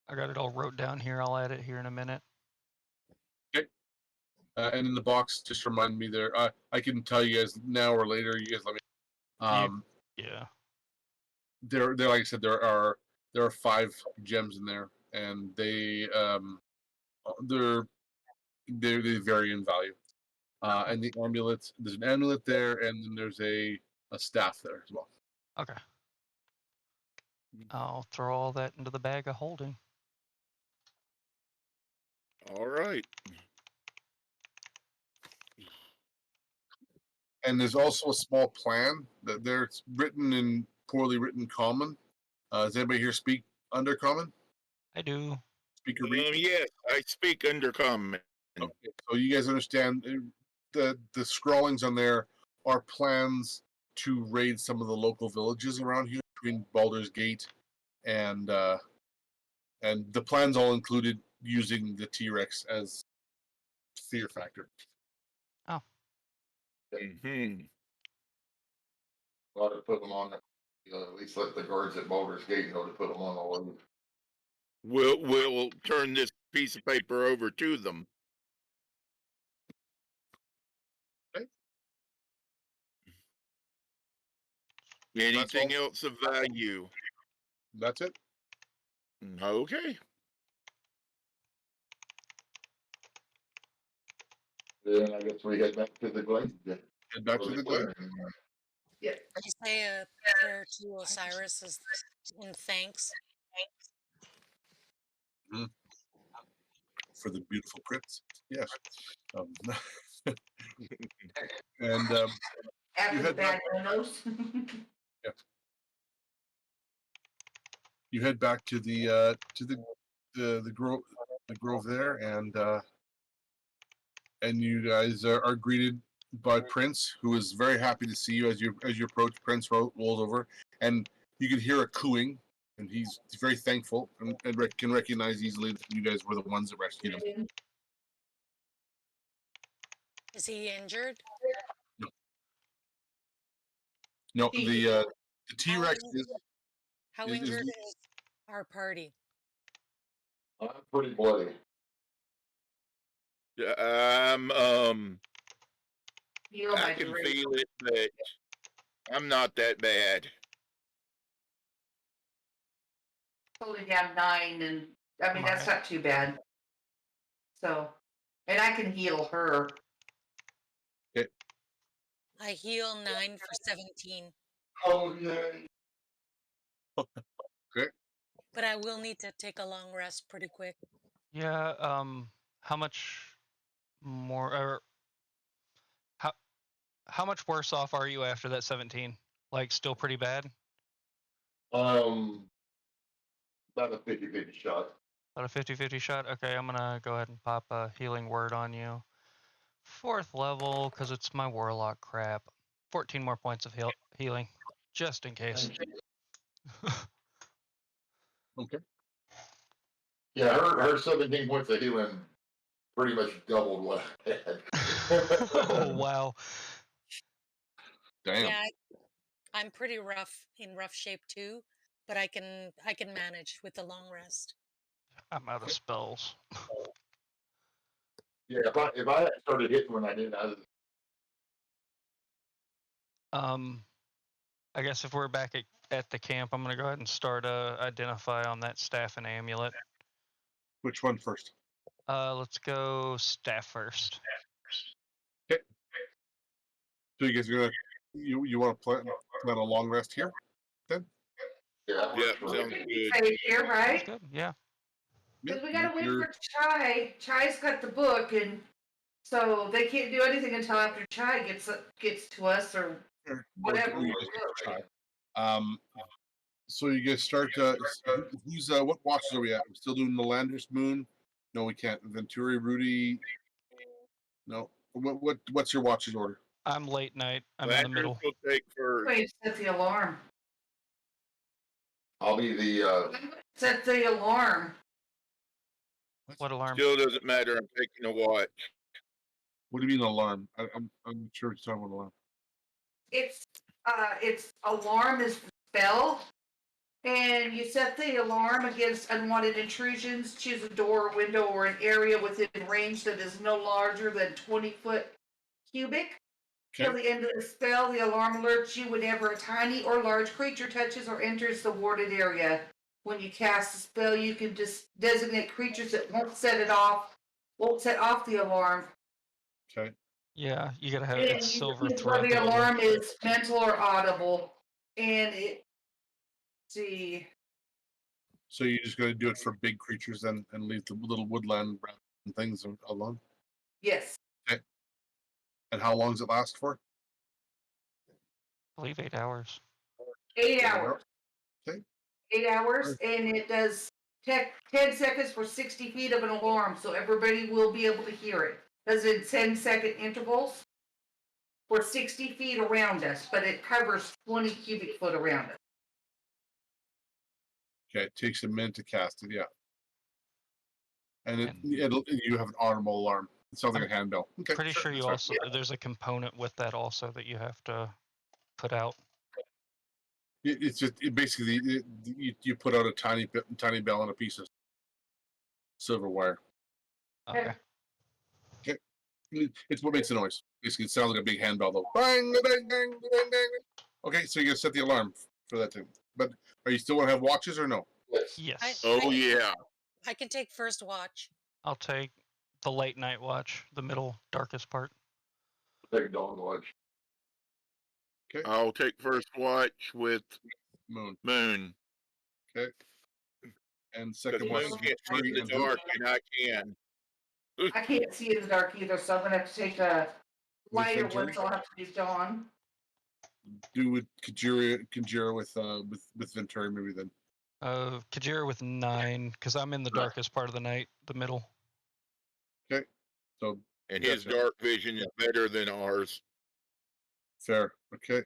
I got it all wrote down here. I'll add it here in a minute. Okay. And in the box, just remind me there. I can tell you guys now or later. You guys let me. Yeah. There, like I said, there are 5 gems in there, and they vary in value. And the amulets, there's an amulet there, and then there's a staff there as well. Okay. I'll throw all that into the bag of holding. All right. And there's also a small plan that there's written in poorly written common. Does anybody here speak undercommon? I do. Speak or read? Yes, I speak under comment. Okay, so you guys understand the scrawlings on there are plans to raid some of the local villages around here between Baldur's Gate and the plans all included using the T-Rex as fear factor. Mm-hmm. Ought to put them on. At least let the guards at Baldur's Gate know to put them on all over. We'll turn this piece of paper over to them. Okay. Anything else of value? That's it. Okay. Then I guess we head back to the glade. Head back to the glade. Yeah. I say a prayer to Osiris as in thanks. For the beautiful prince. Yes. And After the had bad windows. you head back to the grove there, and you guys are greeted by Prince, who is very happy to see you as you approach. Prince rolls over, and you can hear a cooing, and he's very thankful and can recognize easily that you guys were the ones that rescued him. Is he injured? No, the T-Rex How is- injured is our party? I'm pretty bloody. Feel I my can Drake. feel it, but I'm not that bad. Only down 9, and I mean that's not too bad. So, and I can heal her. I heal 9 for 17, Oh yeah. but I will need to take a long rest pretty quick. Yeah. How much more, or how much worse off are you after that 17? Like, still pretty bad? About a 50-50 shot. About a 50-50 shot? Okay, I'm gonna go ahead and pop a healing word on you. 4th level, because it's my warlock crap. 14 more points of healing, just in case. Okay. Yeah, her 17 points of healing pretty much doubled what I had. Oh, wow. Damn. Yeah, I'm pretty rough shape too, but I can manage with the long rest. I'm out of spells. Yeah, if I had started hitting when I did, I guess if we're back at the camp, I'm gonna go ahead and start identify on that staff and amulet. Which one first? Let's go staff first. Okay. So you guys are gonna you want to plan a long rest here? Then? yeah, Yep, sounds good. Say here, Sounds right? good. Yeah. Because Yep, we gotta wait you're- for Chai. Chai's got the book, and so they can't do anything until after Chai gets to us or Or whatever. you just try. So you guys start. Who's what watches are we at? We're still doing the Landers Moon. No, we can't. Venturi, Rudy. No. What's your watches order? I'm late night. I'm in the Landers middle. will take first. Wait, set the alarm. I'll be the. Set the alarm. What alarm? Still doesn't matter. I'm taking a watch. What do you mean alarm? I'm not sure what you're talking about alarm. It's alarm is the spell, and you set the alarm against unwanted intrusions. Choose a door, window, or an area within range that is no larger than 20-foot cubic. Till the end of the spell, the alarm alerts you whenever a tiny or large creature touches or enters the warded area. When you cast the spell, you can just designate creatures that won't set off the alarm. Okay. Yeah, you gotta have And it's you silver choose throughout whether the the middle. alarm is mental or audible. And see. So you're just going to do it for big creatures and leave the little woodland and things alone? Yes. And how long does it last for? I believe 8 hours. 8 hours. Okay. 8 hours, and it does 10 seconds for 60 feet of an alarm, so everybody will be able to hear it. Does it 10-second intervals for 60 feet around us, but it covers 20 cubic foot around us. Okay, it takes a minute to cast it, yeah. And you have an audible alarm. It sounds like a handbell. Okay. Pretty sure you also there's a component with that also that you have to put out. It's just basically you put out a tiny bell on a piece of silver wire. Okay. Okay. It's what makes the noise. Basically, it sounds like a big handbell though. Bang, bang, bang, bang, bang. Okay, so you're gonna set the alarm for that thing. But are you still want to have watches or no? Yes. Oh yeah. I can take first watch. I'll take the late night watch, the middle darkest part. Take dawn watch. Okay. I'll take first watch with Moon. Okay. And Because second Moon watch. can't see in the dark, and I can. I can't see in the dark either, so I'm gonna have to take a lighter Venturi? one, so I'll have to do dawn. Do with Kajira with Venturi maybe then. Kajira with 9, because I'm in the darkest part of the night, the middle. Okay. So And his dark vision is better than ours. fair. Okay.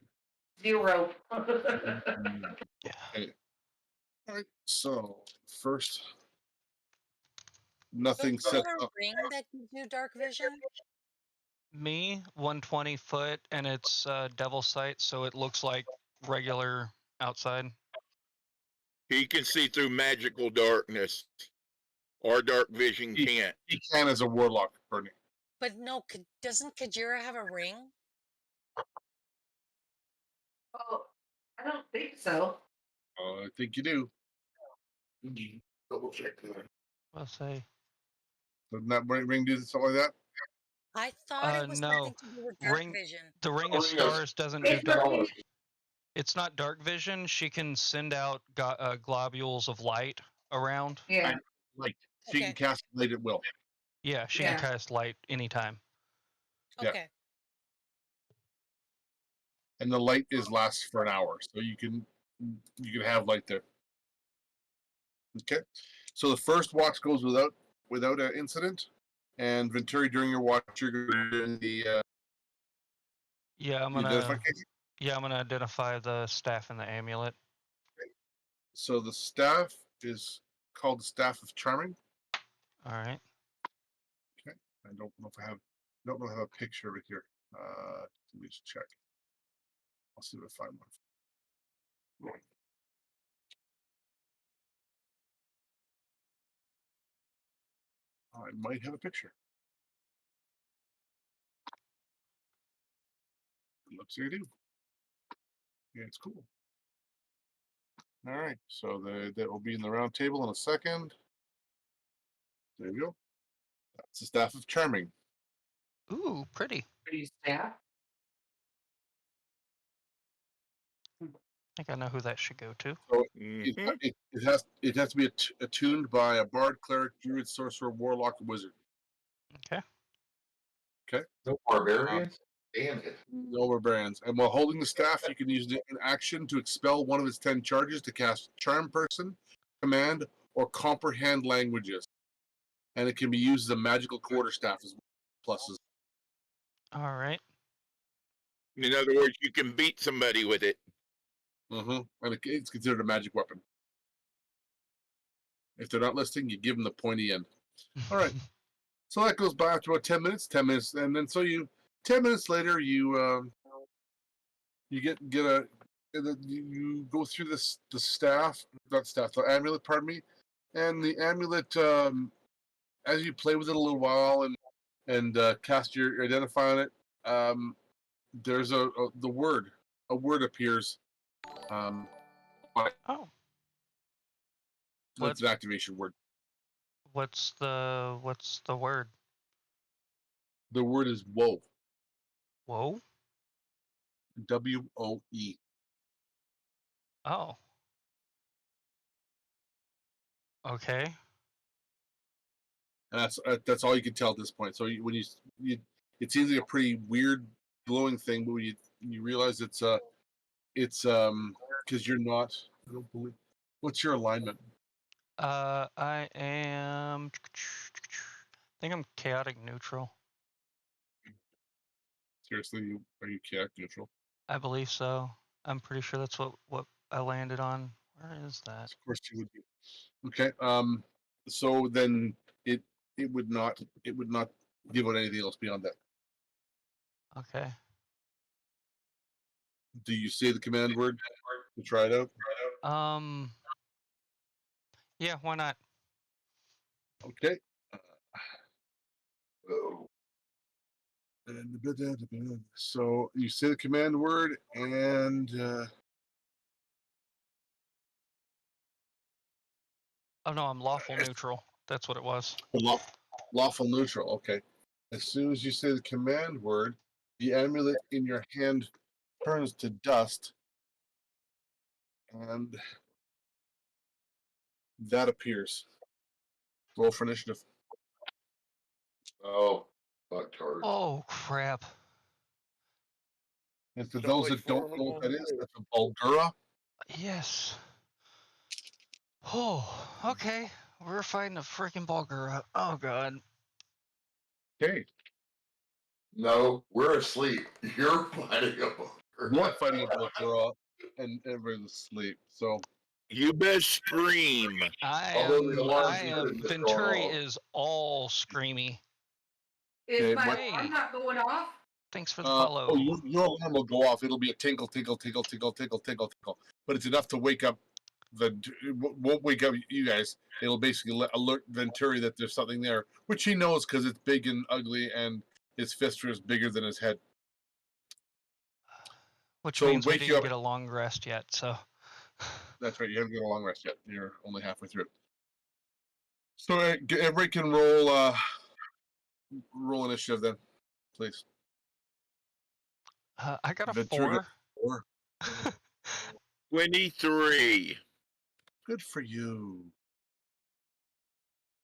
0. Yeah. Okay. All right. So first, nothing Don't you sets have a up. ring that gives you dark vision? Me, 120 foot, and it's devil sight, so it looks like regular outside. He can see through magical darkness. Our dark vision can't. He can as a warlock, Bernie. But no, doesn't Kajira have a ring? Oh, I don't think so. I think you do. Double check that. I'll say Doesn't that ring do something like that? I thought it was No. something to do with dark Ring- vision. The Ring of Ring of- Stars doesn't do It's dark. not- It's not dark vision. She can send out globules of light around. Yeah, Like she Okay. can cast light at will. Yeah, she Yeah. can cast light anytime. Yeah. Okay. And the light lasts for an hour, so you can have light there. Okay, so the first watch goes without an incident, and Venturi, during your watch, you're doing the Yeah, I'm identification. gonna identify the staff and the amulet. So the staff is called the Staff of Charming. All right. I don't know if I have a picture of it here. Let me just check. I'll see if I find one. I might have a picture. It looks like I do. Yeah, it's cool. All right, so that will be in the round table in a second. There you go. That's the Staff of Charming. Ooh, pretty. pretty staff. I think I know who that should go to. So Mhm. it has to be attuned by a bard, cleric, druid, sorcerer, warlock, wizard. Okay. No barbarians? Damn it. No barbarians. And while holding the staff, you can use an action to expel one of its 10 charges to cast Charm Person, Command, or Comprehend languages. And it can be used as a magical quarterstaff as well. Pluses. All right. In other words, you can beat somebody with it. And it's considered a magic weapon. If they're not listening, you give them the pointy end. All right. So that goes by after about 10 minutes. 10 minutes, and then 10 minutes later, you get you go through the amulet, pardon me, and the amulet, as you play with it a little while and cast your identify on it, there's a word appears. Oh. It's an activation word. What's the word? The word is woe. Whoa. WOE. Oh. Okay. And that's all you can tell at this point. So when you it seems like a pretty weird glowing thing, but when you realize it's because you're not. I don't believe. What's your alignment? I am. I think I'm chaotic neutral. Seriously, are you chaotic neutral? I believe so. I'm pretty sure that's what I landed on. Where is that? Of course you would be. Okay. So then it would not give out anything else beyond that. Okay. Do you say the command word to try it out? Yeah, why not? Okay. Oh. So you say the command word and Oh no, I'm lawful neutral. That's what it was. lawful neutral. Okay. As soon as you say the command word, the amulet in your hand turns to dust, and that appears. Roll for initiative. Oh, fuck tards. Oh crap. And for Sounds those like that don't know what that is, formidable. that's a Bulgura. Yes. Oh, okay. We're fighting a freaking Bulgura. Oh god. Okay. No, we're asleep. You're fighting a You're not fighting a Bulgura, and everyone's asleep. So You best scream. Although the alarms are just Venturi going off. is all screamy. Is Okay, my what- alarm not going off? Thanks for the follow. your alarm will go off. It'll be a tinkle, tinkle, tinkle, tinkle, tinkle, tinkle, tinkle. But it's enough to wake up it won't wake up you guys. It'll basically alert Venturi that there's something there, which he knows because it's big and ugly, and his fist is bigger than his head. Which So means we wake you didn't up. get a long rest yet, so That's right. You haven't got a long rest yet. You're only halfway through. So everybody can roll initiative then, please. I got a Ventura got 4. 4. 23. Good for you.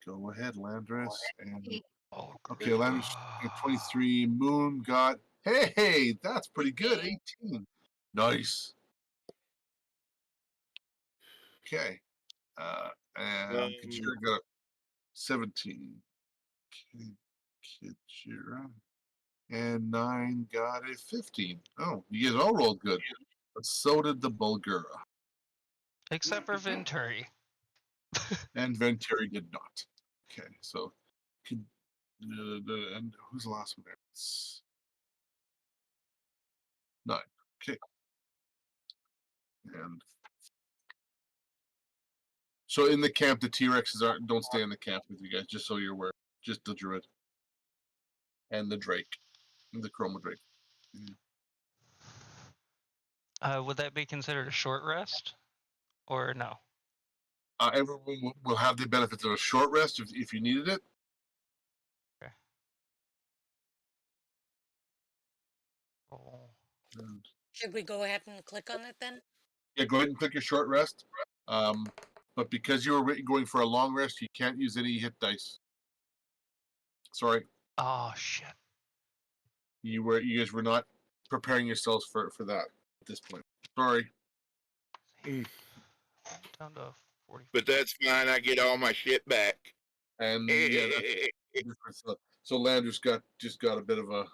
Go ahead, Landris. And Oh, okay, Landris got 23. Moon got, hey, that's pretty good. 18. Nice. Okay. And Kajira got 17. Kajira. And 9 got a 15. Oh, you guys all rolled good. But so did the Bulgura. Except for Venturi. And Venturi did not. Okay, so and who's the last one there? It's 9. Okay. And so in the camp, the T-Rexes don't stay in the camp with you guys, just so you're aware. Just the Druid. And the Drake. And the Chroma Drake. Would that be considered a short rest? Or no? Everyone will have the benefits of a short rest if you needed it. Okay. Oh. And Should we go ahead and click on it then? yeah, go ahead and click your short rest. But because you were going for a long rest, you can't use any hit dice. Sorry. Oh shit. You guys were not preparing yourselves for that at this point. Sorry. Down to 40. But that's fine. I get all my shit back. And yeah, that's so Landers just got a bit of a,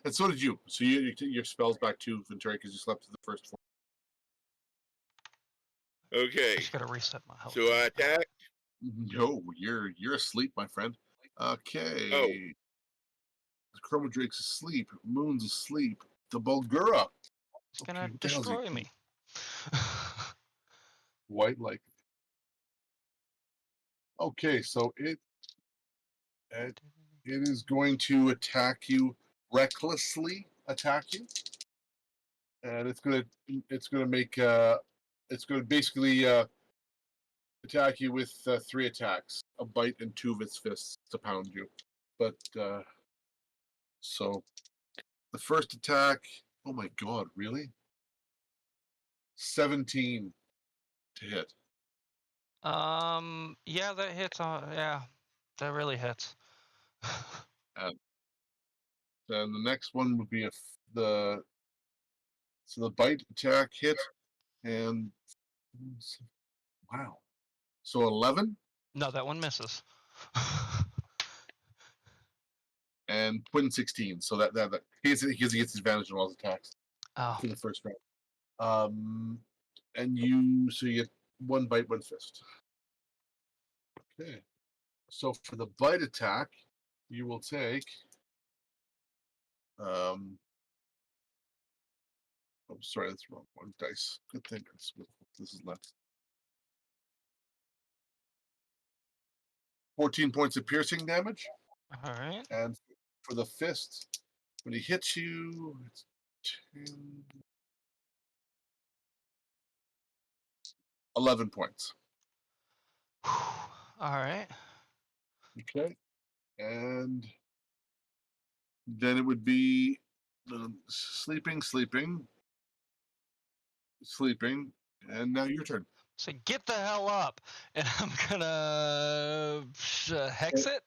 and so did you. So your spells back too, Venturi, because you slept through the first 4. I Okay. just gotta reset my health. So I attack. No, you're asleep, my friend. Okay. Oh. The Chroma Drake's asleep. Moon's asleep. The Bulgura. It's gonna what the hell's he destroy doing? me. White like. Okay, so it is going to attack you, recklessly attack you, and it's gonna make it's gonna basically attack you with 3 attacks, a bite and 2 of its fists to pound you. But so the first attack, oh my god, really? 17 to hit. Yeah, that hits. Yeah, that really hits. And then the next one would be the bite attack hit, and wow, so 11 No, that one misses. and twin 16. So that he gets advantage on all his attacks Oh, for the first round. And so you get 1 bite, 1 fist. Okay. So for the bite attack, you will take oh, sorry, that's the wrong one. Dice. Good thing this is left. 14 points of piercing damage. all right. And for the fist, when he hits you, it's 10, 11 points. All right. Okay. And then it would be sleeping, and now your turn. So get the hell up, and I'm gonna hex it.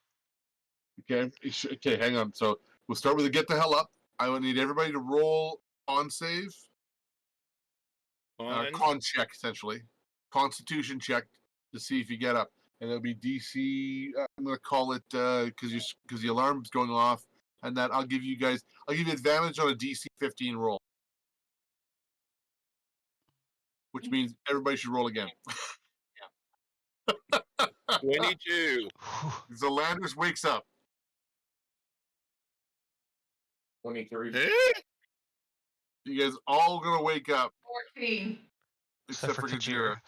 Okay, hang on. So we'll start with a get the hell up. I will need everybody to roll con save. Con check, essentially. Constitution check to see if you get up. And it'll be DC, I'm going to call it, because the alarm's going off, and that I'll give you advantage on a DC 15 roll. Which means everybody should roll again. 22. So Landers wakes up. 23. You guys all going to wake up. 14. Except for Kajira.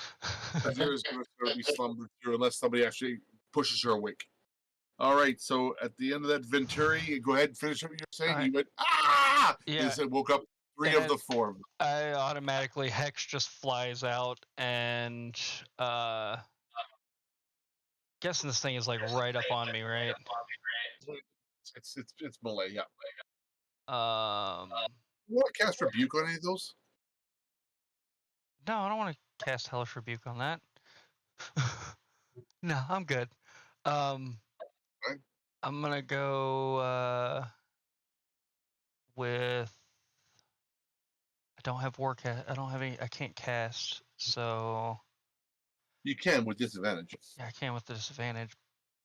Kajira's going to be slumbered through unless somebody actually pushes her awake. All right, so at the end of that, Venturi, go ahead and finish what you're saying. Right. You went, ah! Yeah. It woke up 3 of the 4. I automatically, Hex just flies out and Guessing this thing is like right up on me, right? It's melee, yeah. Um, You want to cast Rebuke on any of those? no, I don't want to cast Hellish Rebuke on that. No, I'm good. Right. I'm gonna go with. I don't have I don't have any. I can't cast, so You can with disadvantage. yeah, I can with the disadvantage.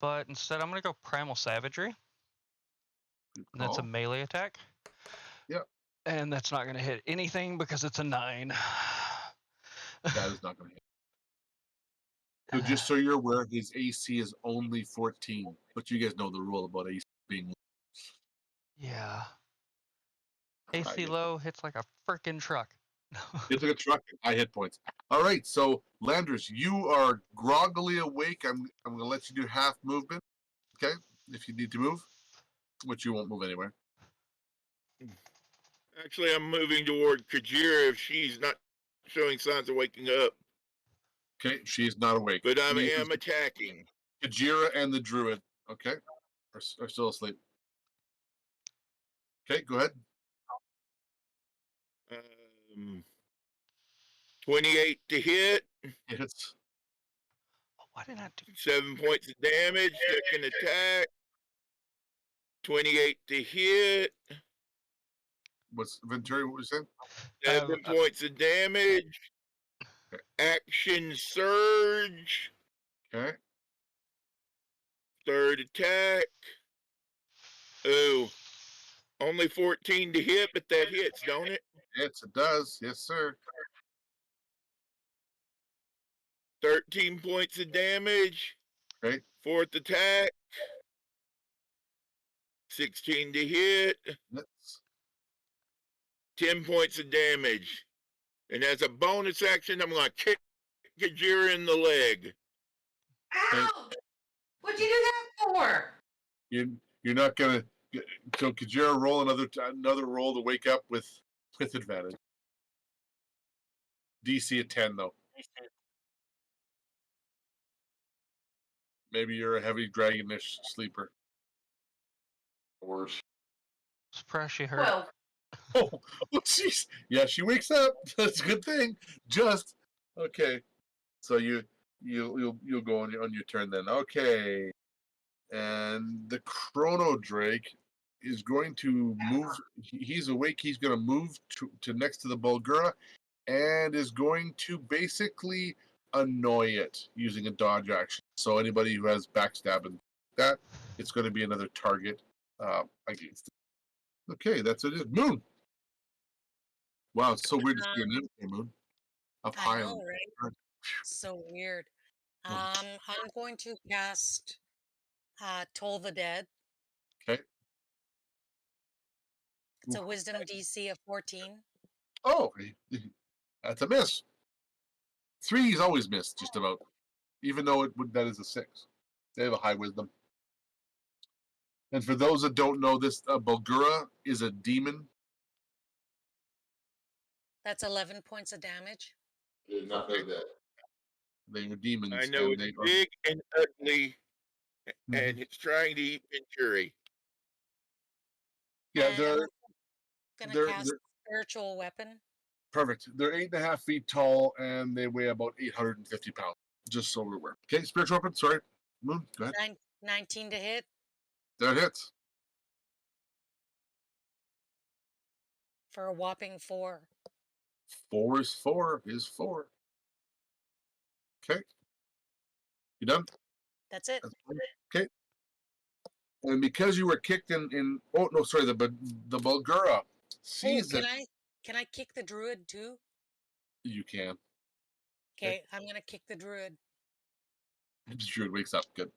But instead, I'm gonna go Primal Savagery. Good And that's a call. melee attack. Yep. And that's not gonna hit anything because it's a 9. That is not going to hit. So just so you're aware, his AC is only 14. But you guys know the rule about AC being Yeah. AC low hits like a freaking truck. It's like a truck. High hit points. All right, so Landers, you are groggily awake. I'm going to let you do half movement. Okay, if you need to move, which you won't move anywhere. Actually, I'm moving toward Kajira if she's not showing signs of waking up. Okay, she's not awake. But I am attacking. Kajira and the druid, okay, are still asleep. Okay, go ahead. 28 to hit. Hits. Oh, why didn't I do 7 points of damage. Second attack. 28 to hit. What's Venturi? What was that? 7 points of damage. Okay. Action surge. Okay. Third attack. Oh, only 14 to hit, but that hits, don't it? Yes, it does. Yes, sir. 13 points of damage. Okay. Fourth attack. 16 to hit. Yes. 10 points of damage. And as a bonus action, I'm going to kick Kajira in the leg. Ouch! What'd you do that for? You're not gonna. So Kajira roll another roll to wake up with advantage. DC at 10 though. Maybe you're a heavy dragonish sleeper. Worse. Surprised she heard. Well, Oh, jeez. Yeah, she wakes up. That's a good thing. Just okay. So you'll go on your turn then. Okay. And the Chrono Drake is going to move. He's awake. He's going to move to next to the Bulgura and is going to basically annoy it using a dodge action. So anybody who has backstab and that, it's going to be another target against it. Okay, that's it. Moon. Wow, it's so weird to see an empty moon up high. I know, right? So weird. I'm going to cast Toll the Dead. Okay. It's a Wisdom DC of 14. Oh, that's a miss. 3 is always missed, just about. Even though that is a 6. They have a high wisdom. And for those that don't know this, Bulgura is a demon. That's 11 points of damage. Did not know that. They are demons. I know it's big and ugly, and it's trying to eat Venturi. Yeah, And they're gonna cast Spiritual Weapon. perfect. They're 8.5 feet tall and they weigh about 850 pounds. Just so we're aware. Okay, spiritual weapon. Sorry, Moon. Go ahead. 19 to hit. That hits. For a whopping 4. 4 is 4 is 4. Okay. You done? That's it. Okay. And because you were kicked in oh no, sorry, the Bulgura sees Oh, it. can I kick the druid too? You can. Okay, I'm gonna kick the druid. The druid wakes up. Good.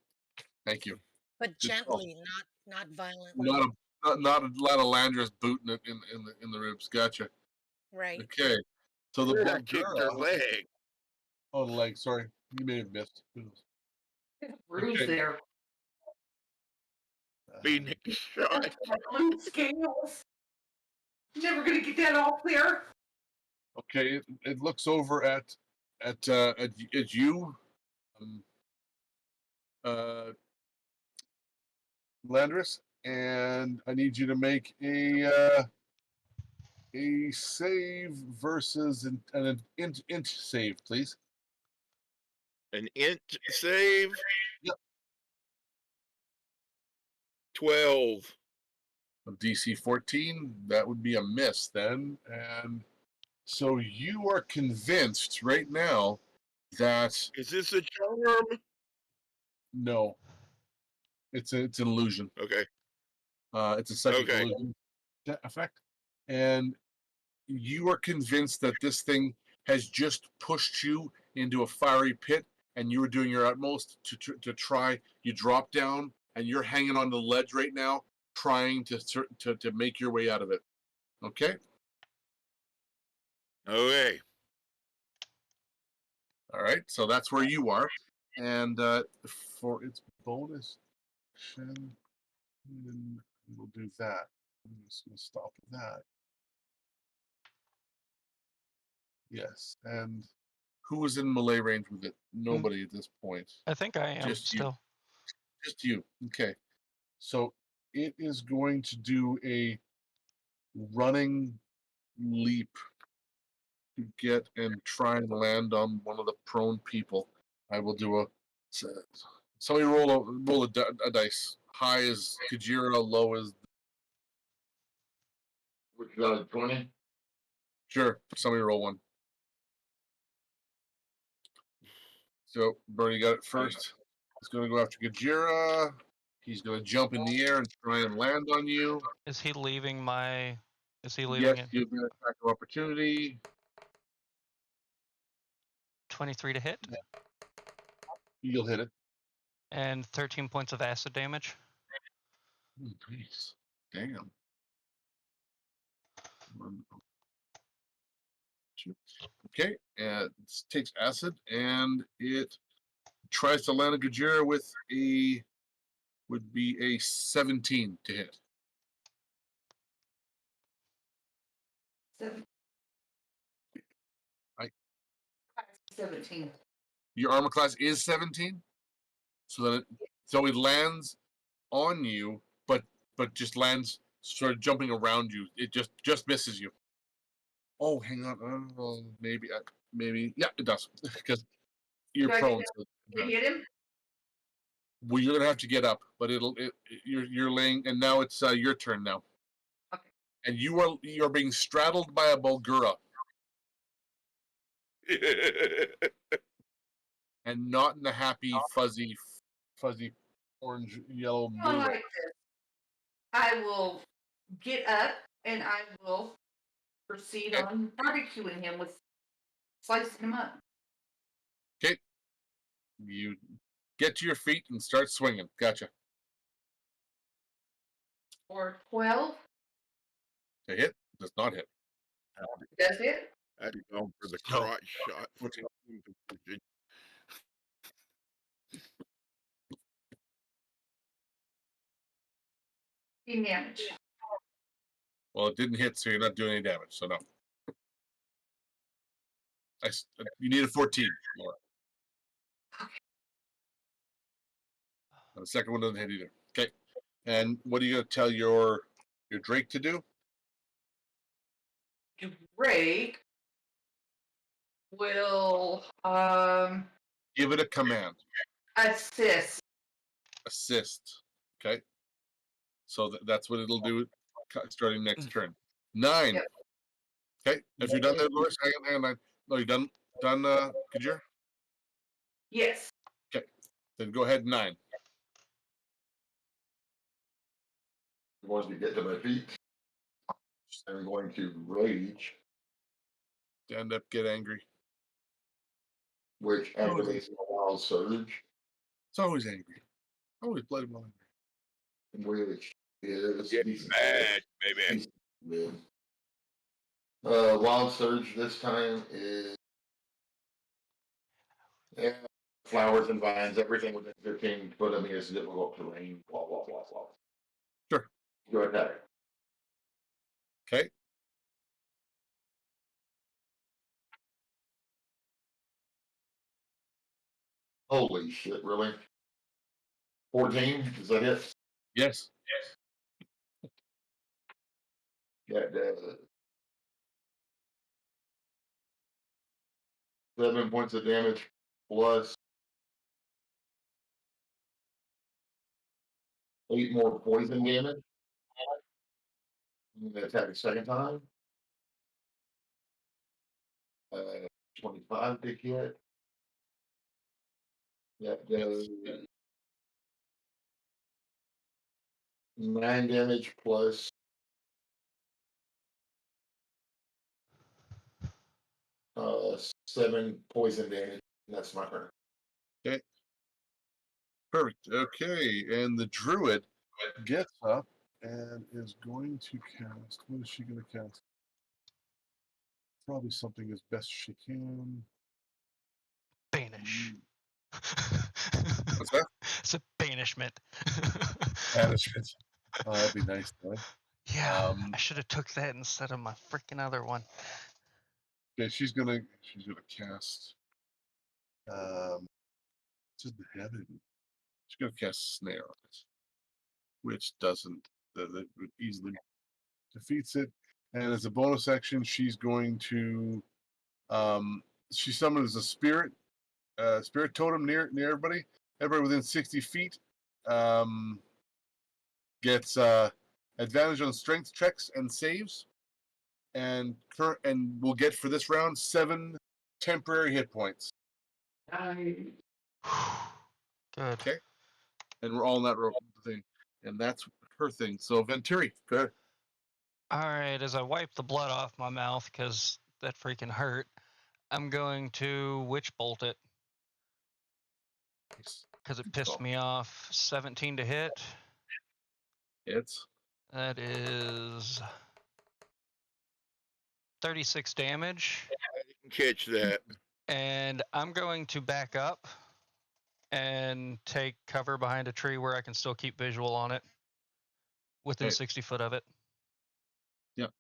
Thank you. But Good gently, not violently. Not a lot of Landra's booting it in the ribs. Gotcha. Right. Okay. So the I kicked her leg. Oh, the leg. Sorry, you may have missed. Who knows? bruise Okay. there. Phoenix shot. Blue scales. Never gonna get that all clear. Okay. It looks over at you. Landris, and I need you to make a save versus an int save, please. An int save? Yep. 12. DC 14, that would be a miss then. And so you are convinced right now that Is this a charm? no, it's an illusion. Okay. It's a psychic Okay. illusion effect, and you are convinced that this thing has just pushed you into a fiery pit, and you are doing your utmost to try. You drop down, and you're hanging on the ledge right now, trying to make your way out of it. Okay. Okay. All right. So that's where you are, and for its bonus action, we'll do that. I'm just going to stop with that. Yes, and who was in melee range with it? Nobody at this point. I think I am Just you. still. Just you. Okay. So it is going to do a running leap to get and try and land on one of the prone people. I will do a. Somebody roll a dice. High is Kajira, low is. Which got a 20? Sure. Somebody roll one. So Bernie got it first. He's going to go after Kajira. He's going to jump in the air and try and land on you. Is he leaving my? Is he leaving Yes, it? you get an attack of opportunity. 23 to hit. You'll hit it. And 13 points of acid damage. Nice. Damn. 1, 2. Okay, and it takes acid, and it tries to land a Gajira with would be a 17 to hit. 17. Your armor class is 17, so it lands on you, but just lands sort of jumping around you. It just misses you. Oh, hang on. Maybe yeah, it does because you're prone. Can you hit him? Well, you're gonna have to get up, but you're laying, and now it's your turn now. Okay. And you're being straddled by a Bulgura, and not in the happy fuzzy orange yellow blue. Like this. I will get up and I will proceed on barbecuing him with slicing him up. Okay. You get to your feet and start swinging. Gotcha. Or 12. To hit does not hit. Does it? I'd be going for the crotch shot. Damage. Well, it didn't hit, so you're not doing any damage. So no. You need a 14, Laura. Okay. And the second one doesn't hit either. Okay. And what are you going to tell your Drake to do? Drake will Give it a command. assist. Assist. Okay. So that's what it'll do starting next turn. 9. Yep. Okay. Have you done that, Loris? Hang on. No, you done Kajir? Yes. Okay. Then go ahead, 9. I want to get to my feet. I'm going to rage, Stand up, get angry. which activates a wild surge, It's always angry. Always bloody well angry. which is Get mad, baby. Yeah. Wild surge this time is flowers and vines, everything within 15 foot of me is difficult terrain. Blah blah blah blah. Sure. Go ahead. Okay. Holy shit! Really? 14. Does that hit? Yes. Got 7 points of damage plus 8 more poison damage. I'm gonna attack a second time. 25 to hit. That does 9 damage plus 7 poison damage. That's my turn. Okay. Perfect. Okay, and the druid gets up and is going to cast. What is she going to cast? Probably something as best she can. Banish. What's that? It's a banishment. Banishment. Oh, that'd be nice, though. Yeah, I should have took that instead of my freaking other one. Okay, she's gonna cast. To the heaven. She's gonna cast snare on it, which doesn't that easily defeats it. And as a bonus action, she's going to she summons a spirit totem near everybody. Everybody within 60 feet gets advantage on strength checks and saves, and will get for this round 7 temporary hit points. Good. Okay, and we're all in that thing, and that's her thing. So Venturi, go ahead. All right, as I wipe the blood off my mouth because that freaking hurt, I'm going to witch bolt it because it pissed me off. 17 to hit. It's That is 36 damage. I didn't catch that. And I'm going to back up and take cover behind a tree where I can still keep visual on it within 60 foot of it. Yep.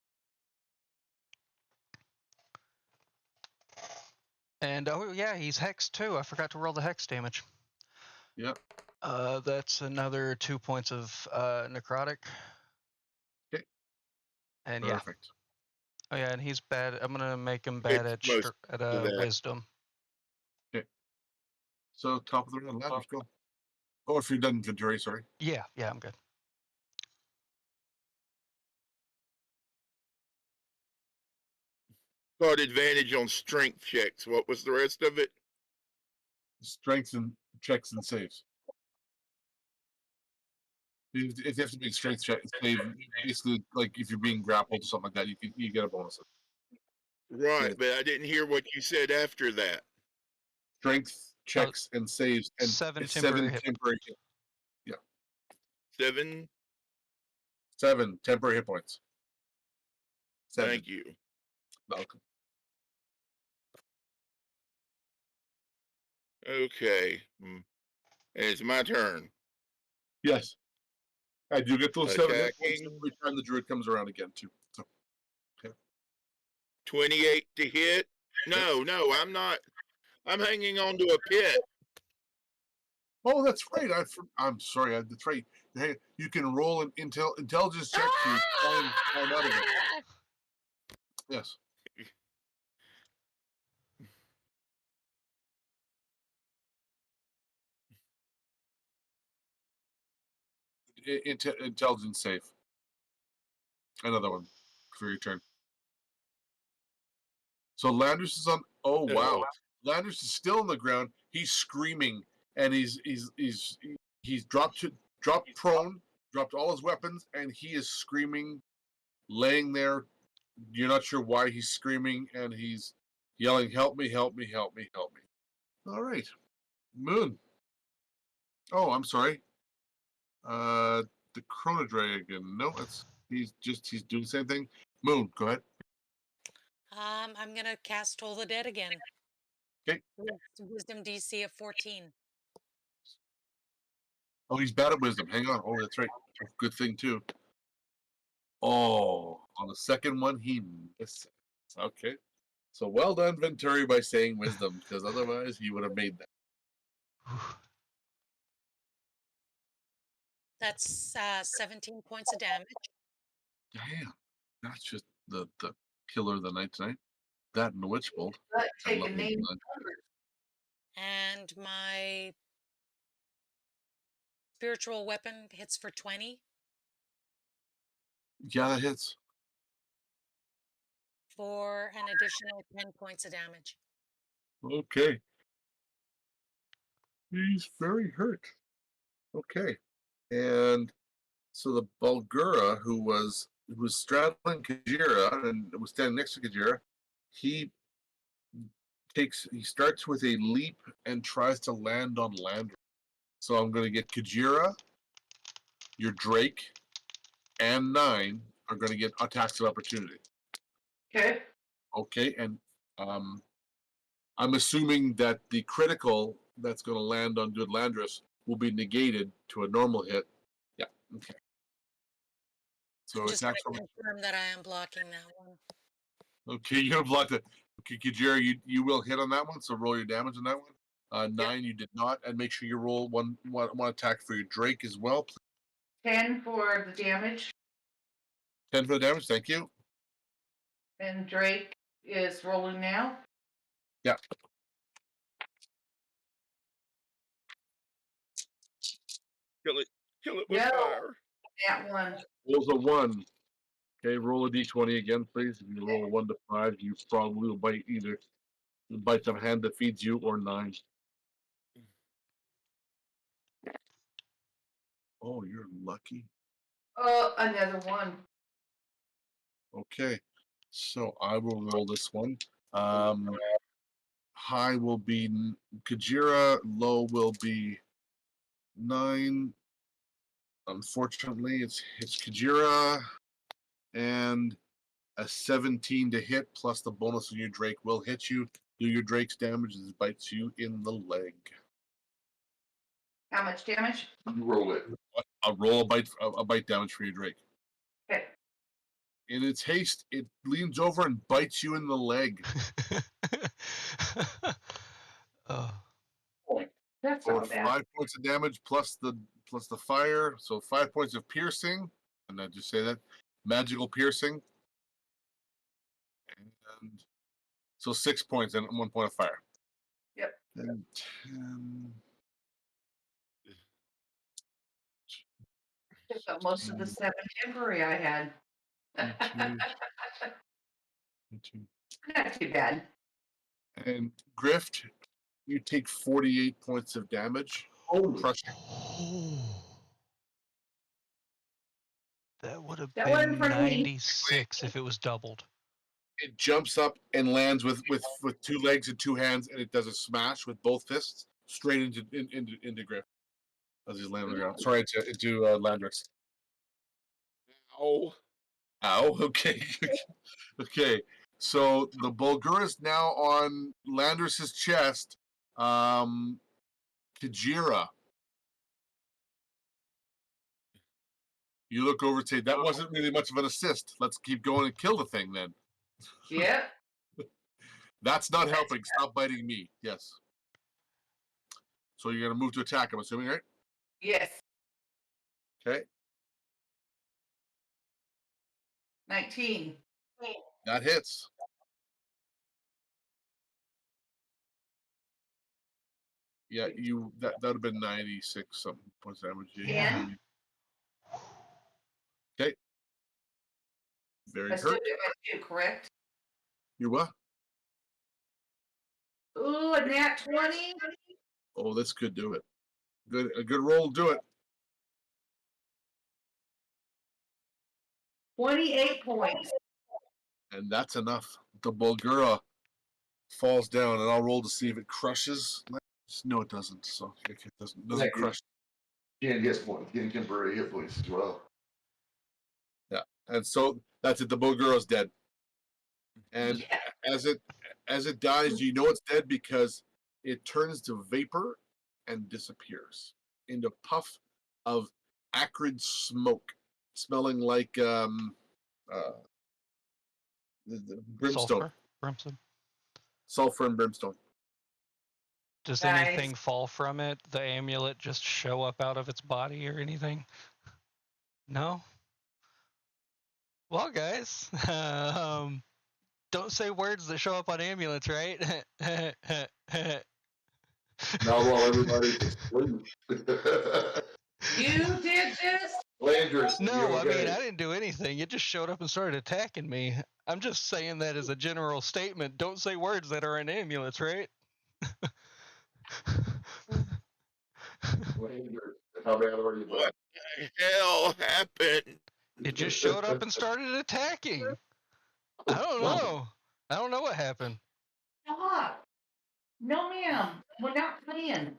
And oh yeah, he's hexed too. I forgot to roll the hex damage. Yep. That's another 2 points of necrotic. Okay. And perfect. Yeah. Oh yeah, and he's bad. I'm gonna make him bad at wisdom. Okay. So top of the round, Landers, go. Oh, if you're done, Venturi, sorry. Yeah, I'm good. Got advantage on strength checks. What was the rest of it? Strengths and checks and saves. If you have to make strength check, save, basically, like if you're being grappled or something like that, you get a bonus. Right, but I didn't hear what you said after that. Strength checks and saves, and 7 temporary hit. Yeah. 7. 7 temporary hit points. 7. Thank you. Welcome. Okay. And it's my turn. Yes. I do get those 7 hit points Attacking. every time the druid comes around again, too. So, okay. 28 to hit. No, I'm not. I'm hanging on to a pit. Oh, that's right. I'm sorry. That's right. Hey, you can roll an intelligence check to climb out of it. Yes. Intelligence save. Another one for your turn. So Landers is on. Oh wow, Landers is still on the ground. He's screaming, and he's dropped prone, dropped all his weapons, and he is screaming, laying there. You're not sure why he's screaming, and he's yelling, "Help me! Help me! Help me! Help me!" All right, Moon. Oh, I'm sorry. The Chrono Dragon. No, he's doing the same thing. Moon, go ahead. I'm gonna cast Toll the Dead again. Okay. Wisdom DC of 14. Oh, he's bad at wisdom. Hang on. Oh, that's right. Good thing too. Oh, on the second one he missed. Okay. So well done, Venturi, by saying wisdom, because otherwise he would have made that. That's 17 points of damage. Damn. That's just the killer of the night tonight. That and the witch bolt. But I take love a these name. designs. And my spiritual weapon hits for 20 Yeah, that hits. for an additional 10 points of damage. Okay. He's very hurt. Okay. And so the Bulgura, who was straddling Kajira and was standing next to Kajira, he starts with a leap and tries to land on Landry. So I'm gonna get Kajira, your Drake, and 9 are gonna get attacks of opportunity. Okay. Okay, and I'm assuming that the critical that's going to land on Good Landris will be negated to a normal hit. Yeah. Okay. So I'm just going attacks. to confirm that I am blocking that one. Okay, you're gonna block the. Okay, Kajira, you will hit on that one. So roll your damage on that one. 9, you did not, and make sure you roll one attack for your Drake as well. Please. 10 for the damage. 10 for the damage. Thank you. And Drake is rolling now. Yeah. Kill it with No. fire. That one. Rolls a 1. Okay, roll a d20 again, please. If you roll a 1 to 5, you probably will bite either bite the hand that feeds you or 9. Oh, you're lucky. Another one. Okay, so I will roll this one. High will be Kajira, low will be 9. Unfortunately, it's Kajira, and a 17 to hit plus the bonus on your Drake will hit you. Do your Drake's damage as it bites you in the leg. How much damage? You roll it. I'll roll a bite damage for your Drake. Okay. In its haste, it leans over and bites you in the leg. Oh. That's For all bad. 5 points of damage plus the fire, so 5 points of piercing, and I just say that magical piercing, and so 6 points and 1 point of fire. Yep. And 10. Took up most of the 7 temporary I had. 22. Not too bad. And Grift, you take 48 points of damage. Holy. Crushing. That would have That wasn't been for me. 96 if it was doubled. It jumps up and lands with 2 legs and 2 hands, and it does a smash with both fists straight into Grift as he's landing on the ground. Sorry, into Landrix. Oh, Ow. Okay. Okay. So the Bulgur is now on Landris's chest. Kajira. You look over and say, that wasn't really much of an assist. Let's keep going and kill the thing then. Yeah. That's not helping. Stop biting me. Yes. So you're going to move to attack, I'm assuming, right? Yes. Okay. 19. That hits. Yeah, that would have been 96 something points damage. Yeah. Okay. Very I still hurt. get my 2, correct? You what? Ooh, a nat 20. Oh, this could do it. A good roll will do it. 28 points. And that's enough. The Bulgura falls down, and I'll roll to see if it crushes. No, it doesn't. So it doesn't crush. Can't get temporary hit points as well. Yeah, and so that's it. The Bulgura's dead. And Yeah. as it dies, you know it's dead because it turns to vapor and disappears into a puff of acrid smoke, smelling like the brimstone, Sulfur? Brimstone? sulfur and brimstone. Does Guys. anything fall from it? The amulet just show up out of its body or anything? No? Well, guys, don't say words that show up on amulets, right? Not while everybody's asleep. You did this? Landris, No, you I mean, okay? I didn't do anything. It just showed up and started attacking me. I'm just saying that as a general statement. Don't say words that are in amulets, right? Landris, how bad are you? What the hell happened? It just showed up and started attacking. I don't know. I don't know what happened. Stop. No, ma'am. We're not playing.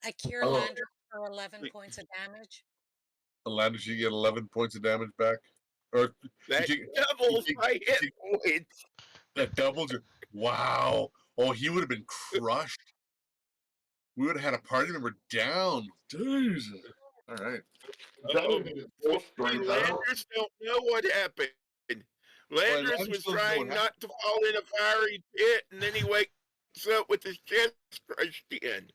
I cure Oh. Landry for 11 points of damage. Landis, you get 11 points of damage back. Or That you doubles you- my hit points. that doubles your. Wow. Oh, he would have been crushed. We would have had a party member down. Jesus. All right. That would be full See, strength. I don't- Landers don't know what happened. Landers Landers was doesn't know what trying not to fall in a fiery pit, and then he wakes up with his chest crushed in.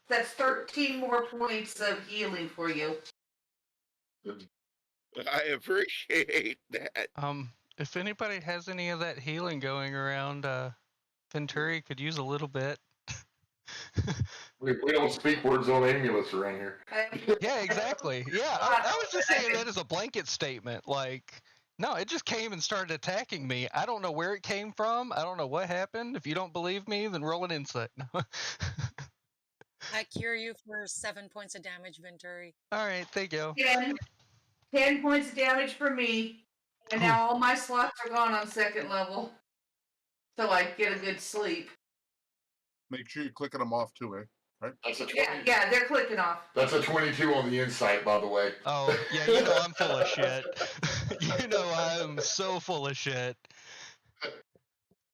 That's 13 more points of healing for you. I appreciate that. If anybody has any of that healing going around, Venturi could use a little bit. We don't speak words on amulets around here. Yeah, exactly. Yeah, I was just saying that as a blanket statement. Like, no, it just came and started attacking me. I don't know where it came from. I don't know what happened. If you don't believe me, then roll an insight. I cure you for 7 points of damage, Venturi. All right, there you go. 10 points of damage for me. And now all my slots are gone on second level. So I get a good sleep. Make sure you're clicking them off too, eh? Right? That's a 20. Yeah, they're clicking off. That's a 22 on the insight, by the way. Oh, yeah, you know I'm full of shit. You know I'm so full of shit.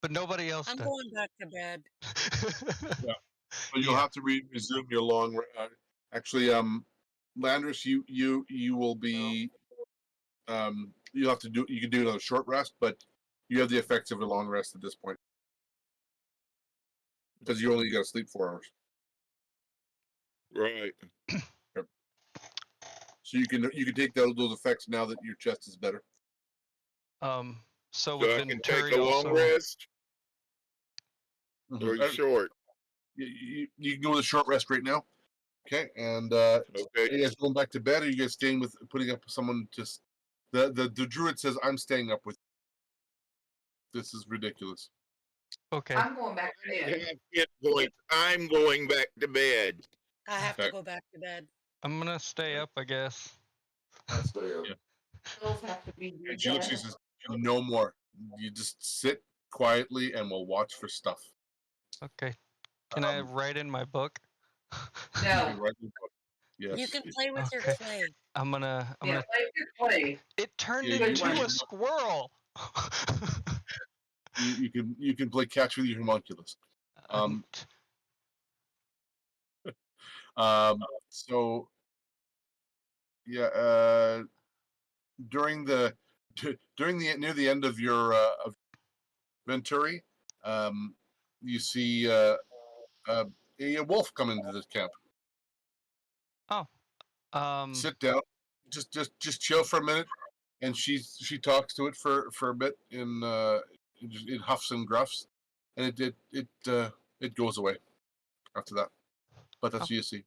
But nobody else I'm does. going back to bed. But you'll have to resume your long. Actually, Landris, you will be. You'll have to do. You can do another short rest, but you have the effects of a long rest at this point because you only got to sleep 4 hours. Right. So you can take those effects now that your chest is better. So So with I can Venturi take a long also, rest or Mhm. short. You can go with a short rest right now. Okay, and Okay. are you guys going back to bed? Or are you guys staying with putting up someone? Just the druid says, "I'm staying up with you." This is ridiculous. okay. I'm going back to I bed. have hit points. I'm going back to bed. I have Okay. to go back to bed. I'm gonna stay up, I guess. I'll stay up. Yeah. Those have to be And she looks. She says, "No more. You just sit quietly, and we'll watch for stuff." Okay. Can I write in my book? No. Yes. You can play with your Okay. clay. I'm gonna. Yeah, play your play. It turned Yeah, into you- a squirrel. You can play catch with your homunculus. So yeah, during the near the end of your of Venturi, you see a wolf come into this camp. Sit down, just chill for a minute, and she talks to it for a bit in huffs and gruffs, and it goes away after that. But that's what you see.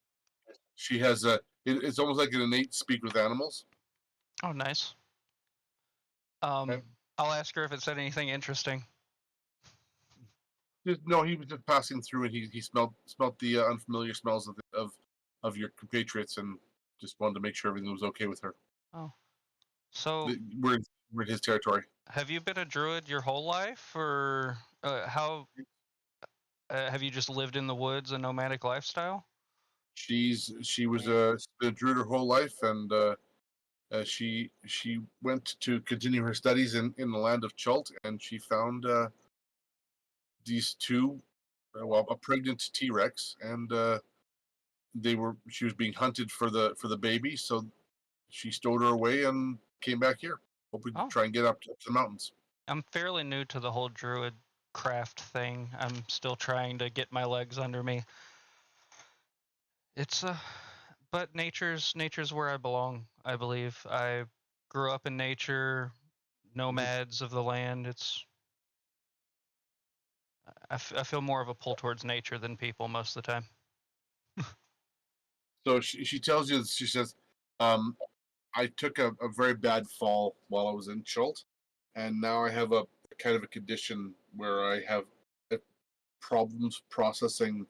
She has it's almost like an innate speak with animals. Oh, nice. Okay. I'll ask her if it said anything interesting. No, he was just passing through, and he smelled the unfamiliar smells of your compatriots, and just wanted to make sure everything was okay with her. Oh, so We're in his territory. have you been a druid your whole life, or how have you just lived in the woods, a nomadic lifestyle? She was a druid her whole life, and she went to continue her studies in the land of Chult, and she found these two, a pregnant T-Rex, and she was being hunted for the baby, so she stowed her away and came back here, hoping to try and get up to the mountains. I'm fairly new to the whole druid craft thing. I'm still trying to get my legs under me. It's but nature's where I belong, I believe. I grew up in nature, nomads of the land. I feel more of a pull towards nature than people most of the time. So she tells you, she says, I took a very bad fall while I was in Chult, and now I have a kind of a condition where I have problems processing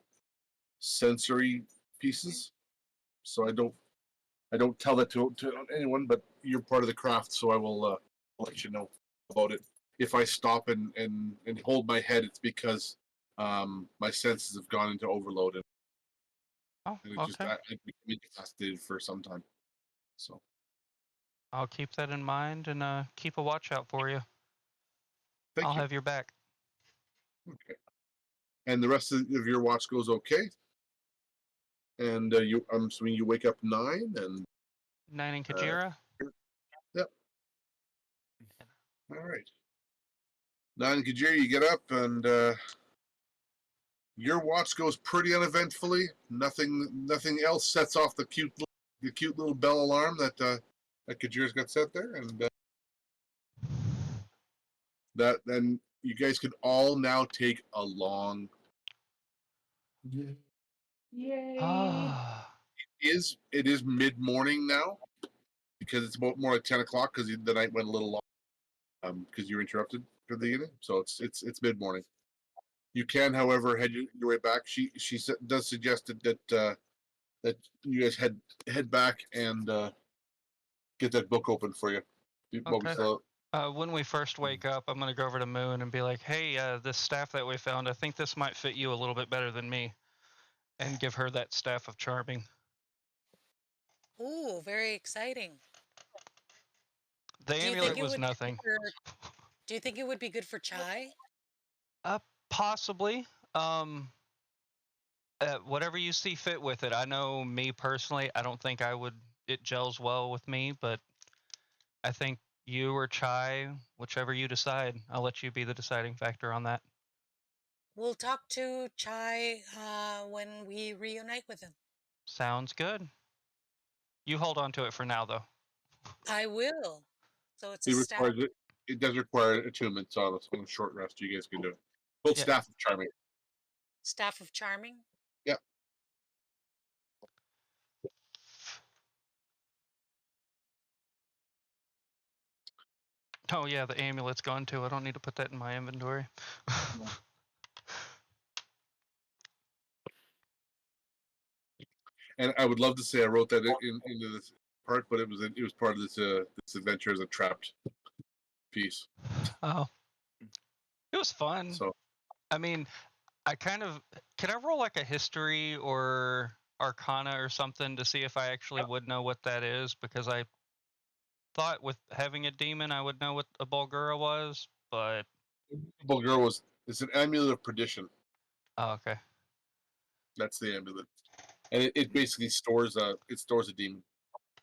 sensory pieces. So I don't tell that to anyone, but you're part of the craft, so I will let you know about it. If I stop and hold my head, it's because my senses have gone into overload, and Oh, it just okay. I became incapacitated for some time. So I'll keep that in mind and keep a watch out for you. thank I'll you. have your back. Okay. And the rest of your watch goes okay. And I'm assuming you wake up 9 and 9 in Kajira? Yep. All right. 9 in Kajira, you get up and your watch goes pretty uneventfully. Nothing else sets off the cute little bell alarm that Kajira's got set there, and that then you guys can all now take a long. Yay. Ah. It is mid morning now because it's about more like 10 o'clock because the night went a little long because you were interrupted for the evening. So it's mid morning. You can, however, head your way back. She does suggest that that you guys head back and get that book open for you. Okay. When we first wake up, I'm gonna go over to Moon and be like, "Hey, this staff that we found, I think this might fit you a little bit better than me," and give her that staff of charming. Ooh, very exciting. The amulet was nothing. Do you think it would be good for Chai? Possibly. Whatever you see fit with it. I know me personally, I don't think it gels well with me, but I think you or Chai, whichever you decide, I'll let you be the deciding factor on that. We'll talk to Chai when we reunite with him. Sounds good. You hold on to it for now, though. I will. So it's a It staff. requires it. It does require attunement, so on a short rest, you guys can do it. Both Yeah. staff of charming. Staff of charming. Yeah. Oh yeah, the amulet's gone too. I don't need to put that in my inventory. And I would love to say I wrote that into this part, but it was part of this adventure as a trapped piece. Oh, it was fun. So I mean, can I roll like a history or arcana or something to see if I actually would know what that is? Because I thought with having a demon I would know what a Bulgura was, but Bulgura it's an amulet of perdition. oh, okay. That's the amulet, and it basically stores a demon.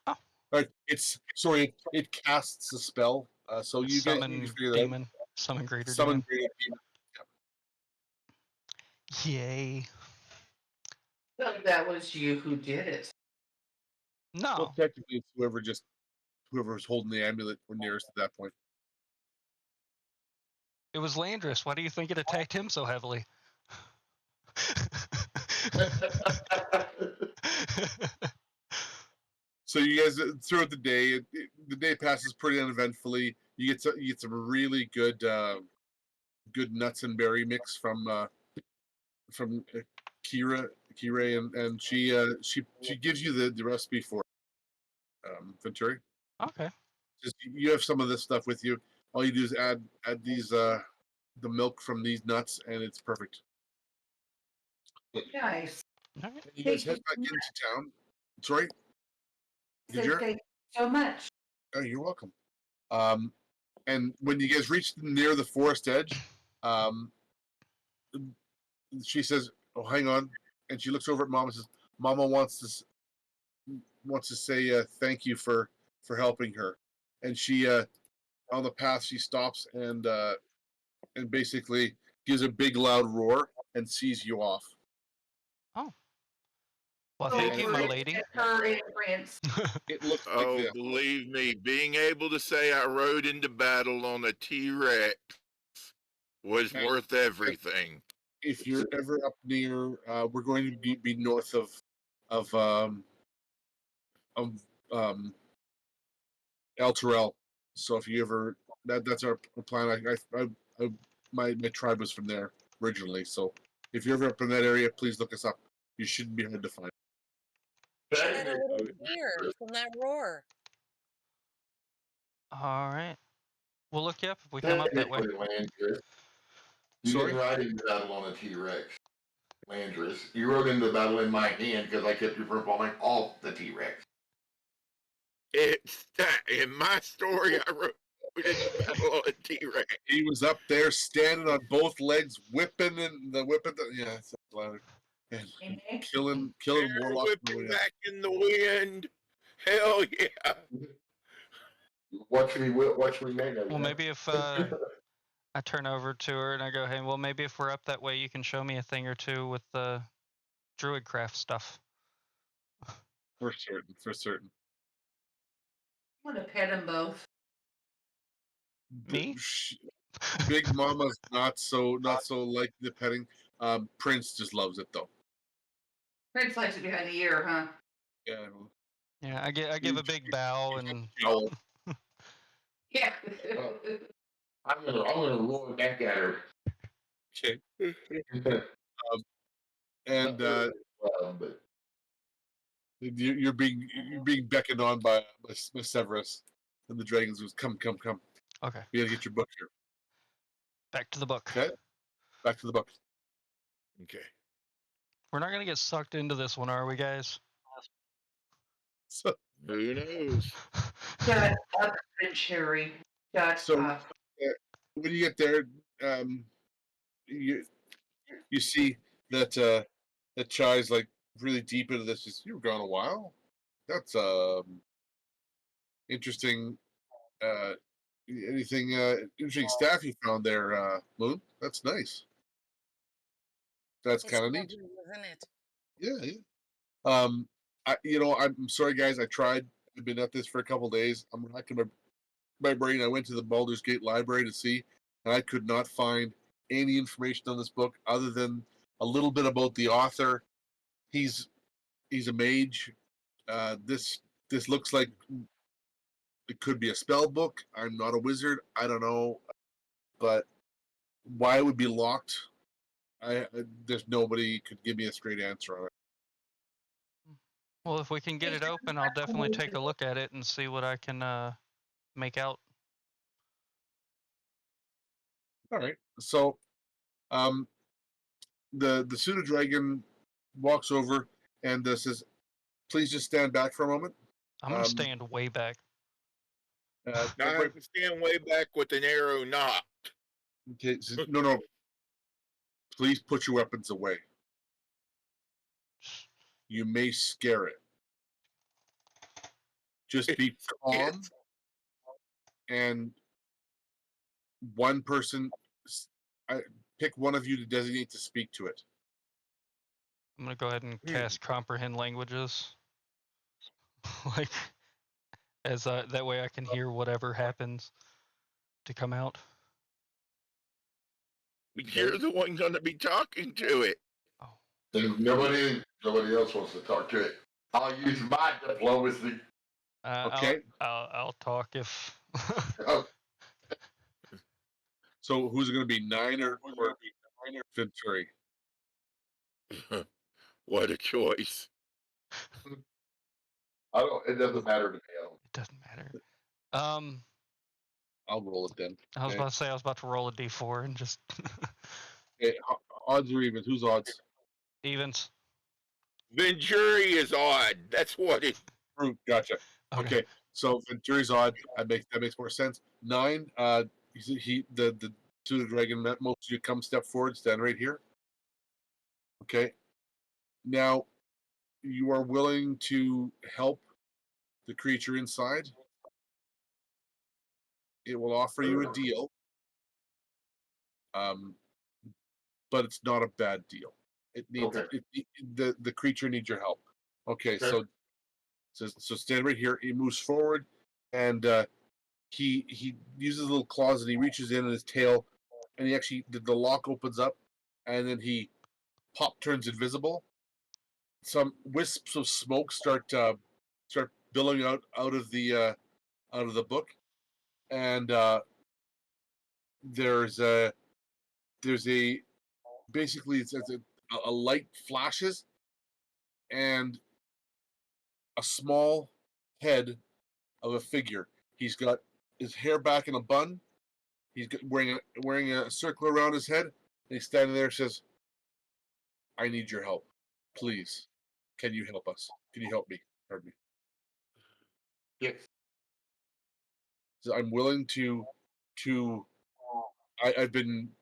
Oh. Right. It casts a spell. So you Summon can figure demon. that out. Summon greater Summon demon. greater demon. Yay. So that was you who did it. No. Well, technically, it's whoever was holding the amulet or nearest at that point. It was Landris. Why do you think it attacked him so heavily? So you guys throughout the day, the day passes pretty uneventfully. You get some really good nuts and berry mix from Kira, and she gives you the recipe for Venturi. Okay. Just you have some of this stuff with you. All you do is add these the milk from these nuts, and it's perfect. Nice. All right. You guys head back into town. Sorry. Thank you so much. Oh, you're welcome. And when you guys reach near the forest edge, she says, "Oh, hang on," and she looks over at Mama and says, "Mama wants to say thank you for helping her." And she on the path she stops and basically gives a big loud roar, and sees you off. Oh. Well, So thank you, we're my looking lady. at her imprints. It looks like Oh, this. believe me, being able to say I rode into battle on a T-Rex was Okay. worth everything. If you're ever up near, we're going to be north of El Terrell. So if you ever, that's our plan. My tribe was from there originally. So if you're ever up in that area, please look us up. You shouldn't be hard to find. Should have a little fear from that roar. All right. We'll look you up if we come up that way. Landris. You Sorry? didn't ride into battle on a T-Rex. Landris. You rode into battle in my hand because I kept you from falling off the T-Rex. It's that in my story, I rode into battle on a T-Rex. He was up there standing on both legs, whipping. Yeah, it's louder. And killing warlocks. Whipping back in the wind. Hell yeah. Watch me make it. Well, maybe if I turn over to her and I go, hey, well, maybe if we're up that way, you can show me a thing or two with the druidcraft stuff. For certain. I'm gonna pet them both. Me? Big Mama's not so like the petting. Prince just loves it though. Prince likes it behind the ear, huh? Yeah. Yeah, I give a big bow and Jowl. Yeah. I'm gonna roar back at her. Okay. Not And really well, but you're being beckoned on by Severus, and the dragons was come. okay. You gotta get your book here. Back to the book. Okay. Back to the book. Okay. We're not gonna get sucked into this one, are we, guys? So Who knows? Shut up, Cherry. Shut So- up. when you get there, you see that that Chai's like really deep into this. You were gone a while. That's interesting. Anything interesting staff you found there, Moon? That's nice. That's It's kind of neat. lovely, isn't it? Yeah. I'm sorry, guys. I tried. I've been at this for a couple days. I'm racking my brain. I went to the Baldur's Gate library to see, and I could not find any information on this book other than a little bit about the author. He's a mage. This looks like it could be a spell book. I'm not a wizard. I don't know, but why it would be locked, there's nobody could give me a straight answer on it. Well, if we can get it open, I'll definitely take a look at it and see what I can make out. All right. So, the pseudo dragon walks over and says, "Please just stand back for a moment." I'm gonna stand way back. Now I have to stand way back with an arrow knocked. Okay, no. Please put your weapons away. You may scare it. Just be calm, and one person, pick one of you to designate to speak to it. I'm gonna go ahead and cast comprehend languages, like as that way I can hear whatever happens to come out. You're the one going to be talking to it. Oh, and nobody else wants to talk to it. I'll use my diplomacy. Okay. I'll talk if. Oh, So who's it going to be, Nine or Venturi? What a choice. it doesn't matter to me. It doesn't matter. I'll roll it then. I was about to say I was about to roll a d4 and just Okay, odds or evens? Who's odds? evens. Venturi is odd. That's what it. Gotcha. Okay, so Venturi's odd. That makes more sense. Nine. The pseudo dragon met most of you. Come step forward. Stand right here. Okay. Now, you are willing to help the creature inside. It will offer you a deal. but it's not a bad deal. It needs Okay. the creature needs your help. Okay, Okay. so stand right here. He moves forward, and he uses a little claws and he reaches in his tail, and he actually the lock opens up, and then he turns invisible. Some wisps of smoke start billowing out of the book, and there's a basically it's a light flashes, and a small head of a figure. He's got his hair back in a bun. He's wearing a circle around his head, and he's standing there and says, "I need your help, please. Can you help us? Can you help me? Pardon me." Yes. So I'm willing to. I've been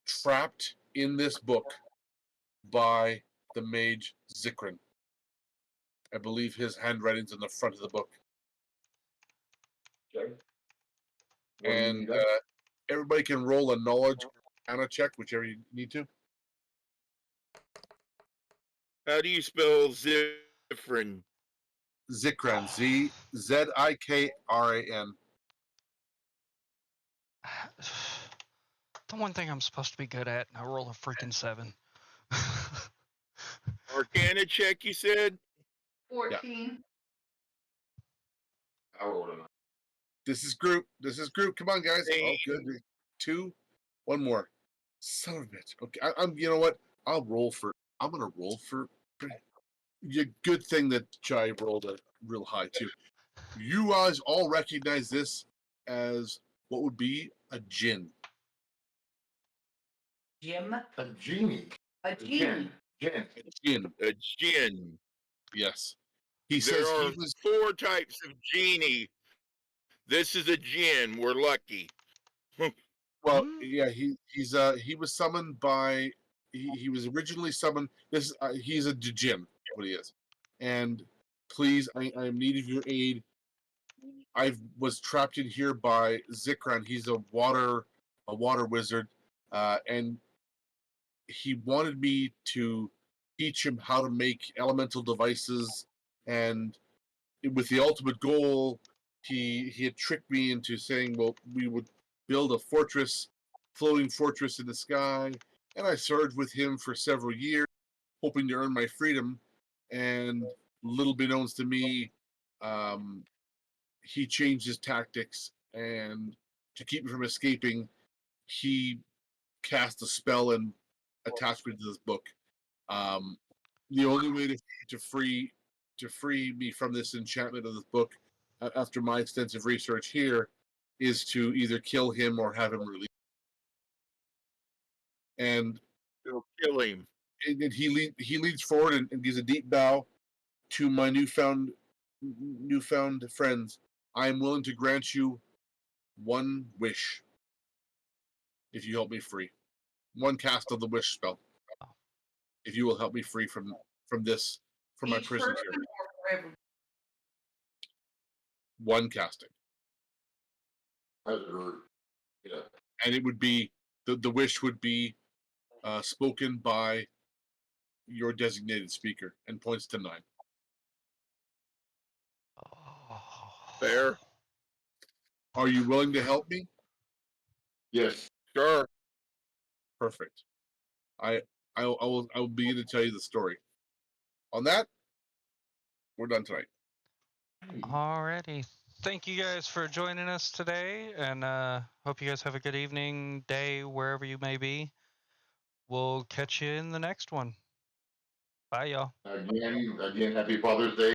trapped in this book by the mage Zikrin. I believe his handwriting's in the front of the book. Okay. What do you And need done? everybody can roll a knowledge Arcana check, whichever you need to. How do you spell Zifrin? Zikran, Zikran. The one thing I'm supposed to be good at, and I roll a freaking 7. Arcana check, you said? 14. I rolled a 9. This is group. Come on, guys. Hey. Oh, good. 2. One more. Son of a bitch. Okay, I'm. You know what? I'm gonna roll for. Good thing that Chai rolled a real high too. You guys all recognize this as what would be a djinn. Jim. A genie. A genie. Jen. A djinn. A djinn. Yes. He There says are he was. 4 types of genie. This is a djinn. We're lucky. Well, yeah, he was summoned by he was originally summoned. This he's a djinn, what he is, and please, I am needing your aid. I was trapped in here by Zikran. He's a water wizard, and he wanted me to teach him how to make elemental devices, and with the ultimate goal, he had tricked me into saying, well, we would build a floating fortress in the sky, and I served with him for several years, hoping to earn my freedom. And little beknownst to me, he changed his tactics, and to keep me from escaping, he cast a spell and attached me to this book. Um, the only way to free me from this enchantment of this book, after my extensive research here, is to either kill him or have him released. And They'll kill him. he leads forward and gives a deep bow to my newfound friends. I am willing to grant you one wish if you help me free. One cast of the wish spell. If you will help me free from my Each prison person here. or forever. One casting. As a group. Yeah. And it would be the wish would be spoken by your designated speaker, and points to 9. Fair. Are you willing to help me? Yes. Sure. Perfect. I will begin to tell you the story. On that, we're done tonight. Alrighty. Thank you guys for joining us today, and hope you guys have a good evening, day, wherever you may be. We'll catch you in the next one. Bye, y'all. Again, happy Father's Day.